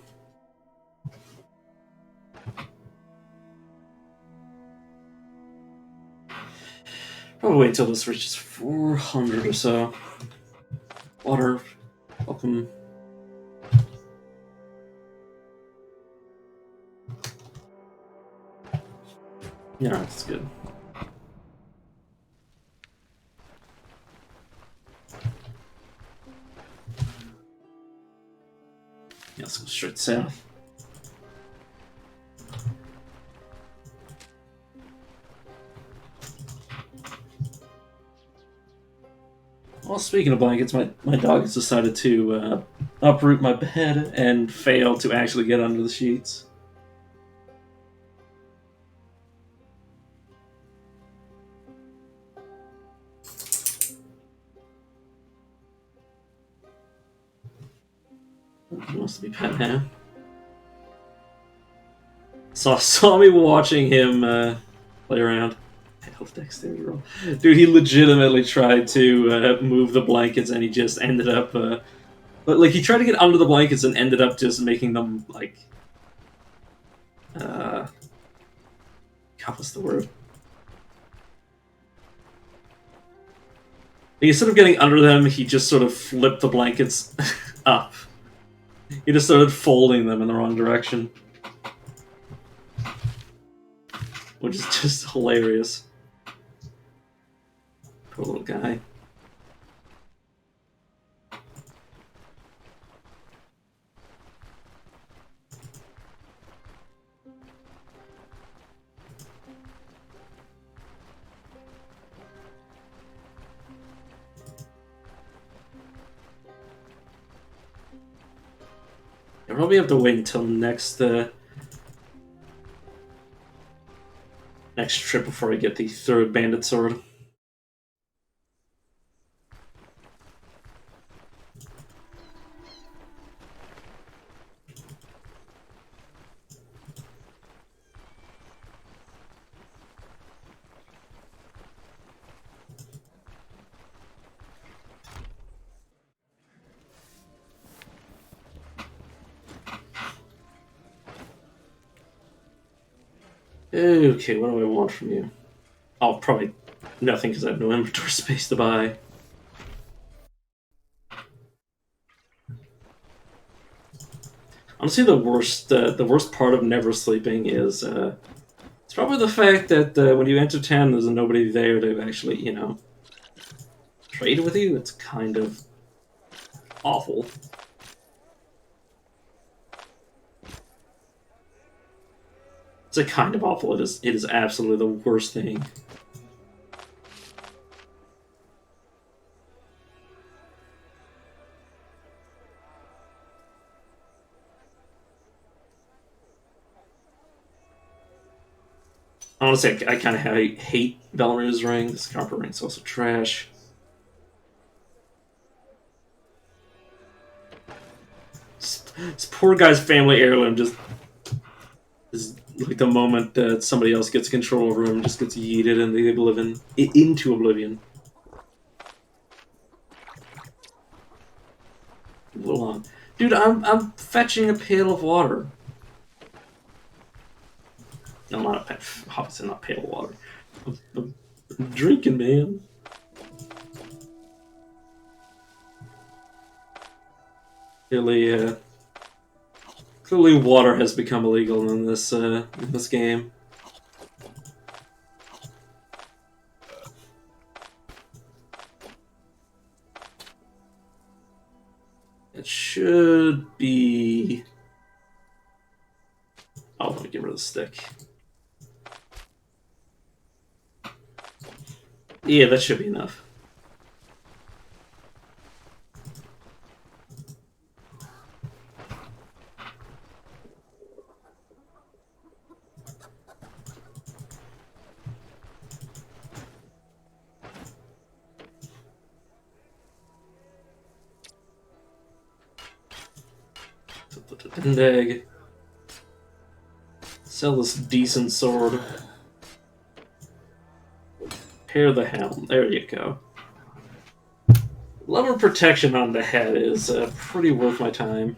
Probably wait until this reaches 400 or so. Water, welcome. Yeah, that's good. Yeah, let's go straight south. Well, speaking of blankets, my dog has decided to uproot my bed and fail to actually get under the sheets. He wants to be pet now. Saw me watching him play around. Health dexterity roll. Dude, he legitimately tried to move the blankets and he just ended up... but like, he tried to get under the blankets and ended up just making them, like... God, what's the word? Instead of getting under them, he just sort of flipped the blankets up. He just started folding them in the wrong direction. Which is just hilarious. Poor little guy. I probably have to wait until next next trip before I get the third bandit sword. Okay, what do I want from you? Oh, probably nothing because I have no inventory space to buy. Honestly, the worst part of never sleeping is it's probably the fact that when you enter town, there's nobody there to actually, you know, trade with you. It's kind of awful. It's a kind of awful. It is absolutely the worst thing. Honestly, I kind of hate Belmaru's ring. This copper ring's also trash. This poor guy's family heirloom just is like the moment that somebody else gets control over him, just gets yeeted into oblivion. Hold on, dude. I'm fetching a pail of water. No, not a pail. Obviously not pail of water. I'm drinking, man. Clearly, water has become illegal in this game. It should be. Oh, let me get rid of the stick. Yeah, that should be enough. And egg. Sell this decent sword. Repair the helm. There you go. Level protection on the head is pretty worth my time.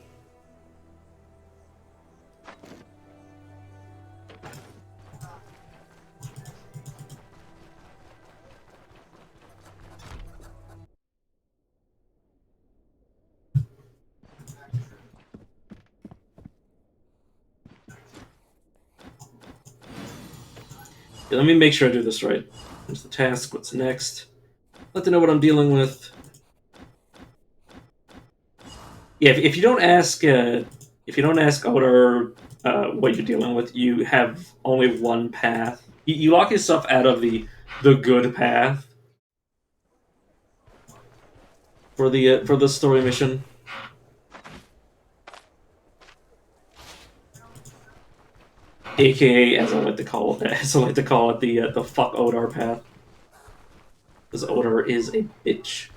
Okay, let me make sure I do this right. Here's the task. What's next? Let them know what I'm dealing with. Yeah, if you don't ask, Odor what you're dealing with, you have only one path. You lock yourself out of the good path for the story mission. AKA, as I like to call it, the fuck Odor path. Because Odor is a bitch.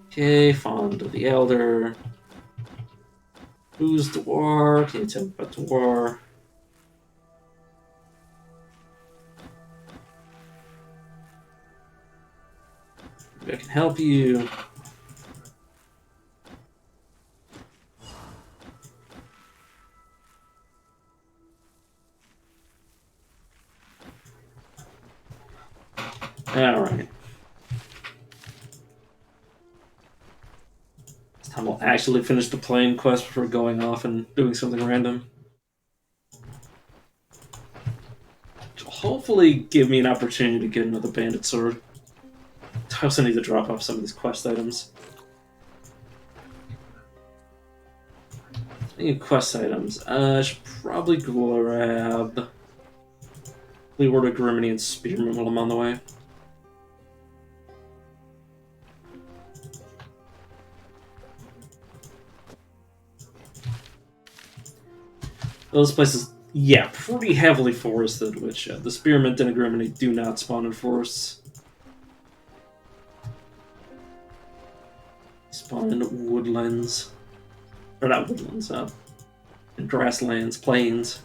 Okay, Fond of the Elder. Who's the war? Can you tell me about the war? Maybe I can help you. Alright. This time I'll actually finish the plane quest before going off and doing something random. Which will hopefully give me an opportunity to get another bandit sword. I also need to drop off some of these quest items. Speaking of quest items, I should probably grab Leeward of Griminy and Spearman while I'm on the way. Those places, yeah, pretty heavily forested, which the Spearmint and Griminy do not spawn in forests. Spawn in woodlands. Or not woodlands, in grasslands, plains.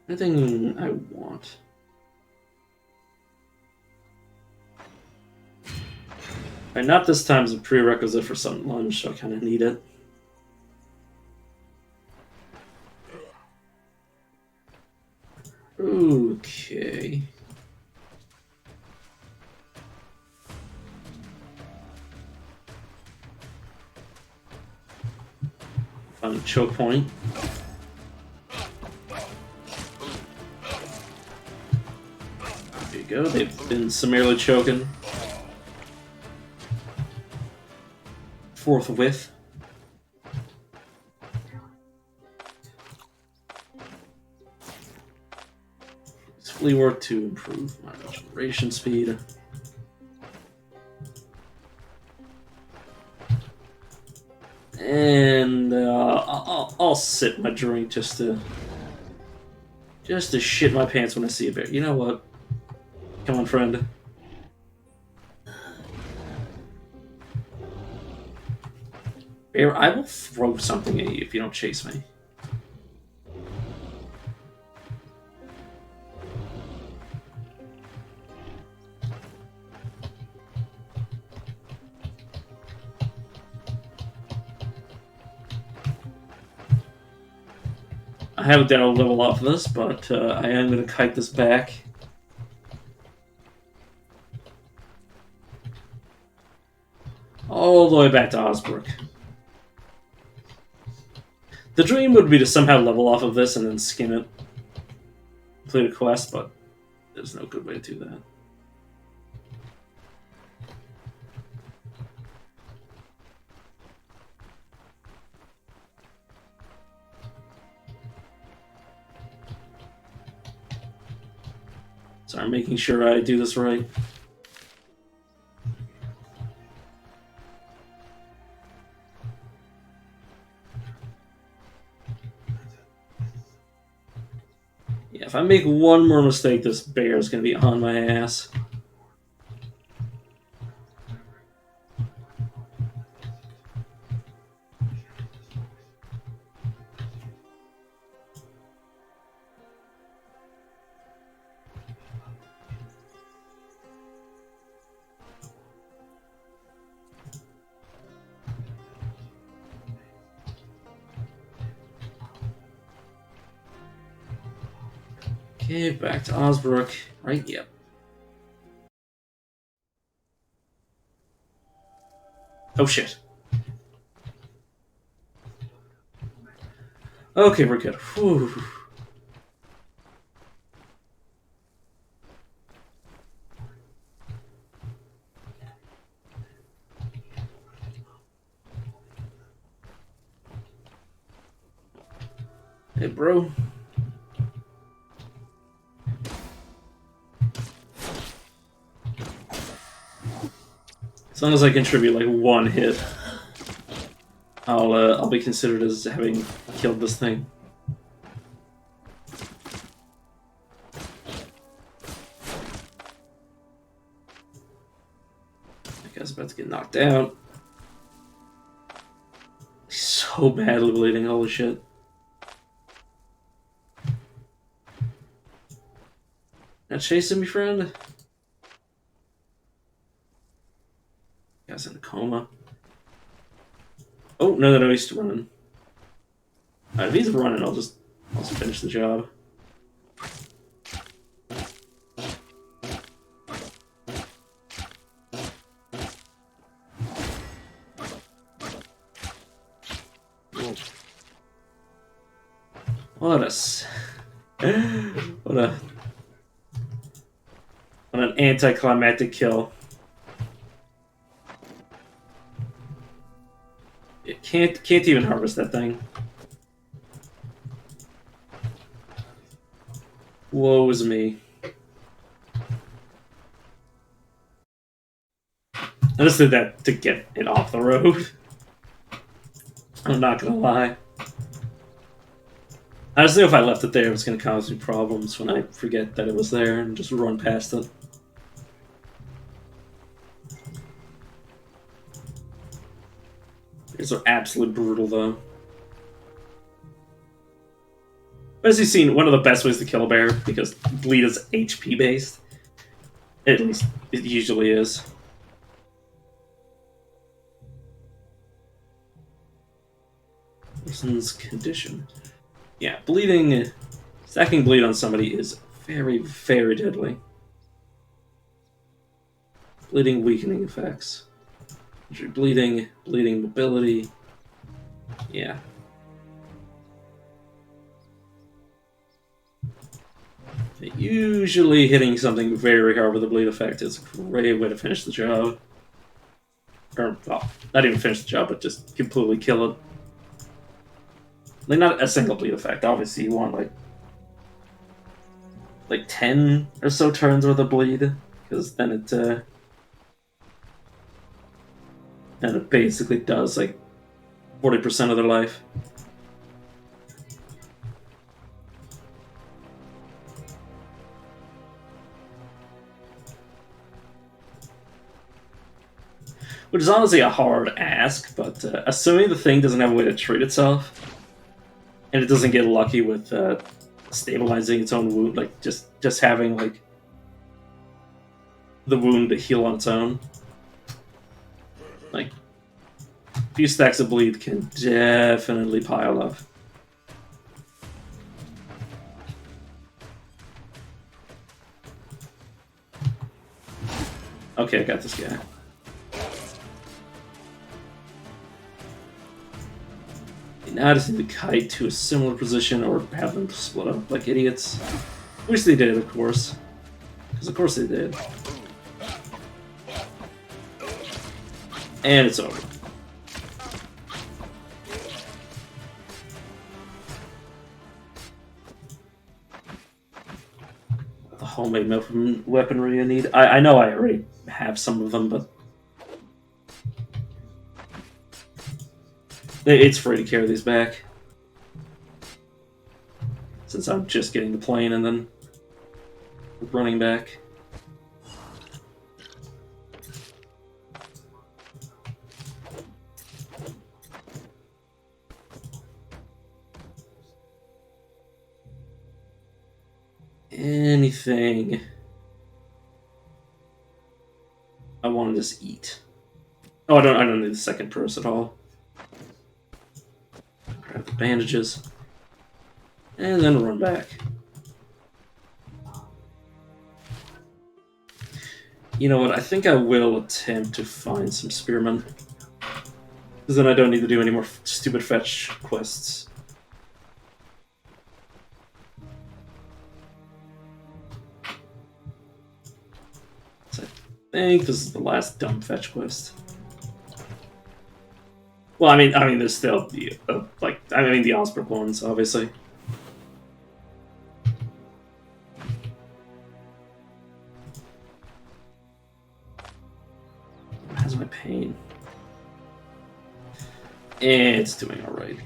Anything I want. Right, not this time as a prerequisite for some lunch, so I kind of need it. Okay. Found a choke point. There you go, they've been summarily choking. Forthwith. Use flea work to improve my regeneration speed. And I'll sip my drink just to shit my pants when I see a bear. You know what? Come on, friend. Bear, I will throw something at you if you don't chase me. I haven't done a level off this, but I am going to kite this back. All the way back to Osbrook. The dream would be to somehow level off of this and then skim it. Complete a quest, but there's no good way to do that. So I'm making sure I do this right. Yeah, if I make one more mistake, this bear is going to be on my ass. Okay, back to Osbrook. Right, yep. Oh shit. Okay, we're good. Whew. Hey, bro. As long as I contribute like one hit, I'll be considered as having killed this thing. That guy's about to get knocked out. He's so badly bleeding, holy shit. Not chasing me, friend? Guy's in a coma. Oh, no, he's still running. Alright, if he's running, I'll just finish the job. What an anticlimactic kill. It can't even harvest that thing. Woe is me. I just did that to get it off the road. I'm not gonna lie. I just knew if I left it there, it was gonna cause me problems when I forget that it was there and just run past it. These are absolutely brutal, though. As you've seen, one of the best ways to kill a bear, because bleed is HP based. At least it usually is. Person's condition. Yeah, bleeding, stacking bleed on somebody is very, very deadly. Bleeding weakening effects. Bleeding mobility. Yeah. Usually hitting something very hard with a bleed effect is a great way to finish the job. Or, well, not even finish the job, but just completely kill it. Like, not a single bleed effect. Obviously, you want, like 10 or so turns worth of bleed, because then it basically does, like, 40% of their life. Which is honestly a hard ask, but assuming the thing doesn't have a way to treat itself, and it doesn't get lucky with stabilizing its own wound, like just having like the wound to heal on its own, like a few stacks of bleed can definitely pile up. Okay, I got this guy. Now I just need to kite to a similar position or have them split up like idiots. Wish they did, of course. Because of course they did. And it's over. The homemade weaponry I need. I know I already have some of them, but it's free to carry these back. Since since I'm just getting the plane and then running back. Anything I want to just eat. Oh, I don't need the second purse at all. Grab the bandages. And then run back. You know what, I think I will attempt to find some spearmen. Because then I don't need to do any more stupid fetch quests. So I think this is the last dumb fetch quest. Well, I mean, there's still the the Osbrook ones, obviously. How's my pain? It's doing all right.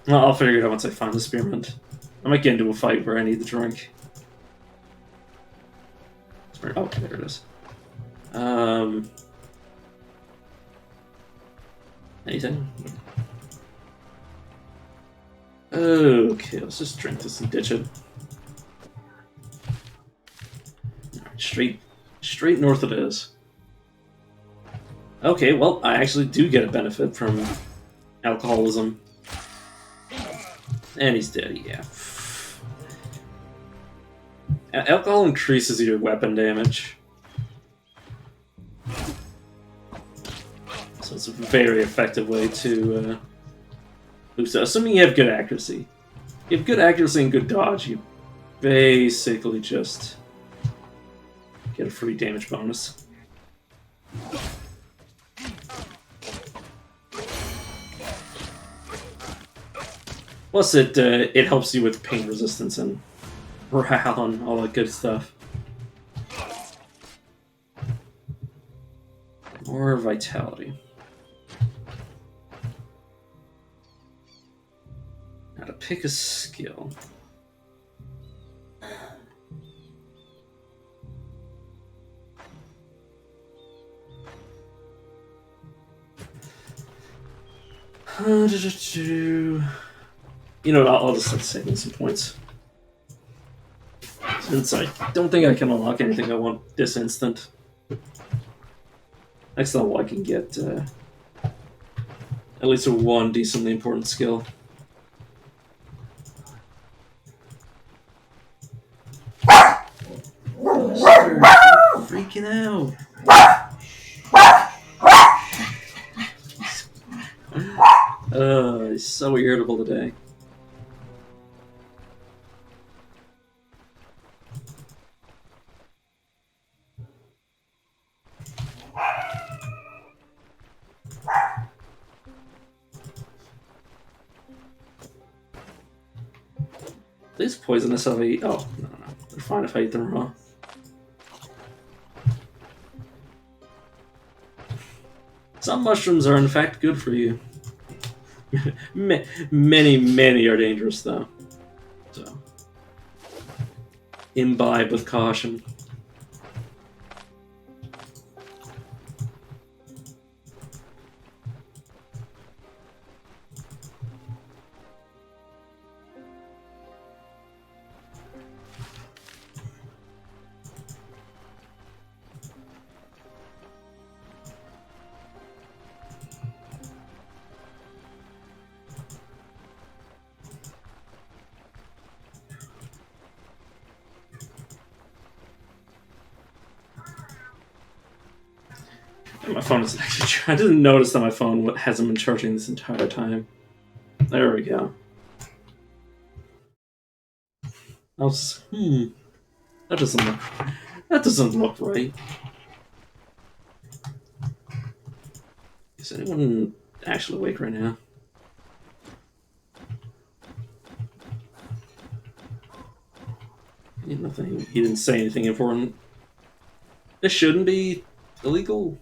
Well, I'll figure it out once I find the spearmint. I might get into a fight where I need the drink. Oh, there it is. Anything? Okay, let's just drink this and ditch it. Alright, straight north it is. Okay, well, I actually do get a benefit from alcoholism. And he's dead, yeah. Alcohol increases your weapon damage. So it's a very effective way to boost it. Assuming you have good accuracy. If you have good accuracy and good dodge, you basically just get a free damage bonus. Plus, it helps you with pain resistance and morale and all that good stuff. More vitality. Now to pick a skill. You know what, I'll just start saving some points. Since I don't think I can unlock anything I want this instant. Next level I can get at least one decently important skill. Oh, freaking out. He's so irritable today. These poisonous if I eat. Oh, no. They're fine if I eat them raw. Some mushrooms are in fact good for you. Many are dangerous though. So imbibe with caution. My phone isn't actually. I didn't notice that my phone hasn't been charging this entire time. There we go. I was. That doesn't look right. Is anyone actually awake right now? Nothing. He didn't say anything important. This shouldn't be illegal.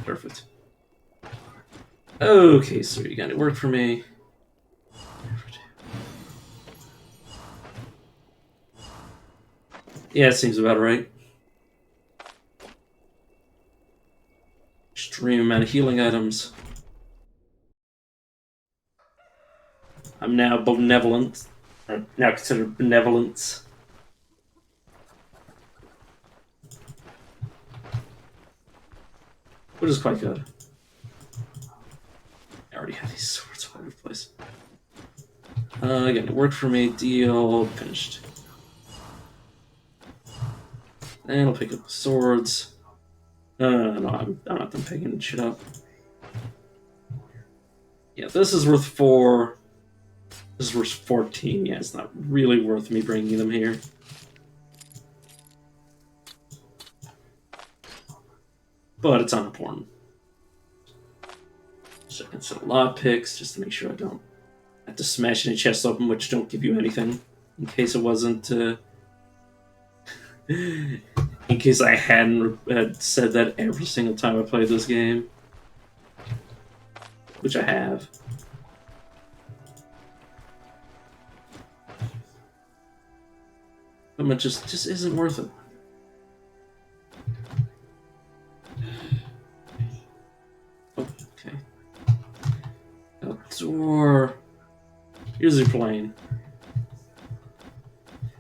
Perfect. Okay, so you got it. Work for me. Yeah, it seems about right. Extreme amount of healing items. I'm now benevolent. Or now considered benevolence. Which is quite good. I already have these swords all over the place. Again, work for me, deal, finished. And I'll pick up the swords. No, I'm not done picking shit up. Yeah, this is worth 4. This is worth 14. Yeah, it's not really worth me bringing them here. But it's unimportant. Second set of lockpicks, just to make sure I don't have to smash any chests open, which don't give you anything. In case it wasn't... in case I hadn't had said that every single time I played this game. Which I have. But it just isn't worth it. Okay. Outdoor. Here's your plane.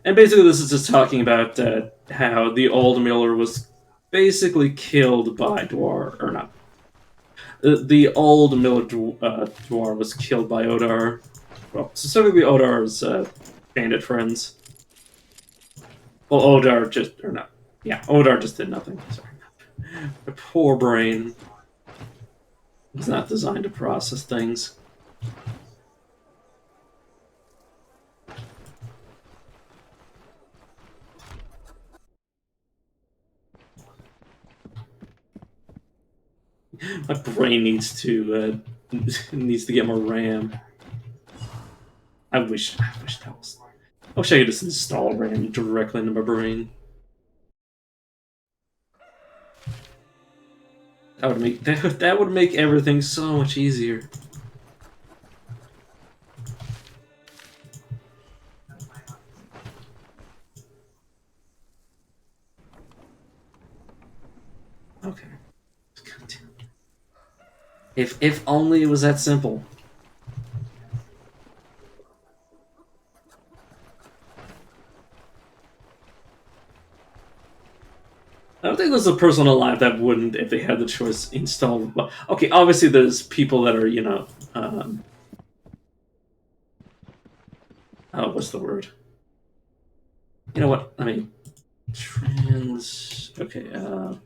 And basically this is just talking about how the old Miller was basically killed by Dwar, or not. The old Miller Dwar was killed by Odar. Well, specifically Odar's bandit friends. Well, Odar just, or not. Yeah, Odar just did nothing. Sorry. My poor brain was not designed to process things. My brain needs to get more RAM. I wish that was. I wish I could just install RAM directly into my brain. That would make everything so much easier. Okay. If only it was that simple. I don't think there's a person alive that wouldn't, if they had the choice, install. Okay, obviously there's people that are, you know, oh, what's the word? You know what? I mean, okay,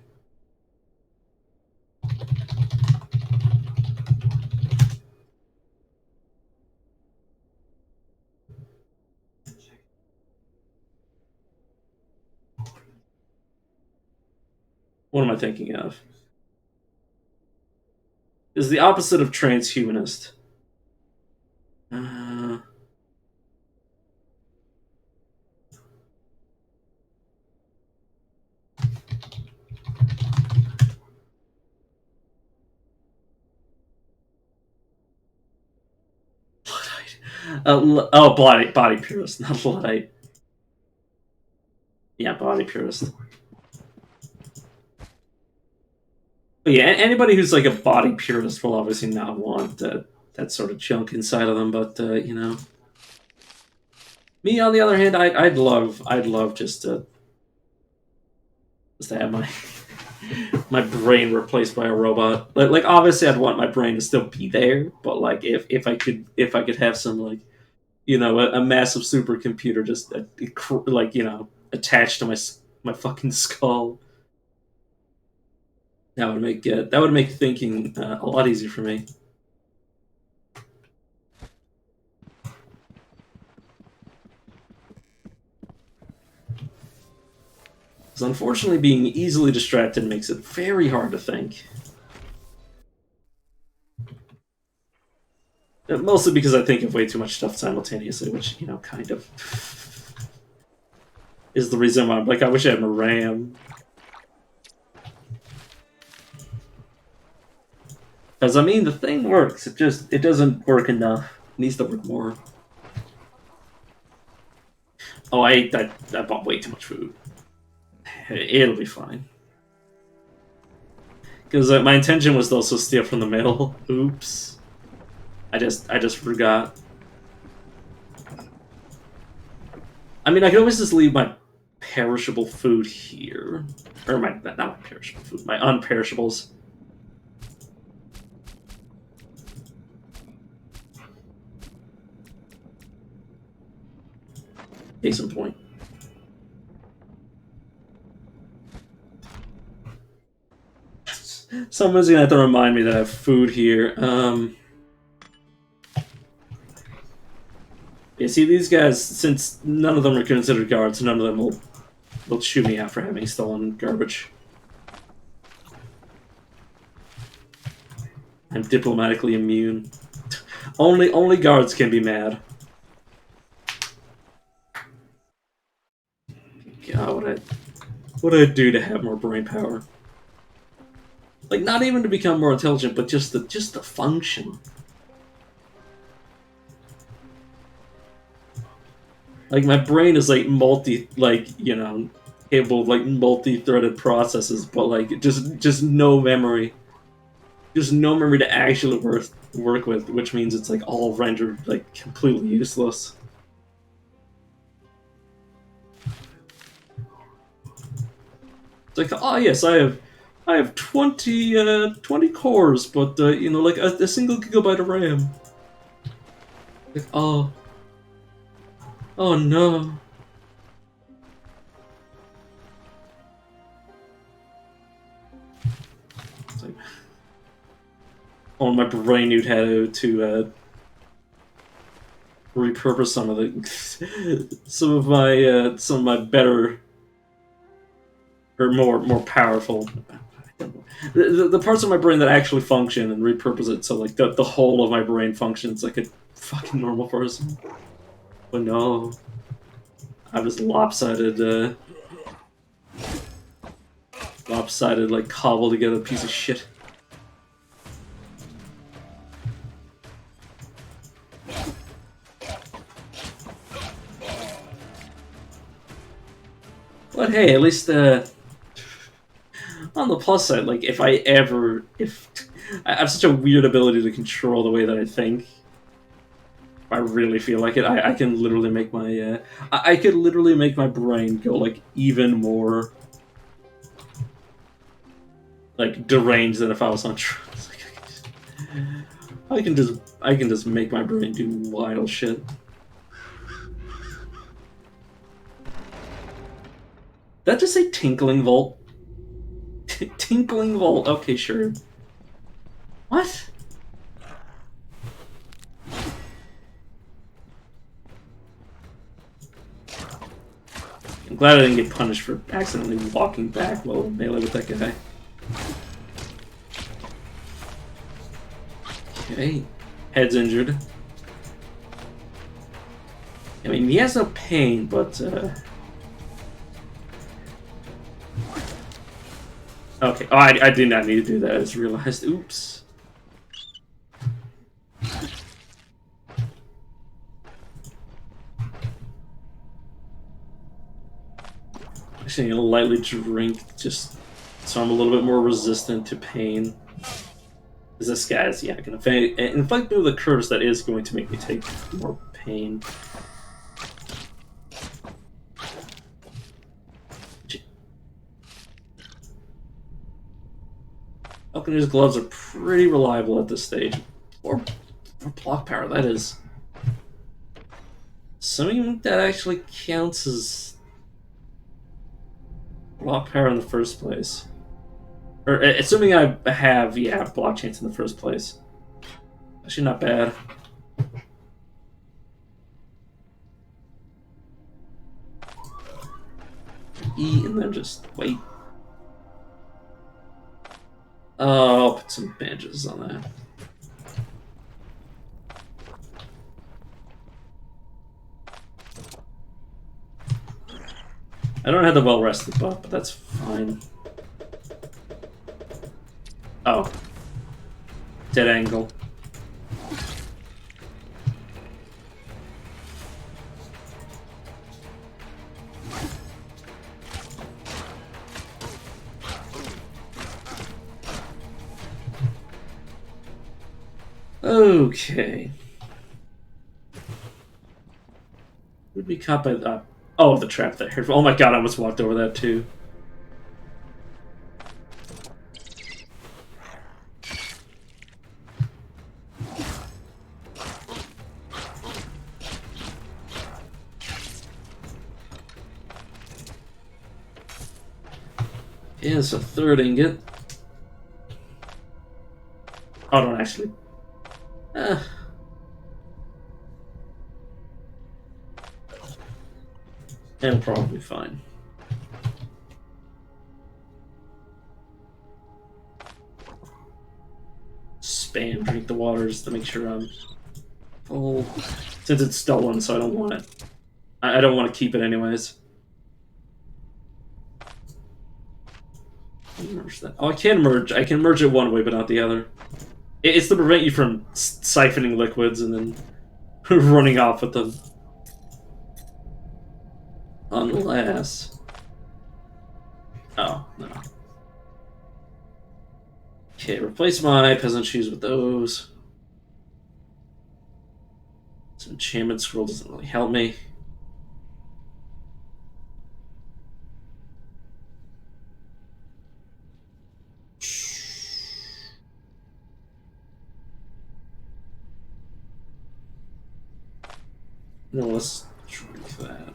what am I thinking of? Is the opposite of transhumanist. Body purist, not Luddite. Yeah, body purist. But yeah, anybody who's like a body purist will obviously not want that sort of junk inside of them. But you know, me on the other hand, I'd love just to have my my brain replaced by a robot. Like obviously, I'd want my brain to still be there, but like if I could have some, like, you know, a massive supercomputer just like, you know, attached to my fucking skull. That would make thinking a lot easier for me. Because unfortunately, being easily distracted makes it very hard to think. Mostly because I think of way too much stuff simultaneously, which, you know, kind of is the reason why I'm like, I wish I had more RAM. Because, I mean, the thing works. It doesn't work enough. It needs to work more. Oh, I bought way too much food. It'll be fine. Because my intention was to also steal from the middle. Oops. I just forgot. I mean, I could always just leave my perishable food here. Or not my perishable food, my unperishables. Case in point. Someone's gonna have to remind me that I have food here. Yeah, see, these guys, since none of them are considered guards, none of them will shoot me out for having stolen garbage. I'm diplomatically immune. Only guards can be mad. God, what would I do to have more brain power? Like, not even to become more intelligent, but just the function. Like, my brain is like capable of like multi-threaded processes, but like just no memory. Just no memory to actually work with, which means it's like all rendered like completely useless. It's like, oh yes, I have 20 cores, but like a single gigabyte of RAM. Like, oh no. It's like, oh, my brain knew how to repurpose some of my better or more powerful. The parts of my brain that actually function and repurpose it so like the whole of my brain functions like a fucking normal person. But no, I'm just lopsided like cobbled together piece of shit. But hey, at least on the plus side, like if I have such a weird ability to control the way that I think. If I really feel like it, I can literally make my I could literally make my brain go like even more like deranged than if I was on drugs. Like, I can just make my brain do wild shit. Did that just say Tinkling Vault? Tinkling Vault, okay, sure. What? I'm glad I didn't get punished for accidentally walking back while melee with that guy. Okay, head's injured. I mean, he has no pain, but okay. Oh, I did not need to do that. I just realized. Oops. Actually, I'm gonna lightly drink just so I'm a little bit more resistant to pain. Because this guy's, yeah, gonna inflict me with a curse that is going to make me take more pain. Falconer's gloves are pretty reliable at this stage. Or block power, that is. Assuming that actually counts as block power in the first place. Or assuming I have, yeah, block chance in the first place. Actually not bad. E and then just wait. I'll put some bandages on that. I don't have the well-rested buff, but that's fine. Oh. Dead angle. Okay. Would be caught by the... Oh, the trap there. Oh my god, I almost walked over that too. Yeah, it's a third ingot. Oh, don't actually. It'll probably be fine. Spam drink the water just to make sure I'm full. Since it's stolen, so I don't want it. I don't want to keep it anyways. Merge that. Oh, I can merge. I can merge it one way, but not the other. It's to prevent you from siphoning liquids and then running off with them. Unless... Oh, no. Okay, replace my peasant shoes with those. This enchantment scroll doesn't really help me. No, let's drink that.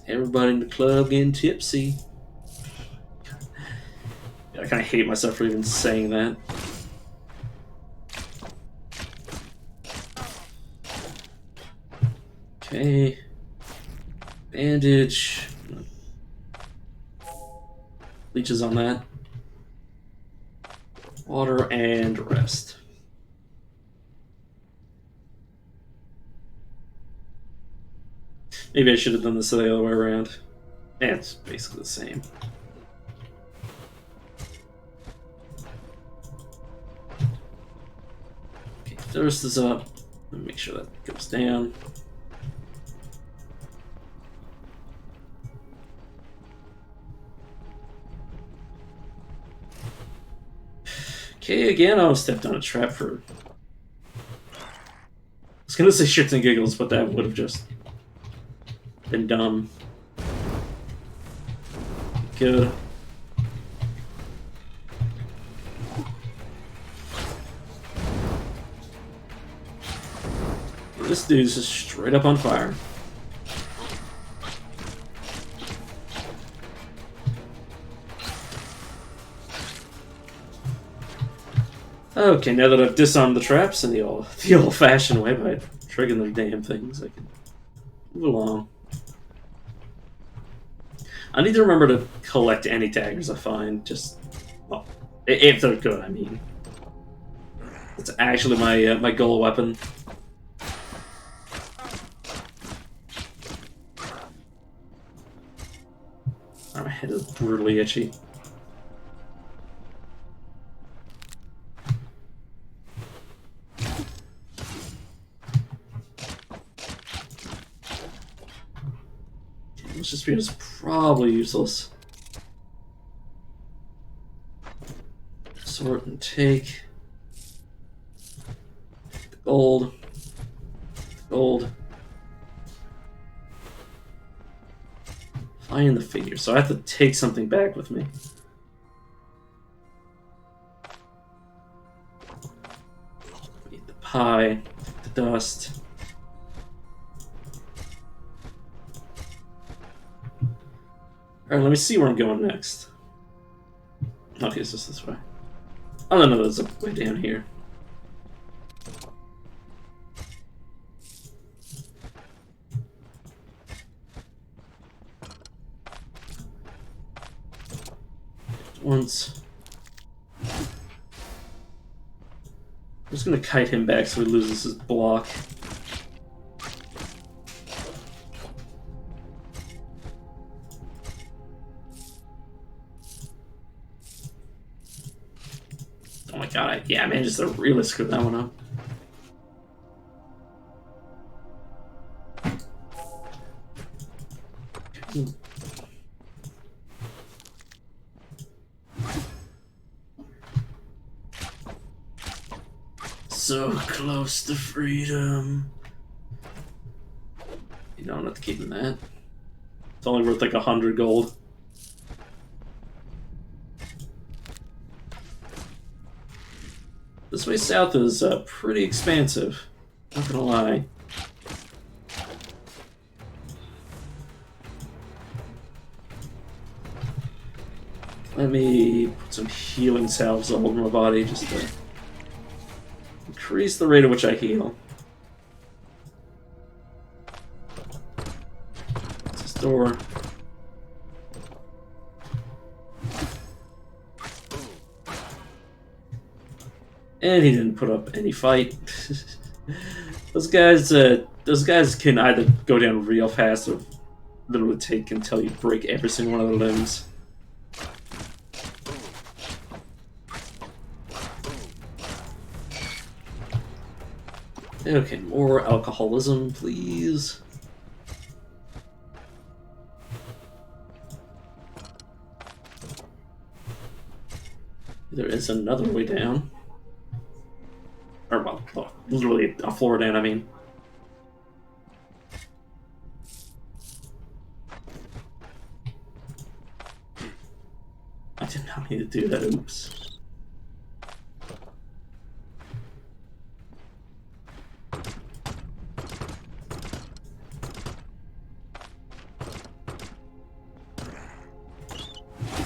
Everybody in the club getting tipsy. I kind of hate myself for even saying that. Okay. Bandage. Leeches on that. Water and rest. Maybe I should have done this the other way around. Yeah, it's basically the same. Okay, thirst is up. Let me make sure that goes down. Okay, again, I stepped on a trap for... I was gonna say shits and giggles, but that would have just been dumb. Good. This dude's just straight up on fire. Okay, now that I've disarmed the traps in the old-fashioned way by triggering their damn things, I can move along. I need to remember to collect any daggers I find, just... Well, if they're good, I mean. It's actually my my goal weapon. Oh, my head is brutally itchy. This speed is probably useless. Sort and take. The gold. The gold. Find the figure. So I have to take something back with me. Eat the pie. The dust. Alright, let me see where I'm going next. Okay, it's just this way. Oh, no, there's a way down here. Once. I'm just gonna kite him back so he loses his block. Oh my god, yeah, man, just really screwed that one up. so close to freedom. You don't have to keep in that. It's only worth like 100 gold. This way south is pretty expansive. Not gonna lie. Let me put some healing salves all over my body just to increase the rate at which I heal. What's this door? And he didn't put up any fight. Those guys can either go down real fast or literally take until you break every single one of their limbs. Okay, more alcoholism, please. There is another way down. Or, well, literally a floor down, I mean. I did not need to do that, oops.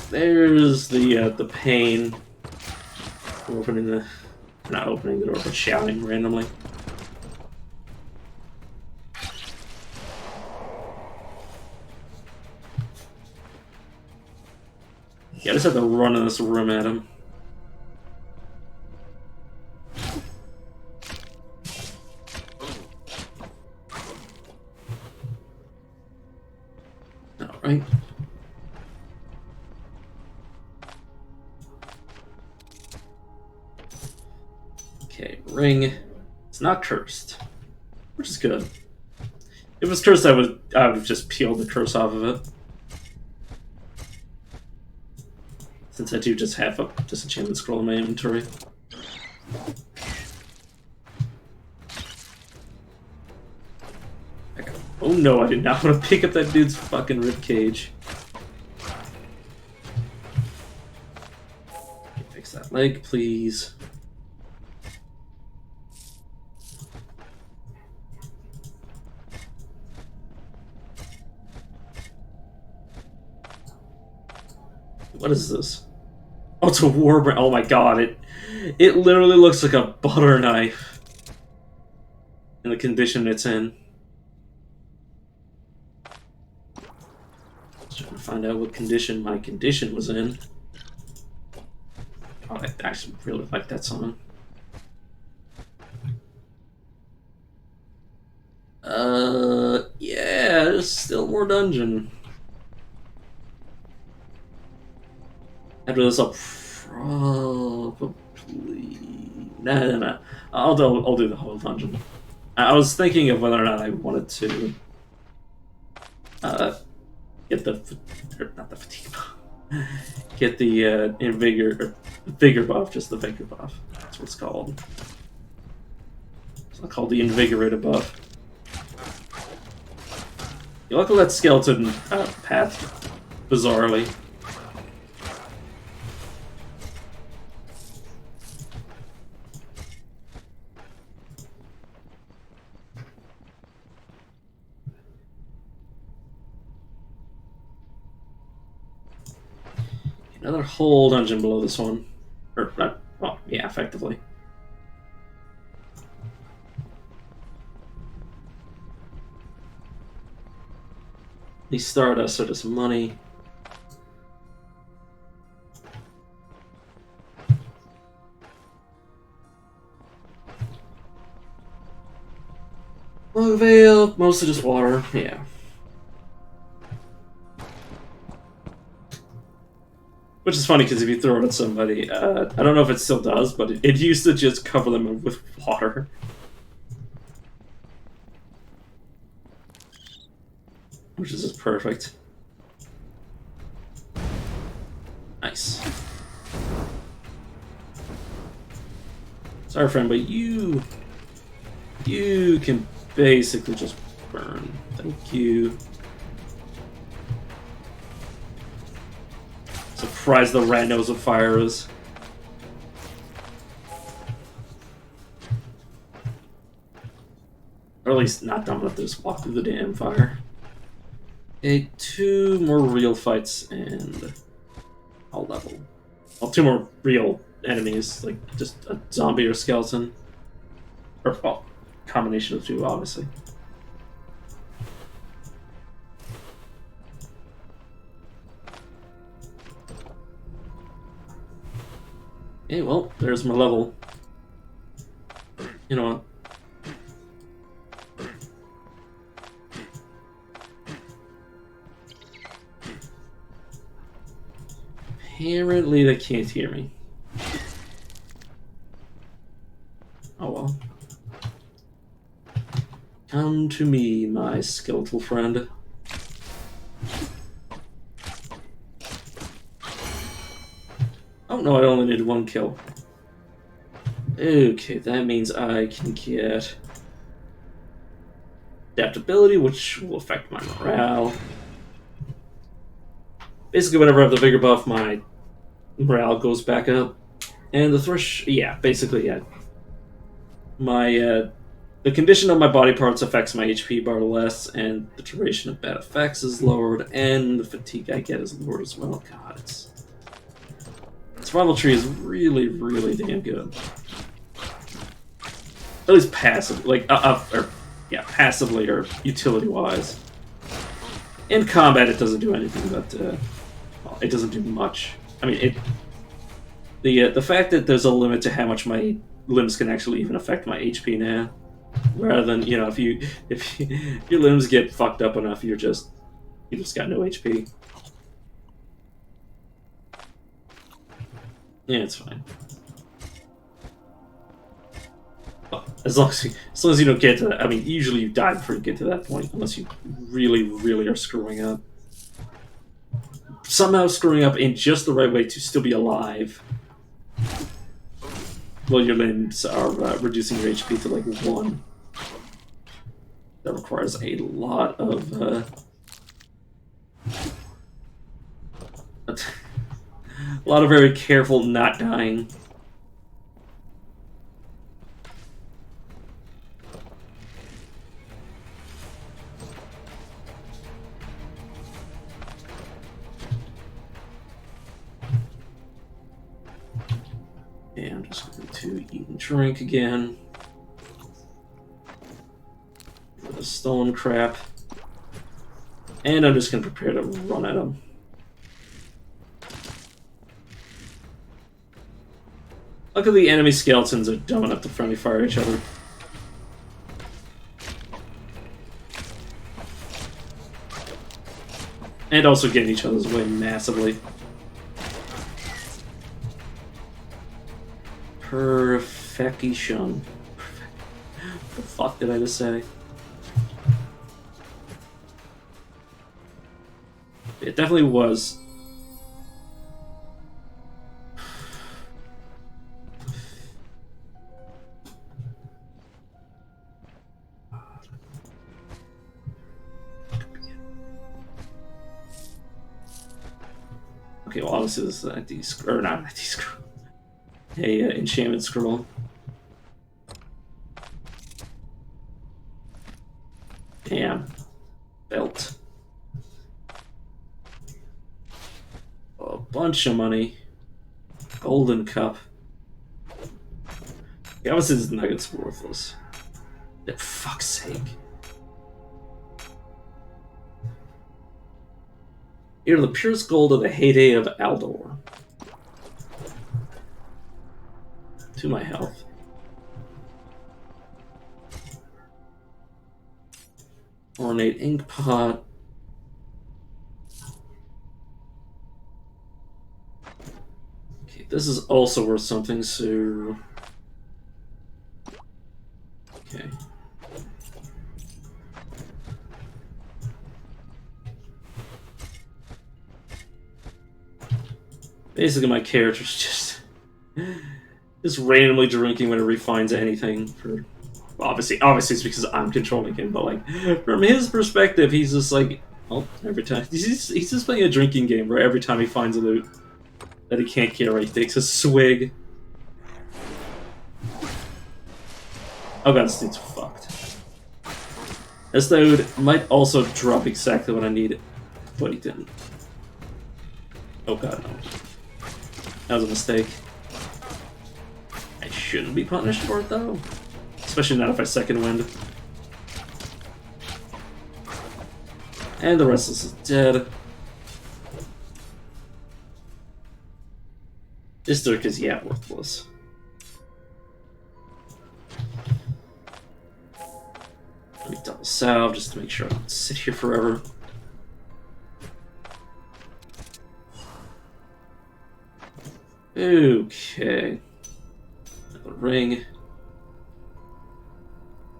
There's the pain. Opening the... Not opening the door, but shouting randomly. Yeah, I just have to run in this room at him. Alright. Okay, ring. It's not cursed, which is good. If it was cursed, I would have just peeled the curse off of it. Since I do just have a disenchantment scroll in my inventory. Oh no, I did not want to pick up that dude's fucking ribcage. Fix that leg, please. What is this? Oh, it's a warbrand. Oh my god, it literally looks like a butter knife in the condition it's in. Just trying to find out what condition my condition was in. Oh, I actually really like that song. Yeah, there's still more dungeon. After this, I'll probably... No. I'll do the whole dungeon. I was thinking of whether or not I wanted to get not the fatigue buff. Get the vigor buff, just the vigor buff. That's what it's called. It's not called the invigorated buff. You look at that skeleton path, bizarrely. Another whole dungeon below this one. Or, well, yeah, effectively. These stardust are just money. Long veil, mostly just water, yeah. Which is funny because if you throw it at somebody, I don't know if it still does, but it used to just cover them with water. Which is just perfect. Nice. Sorry, friend, but you can basically just burn. Thank you. Surprised the rat knows what fire is. Or at least not dumb enough to just walk through the damn fire. Okay, 2 more real fights and I'll level. Well, 2 more real enemies, like just a zombie or skeleton. Or, well, combination of 2, obviously. Okay, well, there's my level. You know what? Apparently they can't hear me. Oh well. Come to me, my skeletal friend. Oh no, I only needed 1 kill. Okay, that means I can get adaptability, which will affect my morale. Basically, whenever I have the vigor buff, my morale goes back up. And the thresh, yeah, basically, yeah. My, the condition of my body parts affects my HP bar less, and the duration of bad effects is lowered, and the fatigue I get is lowered as well. God, it's... Survival tree is really, really damn good. At least passively, like, passively or utility-wise. In combat, it doesn't do anything, but, well, it doesn't do much. I mean, the fact that there's a limit to how much my limbs can actually even affect my HP now, rather than, you know, if your limbs get fucked up enough, you just got no HP. Yeah, it's fine. As long as you don't get to that, I mean, usually you die before you get to that point, unless you really, really are screwing up. Somehow screwing up in just the right way to still be alive. Well, your limbs are reducing your HP to like 1. That requires a lot of a lot of very careful not dying. And I'm just going to eat and drink again. For the stone crap. And I'm just going to prepare to run at him. Luckily, the enemy skeletons are dumb enough to friendly fire each other. And also get in each other's way massively. Perfection. What the fuck did I just say? It definitely was. Okay, well, obviously this is an anti-scroll, or not an anti-scroll. A enchantment scroll. Damn. Belt. A bunch of money. Golden cup. Yeah, obviously this nugget's worthless. For fuck's sake. You're the purest gold of the heyday of Aldor. To my health. Ornate ink pot. Okay, this is also worth something, so... Okay. Basically, my character's just... Just randomly drinking whenever he finds anything. For obviously it's because I'm controlling him, but like from his perspective, he's just like, oh, every time he's just playing a drinking game where every time he finds a loot that he can't carry, he takes a swig. Oh god, this dude's fucked. This dude might also drop exactly what I needed, but he didn't. Oh god, no. That was a mistake. I shouldn't be punished for it, though. Especially not if I second wind. And the rest is dead. This Dirk is, yeah, worthless. Let me double salve just to make sure I don't sit here forever. Okay. Another ring.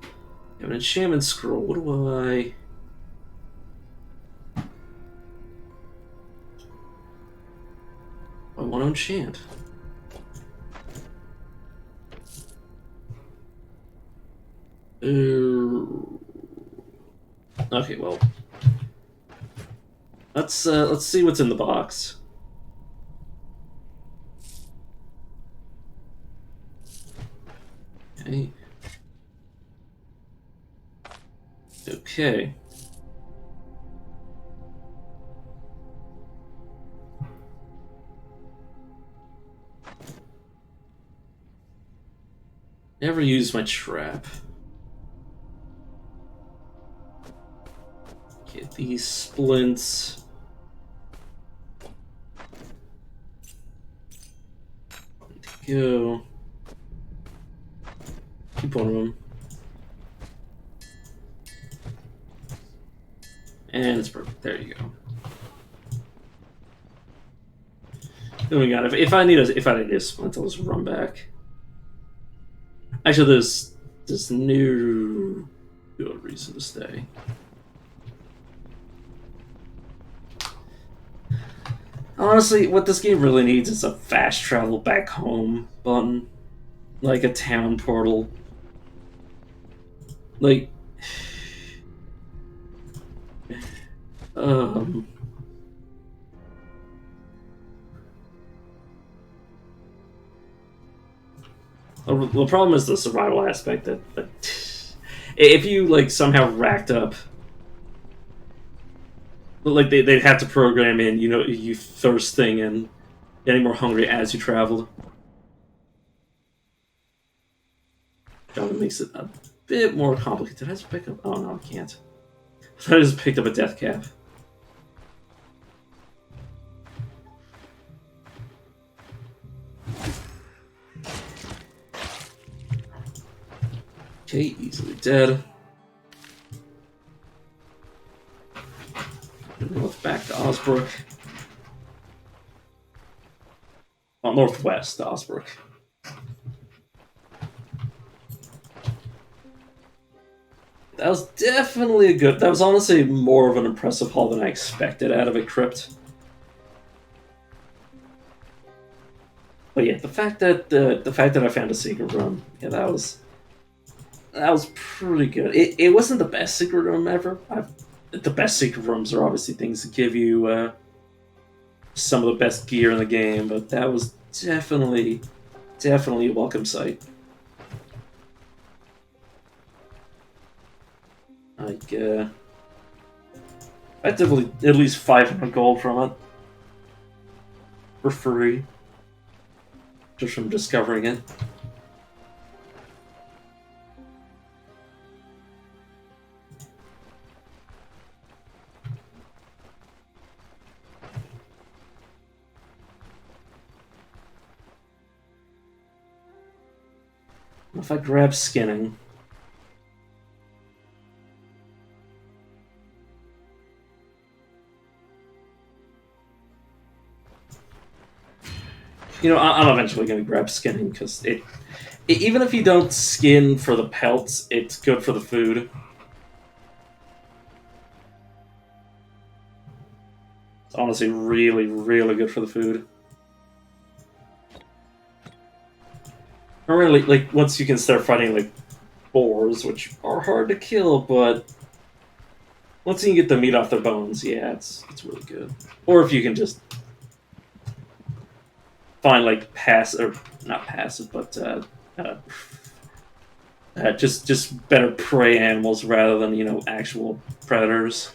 I have an enchantment scroll. What do I... I want to enchant. Okay, well, let's see what's in the box. Okay. Okay. Never use my trap. Get these splints. Go. Keep one of them. And it's perfect. There you go. Then we got if I need a splint, I'll just run back. Actually, there's no good reason to stay. Honestly, what this game really needs is a fast travel back home button. Like a town portal. Like... The problem is the survival aspect that if you like somehow racked up, like they'd have to program in, you know, you thirsting and getting more hungry as you traveled. That makes it a bit more complicated. Did I just pick up? Oh no, I can't. I just picked up a death cap. Okay, easily dead. North back to Osbrook. Well, northwest to Osbrook. That was definitely a good... That was honestly more of an impressive haul than I expected out of a crypt. But yeah, the fact that I found a secret room, yeah, that was pretty good. It wasn't the best secret room ever. The best secret rooms are obviously things that give you some of the best gear in the game, but that was definitely a welcome sight. Like, effectively at least 500 gold from it for free, just from discovering it. If I grab skinning, you know, I'm eventually going to grab skinning because even if you don't skin for the pelts, it's good for the food. It's honestly really, really good for the food. Or really, like, once you can start fighting, like, boars, which are hard to kill, but once you can get the meat off their bones, yeah, it's really good. Or if you can just find, like, or not passive, but, uh, just better prey animals rather than, you know, actual predators.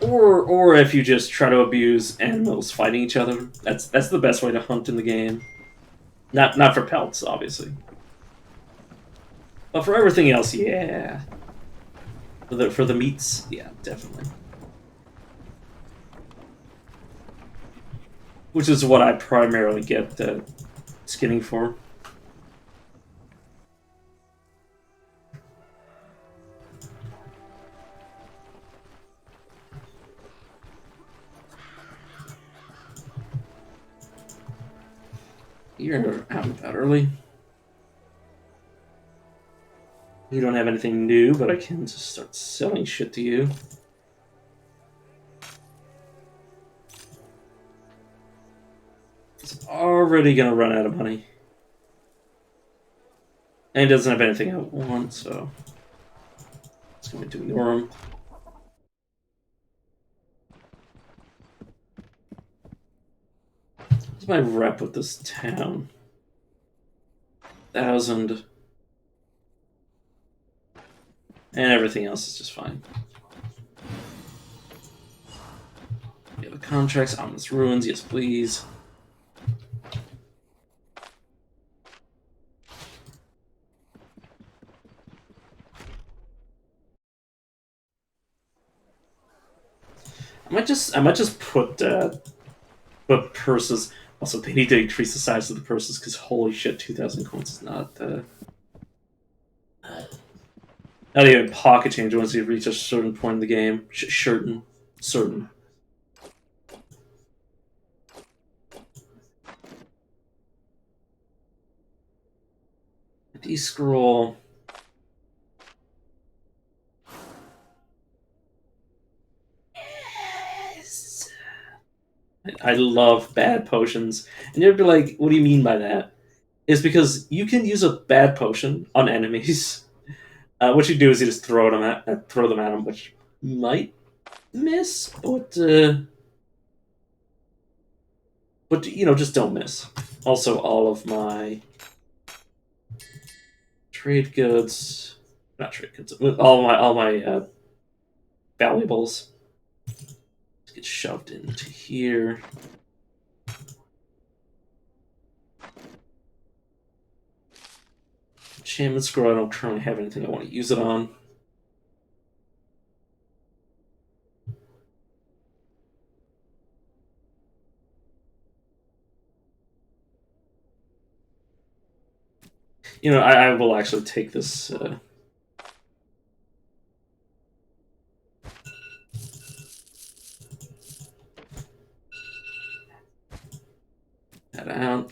Or if you just try to abuse animals fighting each other, that's the best way to hunt in the game. Not for pelts, obviously, but for everything else, yeah. For the meats, yeah, definitely. Which is what I primarily get skinning for. You're out about early. You don't have anything new, but I can just start selling shit to you. It's already gonna run out of money. And it doesn't have anything I want, so it's going to ignore him. What's my rep with this town? 1,000. And everything else is just fine. Yeah, the contracts, ominous ruins, yes please. I might just put purses. Also, they need to increase the size of the purses because holy shit, 2,000 coins is not even pocket change once you reach a certain point in the game. Certain. D scroll. Yes. I love bad potions, and you'd be like, "What do you mean by that?" It's because you can use a bad potion on enemies. What you do is you just throw them at them, which might miss, but you know, just don't miss. Also, all of my trade goods, not trade goods, all my valuables get shoved into here. Enchantment scroll, I don't currently have anything I want to use it on. You know, I will actually take this. That out.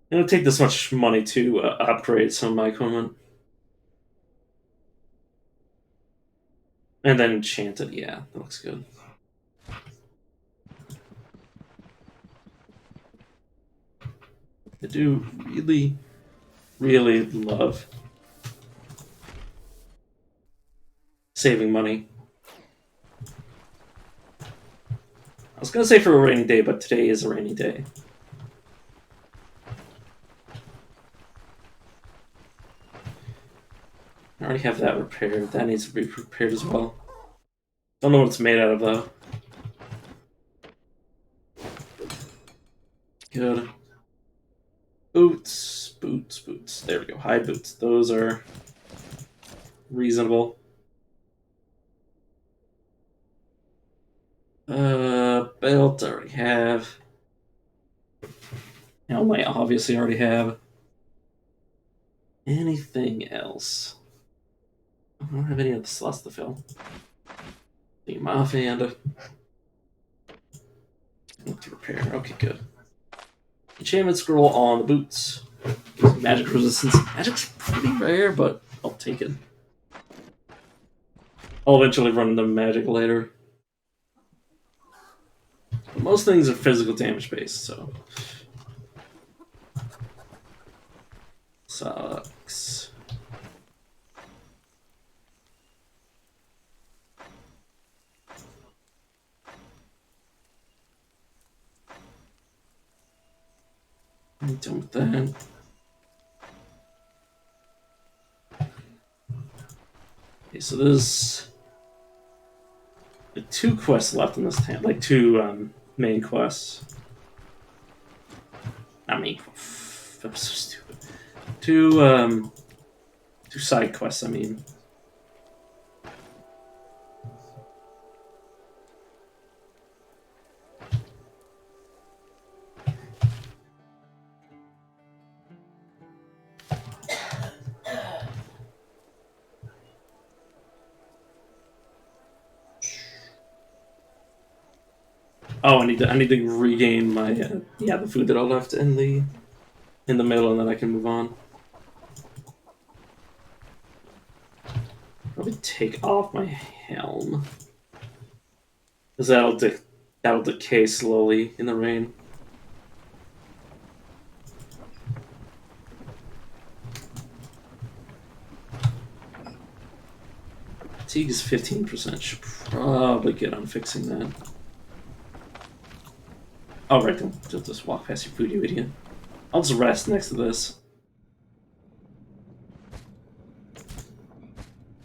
It'll take this much money to upgrade some of my equipment. And then enchant it, yeah, that looks good. I do really, really love saving money. I was gonna say for a rainy day, but today is a rainy day. I already have that repaired. That needs to be repaired as well. Don't know what it's made out of though. Good. Boots. There we go. Hide boots. Those are reasonable. Belt I already have. Helmet I obviously already have. Anything else? I don't have any other slots to fill. Need my offhand. To repair. Okay, good. Enchantment scroll on the boots. Magic resistance. Magic's pretty rare, but I'll take it. I'll eventually run into magic later. But most things are physical damage based, so sucks. I'm done with that. Okay, so there's two quests left in this town, like two main quests. Not main quests. I'm so stupid. Two side quests. I mean, oh, I need to regain my the food that I left in the middle, and then I can move on. Probably take off my helm, because that'll decay slowly in the rain. Fatigue is 15%. Should probably get on fixing that. Oh, right, don't just walk past your food, you idiot. I'll just rest next to this.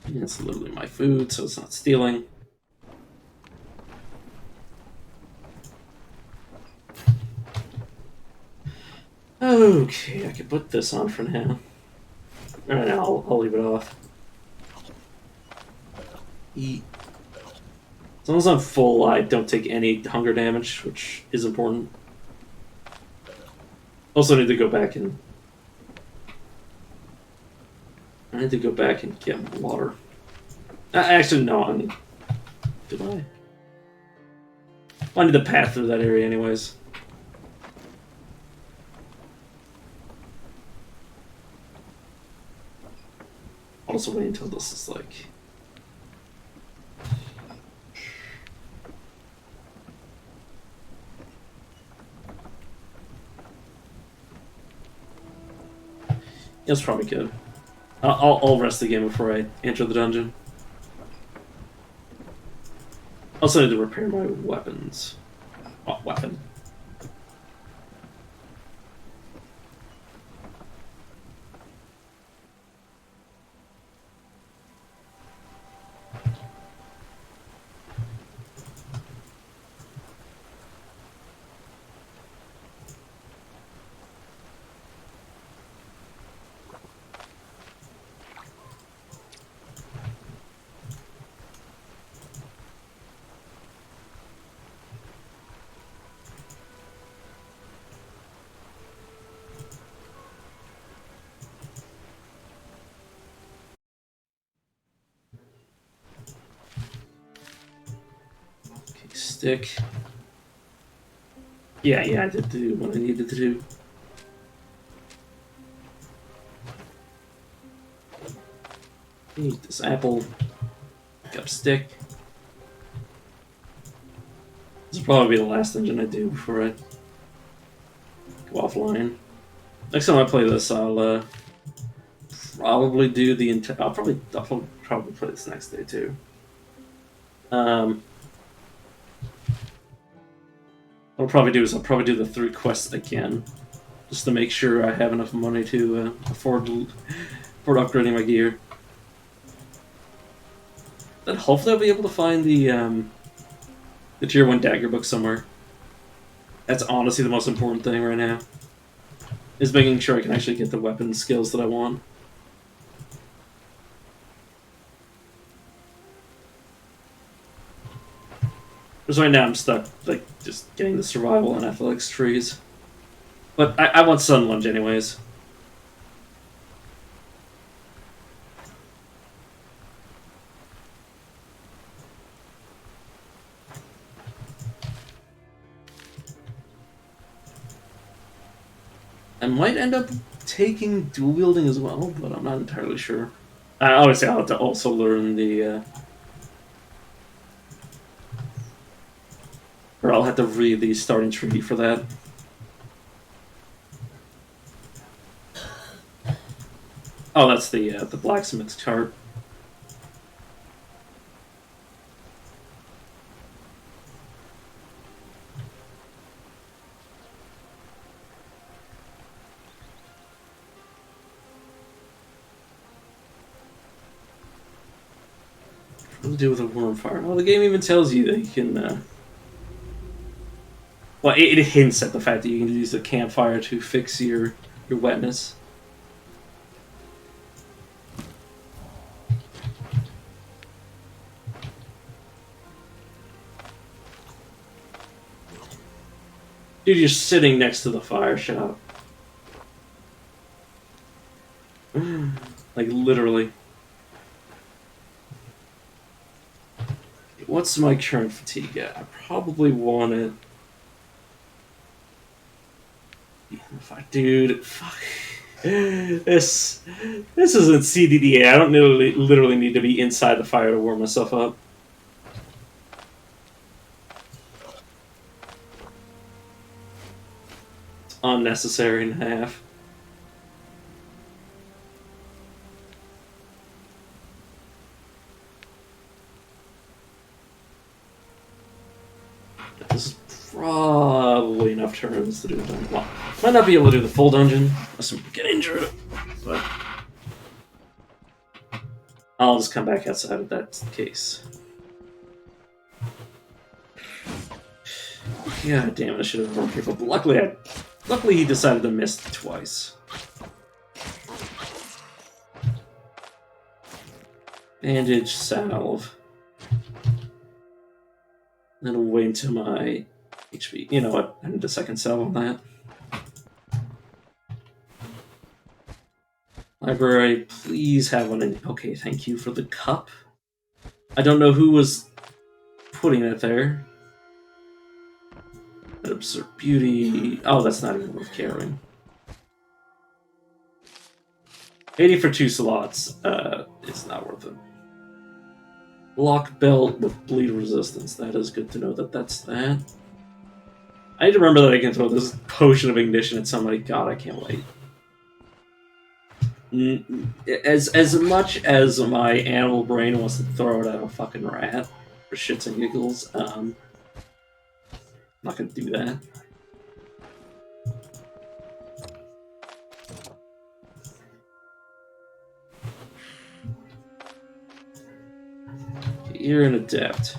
And it's literally my food, so it's not stealing. Okay, I can put this on for now. Alright, I'll leave it off. Eat. As long as I'm full, I don't take any hunger damage, which is important. Also need to go back and... I need to go back and get water. Actually, no, I mean... Did I? Well, I need to path through that area anyways. I'll also wait until this is like... That's probably good. I'll rest the game before I enter the dungeon. Also need to repair my weapons. Oh, weapon. Stick. Yeah, I did do what I needed to do. Eat this apple. Pick up stick. This will probably be the last dungeon I do before I go offline. Next time I play this, I'll probably do the entire. I'll probably play this next day too. What I'll probably do is I'll probably do the 3 quests again, just to make sure I have enough money to afford upgrading my gear. Then hopefully I'll be able to find the tier 1 dagger book somewhere. That's honestly the most important thing right now, is making sure I can actually get the weapon skills that I want. Because right now I'm stuck, like, just getting the survival and athletics trees. But I want Sun Lunge anyways. I might end up taking dual wielding as well, but I'm not entirely sure. Obviously, I'll have to also learn the Or I'll have to read the starting treaty for that. Oh, that's the blacksmith's cart. What to do with a worm fire? Well, the game even tells you that you can. Well, it hints at the fact that you can use the campfire to fix your wetness. Dude, you're sitting next to the fire shop. Like, literally. What's my current fatigue at? I probably want it. Dude, fuck. This isn't CDDA. I don't literally need to be inside the fire to warm myself up. It's unnecessary and a half. This is probably enough turns to do the dungeon. Well, might not be able to do the full dungeon unless we get injured, but I'll just come back outside if that's the case. God damn it, I should have been more careful. But luckily he decided to miss twice. Bandage, salve. Then I'll wait until my HP. You know what? I need a second salve on that. Library, please have one in. Okay, thank you for the cup. I don't know who was putting it there. Absurd beauty. Oh, that's not even worth carrying. 80 for 2 slots. It's not worth it. Lock belt with bleed resistance. That is good to know that that's that. I need to remember that I can throw this potion of ignition at somebody. God, I can't wait. As much as my animal brain wants to throw it at a fucking rat for shits and giggles, I'm not gonna do that. You're an adept.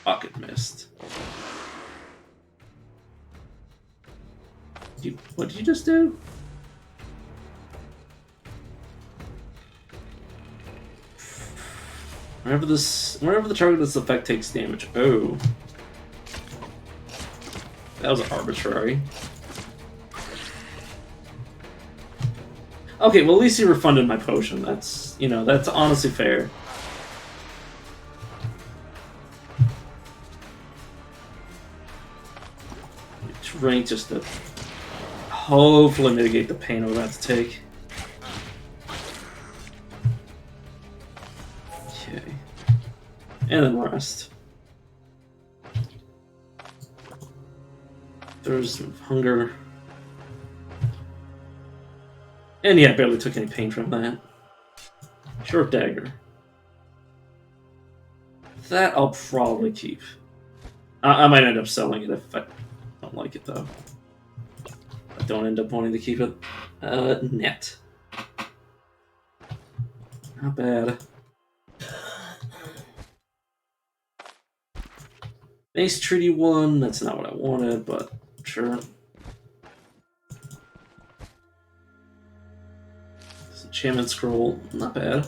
Fucking missed. What did you just do? Whenever the target of this effect takes damage. Oh. That was arbitrary. Okay, well at least you refunded my potion. That's, that's honestly fair. Drink just to hopefully mitigate the pain I'm about to take. Okay. And then rest. There's some hunger. And yeah, I barely took any pain from that. Short dagger. That I'll probably keep. I might end up selling it if I don't like it, though. I don't end up wanting to keep it. Net. Not bad. Base Treaty 1, that's not what I wanted, but sure. Enchantment Scroll, not bad.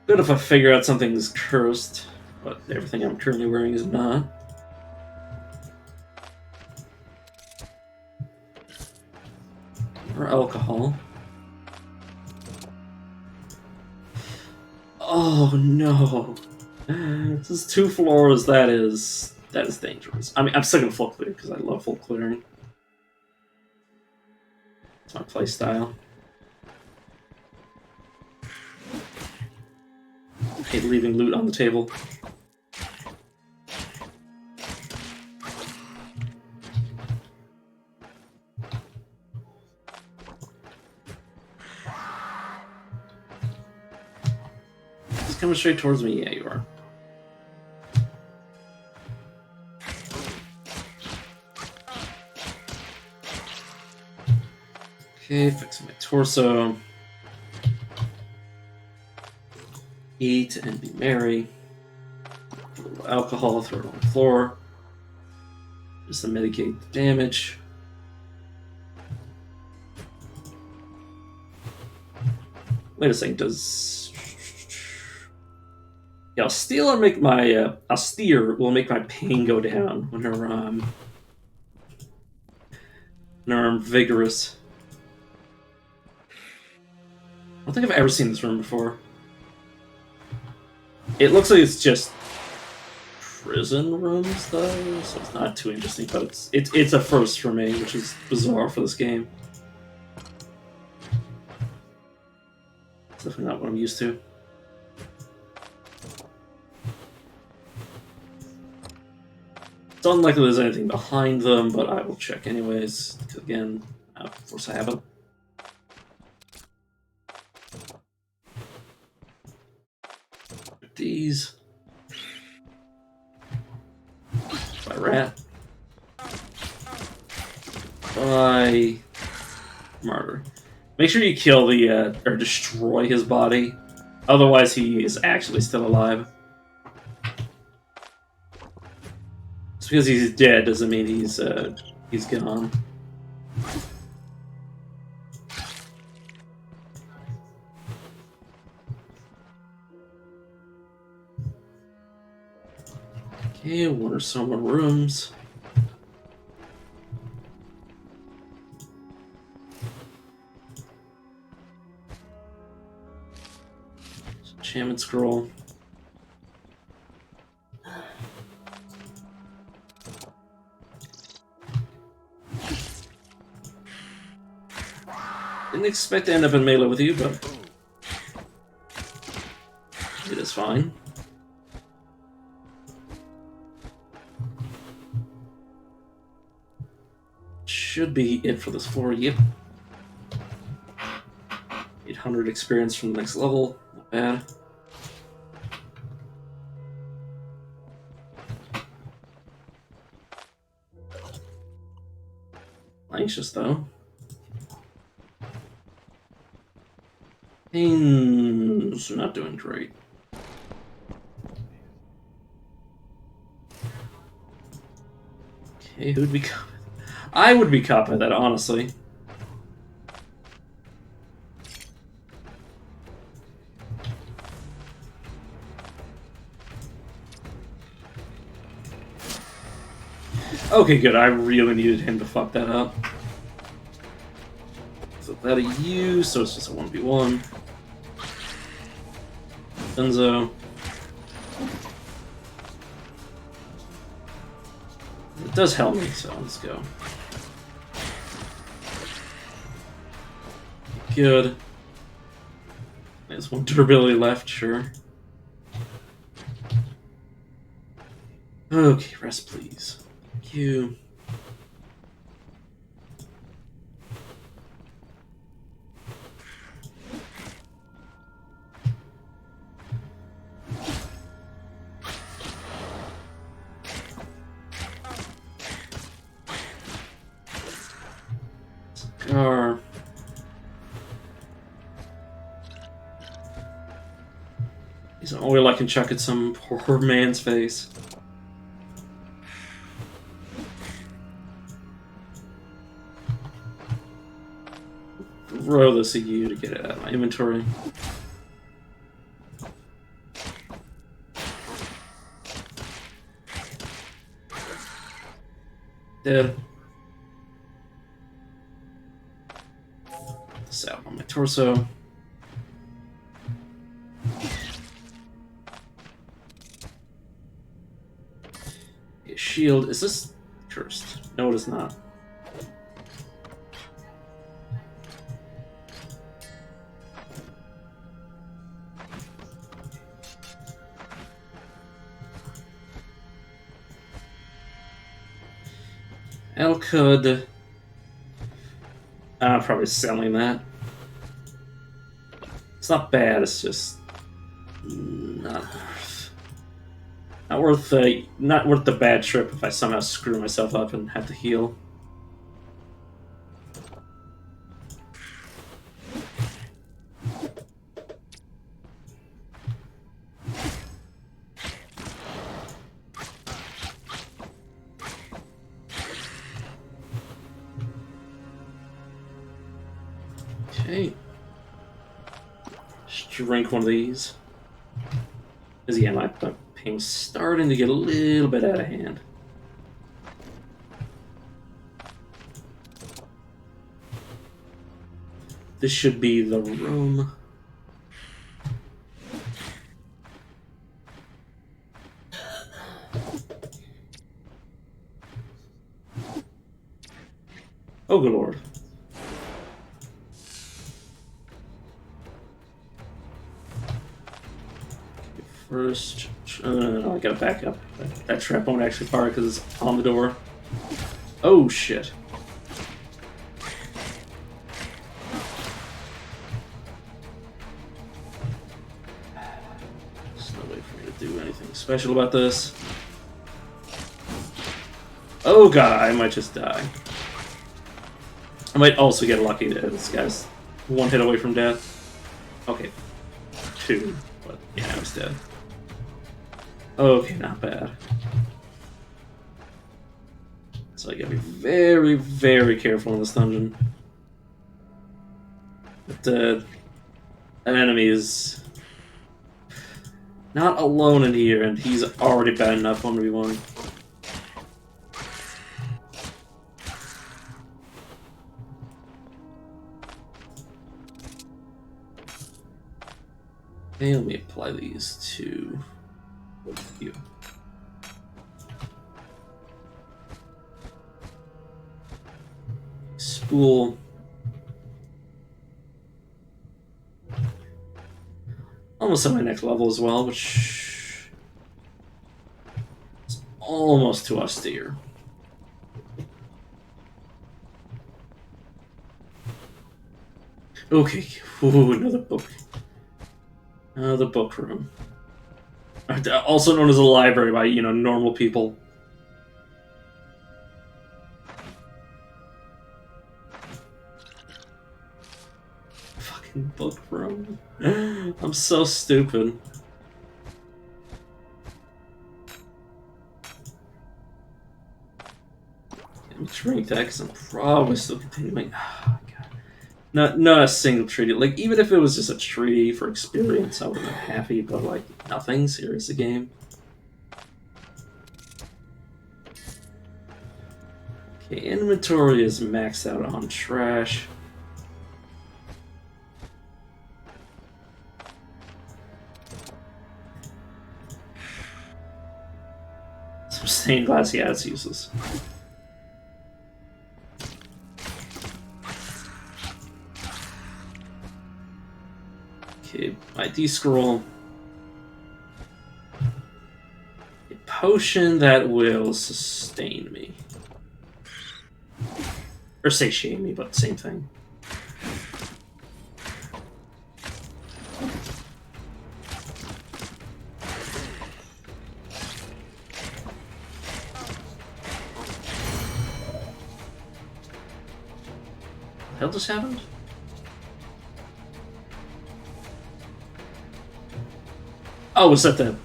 Good if I figure out something's cursed, but everything I'm currently wearing is not. Or alcohol. Oh no! This is 2 floors. That is dangerous. I mean, I'm still gonna full clear because I love full clearing. my play style. I hate leaving loot on the table. It's coming straight towards me. Yeah, you are. Okay, fixing my torso. Eat and be merry. A little alcohol, throw it on the floor. Just to mitigate the damage. Wait a second, does... Yeah, I'll steal or make my... I'll steer will make my pain go down whenever I'm vigorous. I don't think I've ever seen this room before. It looks like it's just prison rooms, though, so it's not too interesting. But it's a first for me, which is bizarre for this game. It's definitely not what I'm used to. It's unlikely there's anything behind them, but I will check anyways. Because again, of course I haven't. These. By rat. By martyr. Make sure you kill the or destroy his body, otherwise he is actually still alive. Just because he's dead doesn't mean he's gone. Okay, what are some more rooms? Enchantment scroll. Didn't expect to end up in melee with you, but it is fine. Should be it for this floor, yep. 800 experience from the next level, not bad. Anxious though. Things not doing great. Okay, who'd be caught? I would be caught by that, honestly. Okay, good. I really needed him to fuck that up. So that a U, so it's just a 1v1. Enzo. It does help me, so let's go. Good. There's one durability left, sure. Okay, rest please. Thank you. Cigar. He's an oil I can chuck at some poor man's face. Throw this at you to get it out of my inventory. Dead. Put this out on my torso. A shield. Is this cursed? No, it is not. El could. I'm probably selling that. It's not bad. It's just not worth the bad trip if I somehow screw myself up and have to heal. Okay. Just drink one of these. Because yeah, my pain's starting to get a little bit out of hand. This should be the room. Oh, good lord. First, I gotta back up. That trap won't actually fire because it's on the door. Oh shit. There's no way for me to do anything special about this. Oh god, I might just die. I might also get lucky that this guy's one hit away from death. Okay. 2, but yeah, I was dead. Okay, not bad. So I gotta be very, very careful in this dungeon. But an enemy is not alone in here, and he's already bad enough 1v1. Okay, let me apply these to you. Spool. Almost at my next level as well, which is almost too austere. Okay, ooh, another book. The book room. Also known as a library by, normal people. Fucking book room. I'm so stupid. Let me drink that because I'm probably still continuing. Oh, God. Not a single treaty. Like, even if it was just a treaty for experience, I would have been happy, but, like, nothing. Serious, the game. Okay, inventory is maxed out on trash. Some stained glass, yeah, it's useless. Okay, ID scroll. A potion that will sustain me. Or satiate me, but same thing. What the hell just happened? Oh, was that the...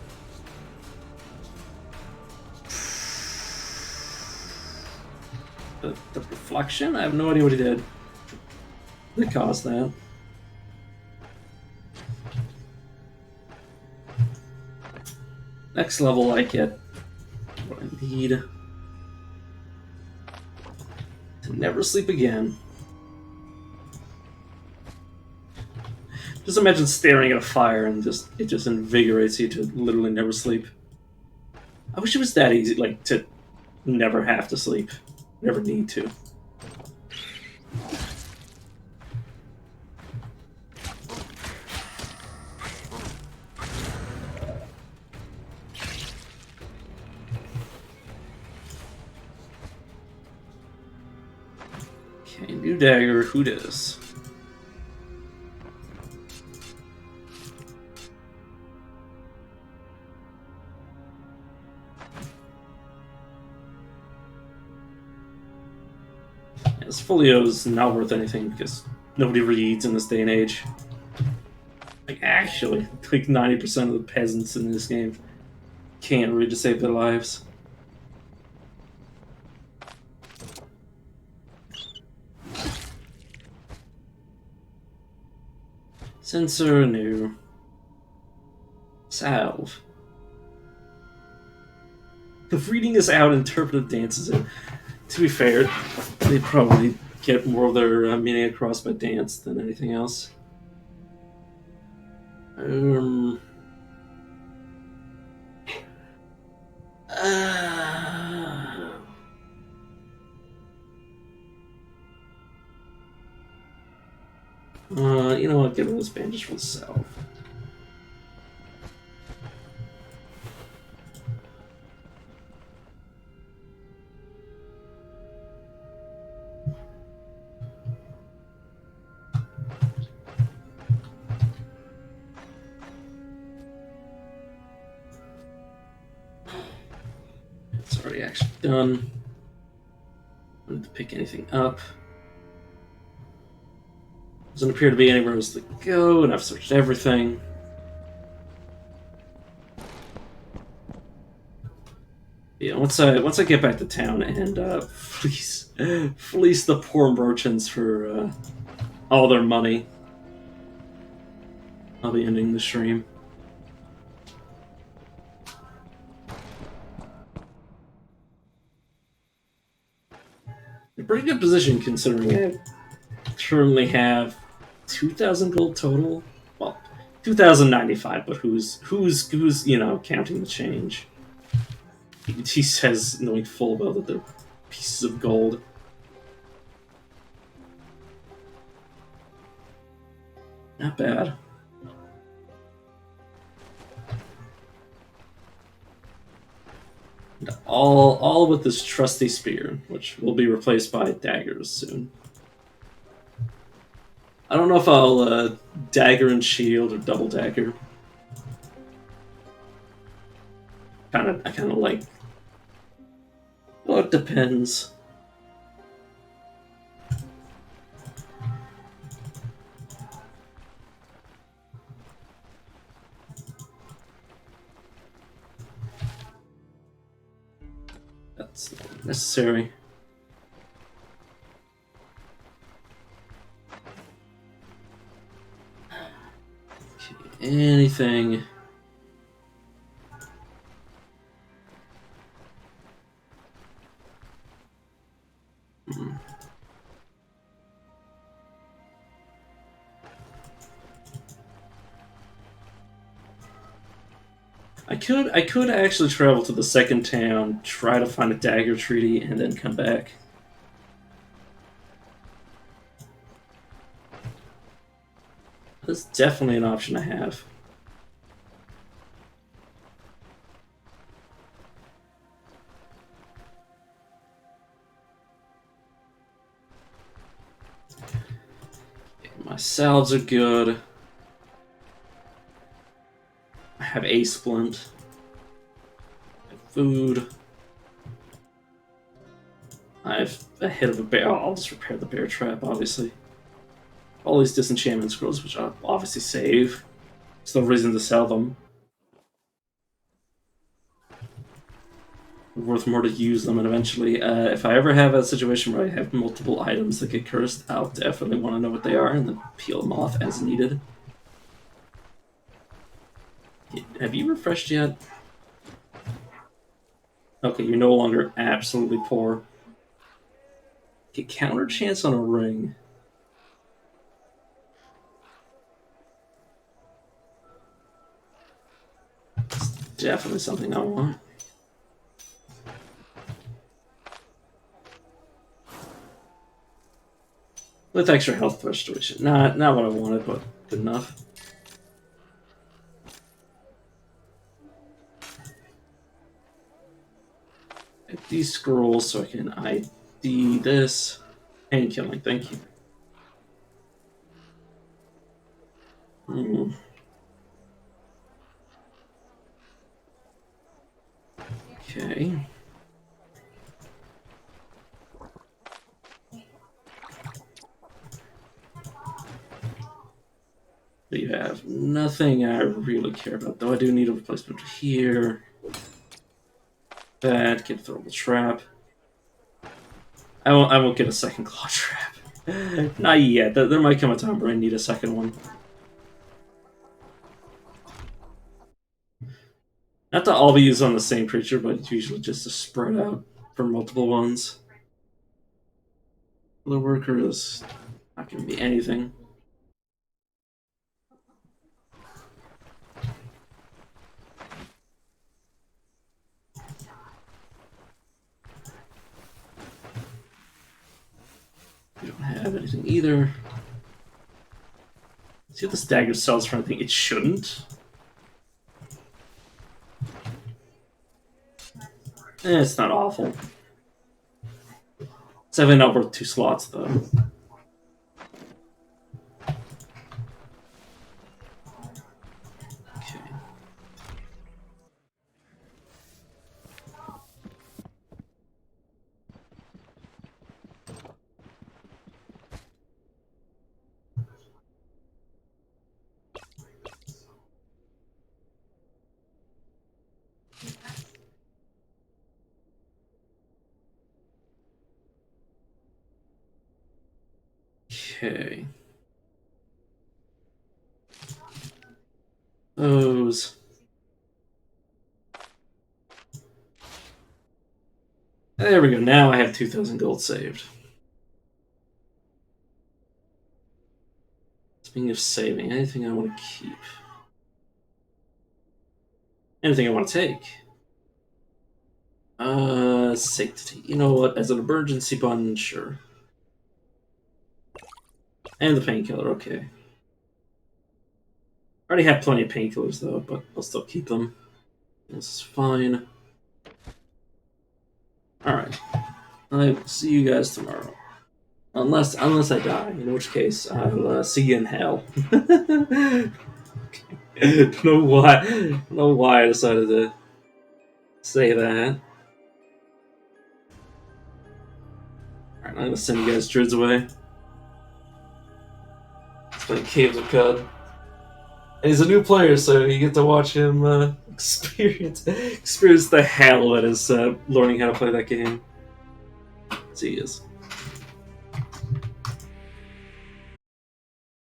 The reflection? I have no idea what he did. That caused that. Next level I get what I need to never sleep again. Just imagine staring at a fire and it just invigorates you to literally never sleep. I wish it was that easy, like, to never have to sleep. Never need to. New dagger, who dis? This folio is not worth anything because nobody reads in this day and age. Like, actually, like 90% of the peasants in this game can't read to save their lives. Sensor new. Salve. If reading is out, interpretive dance is in. To be fair, they probably get more of their meaning across by dance than anything else. You know what? Get rid of this bandage for the salve. It's already actually done. I don't need to pick anything up. Doesn't appear to be anywhere else to go, and I've searched everything. Yeah, once I get back to town and fleece the poor merchants for all their money, I'll be ending the stream. A pretty good position considering I currently have 2,000 gold total. Well, 2,095, but who's you know counting the change? He says, knowing full well that they're pieces of gold. Not bad. And all with this trusty spear, which will be replaced by daggers soon. I don't know if I'll dagger and shield or double dagger. I kind of like. Well, it depends. That's not necessary. Okay, anything. I could actually travel to the second town, try to find a dagger treaty, and then come back. That's definitely an option I have. My salves are good. I have a splint. I have food. I have a head of a bear. I'll just repair the bear trap, obviously. All these disenchantment scrolls, which I'll obviously save. There's no reason to sell them. Worth more to use them, and eventually, if I ever have a situation where I have multiple items that get cursed, I'll definitely want to know what they are and then peel them off as needed. Have you refreshed yet? Okay, you're no longer absolutely poor. Get counter chance on a ring. It's definitely something I want. With extra health restoration. Not what I wanted, but good enough. Get these scrolls so I can ID this. Painkilling, thank you. Hmm. Okay. We have nothing I really care about, though I do need a replacement here. That, get a throwable trap. I won't get a second claw trap. Not yet. There might come a time where I need a second one. Not to all be used on the same creature, but it's usually just to spread out for multiple ones. The worker is not going to be anything. We don't have anything either. See what this dagger sells for anything. It shouldn't. It's not awful. It's definitely not worth 2 slots, though. Okay. Okay. Those. There we go. Now I have 2,000 gold saved. Speaking of saving, anything I want to keep? Anything I want to take? Sanctity. You know what? As an emergency button, sure. And the painkiller, okay. I already have plenty of painkillers though, but I'll still keep them. This is fine. Alright. I will see you guys tomorrow. Unless I die, in which case I'll see you in hell. Don't know why I decided to say that. Alright, I'm gonna send you guys Druids away. It's been Caves of Cud. And he's a new player, so you get to watch him experience the hell that is learning how to play that game. See you.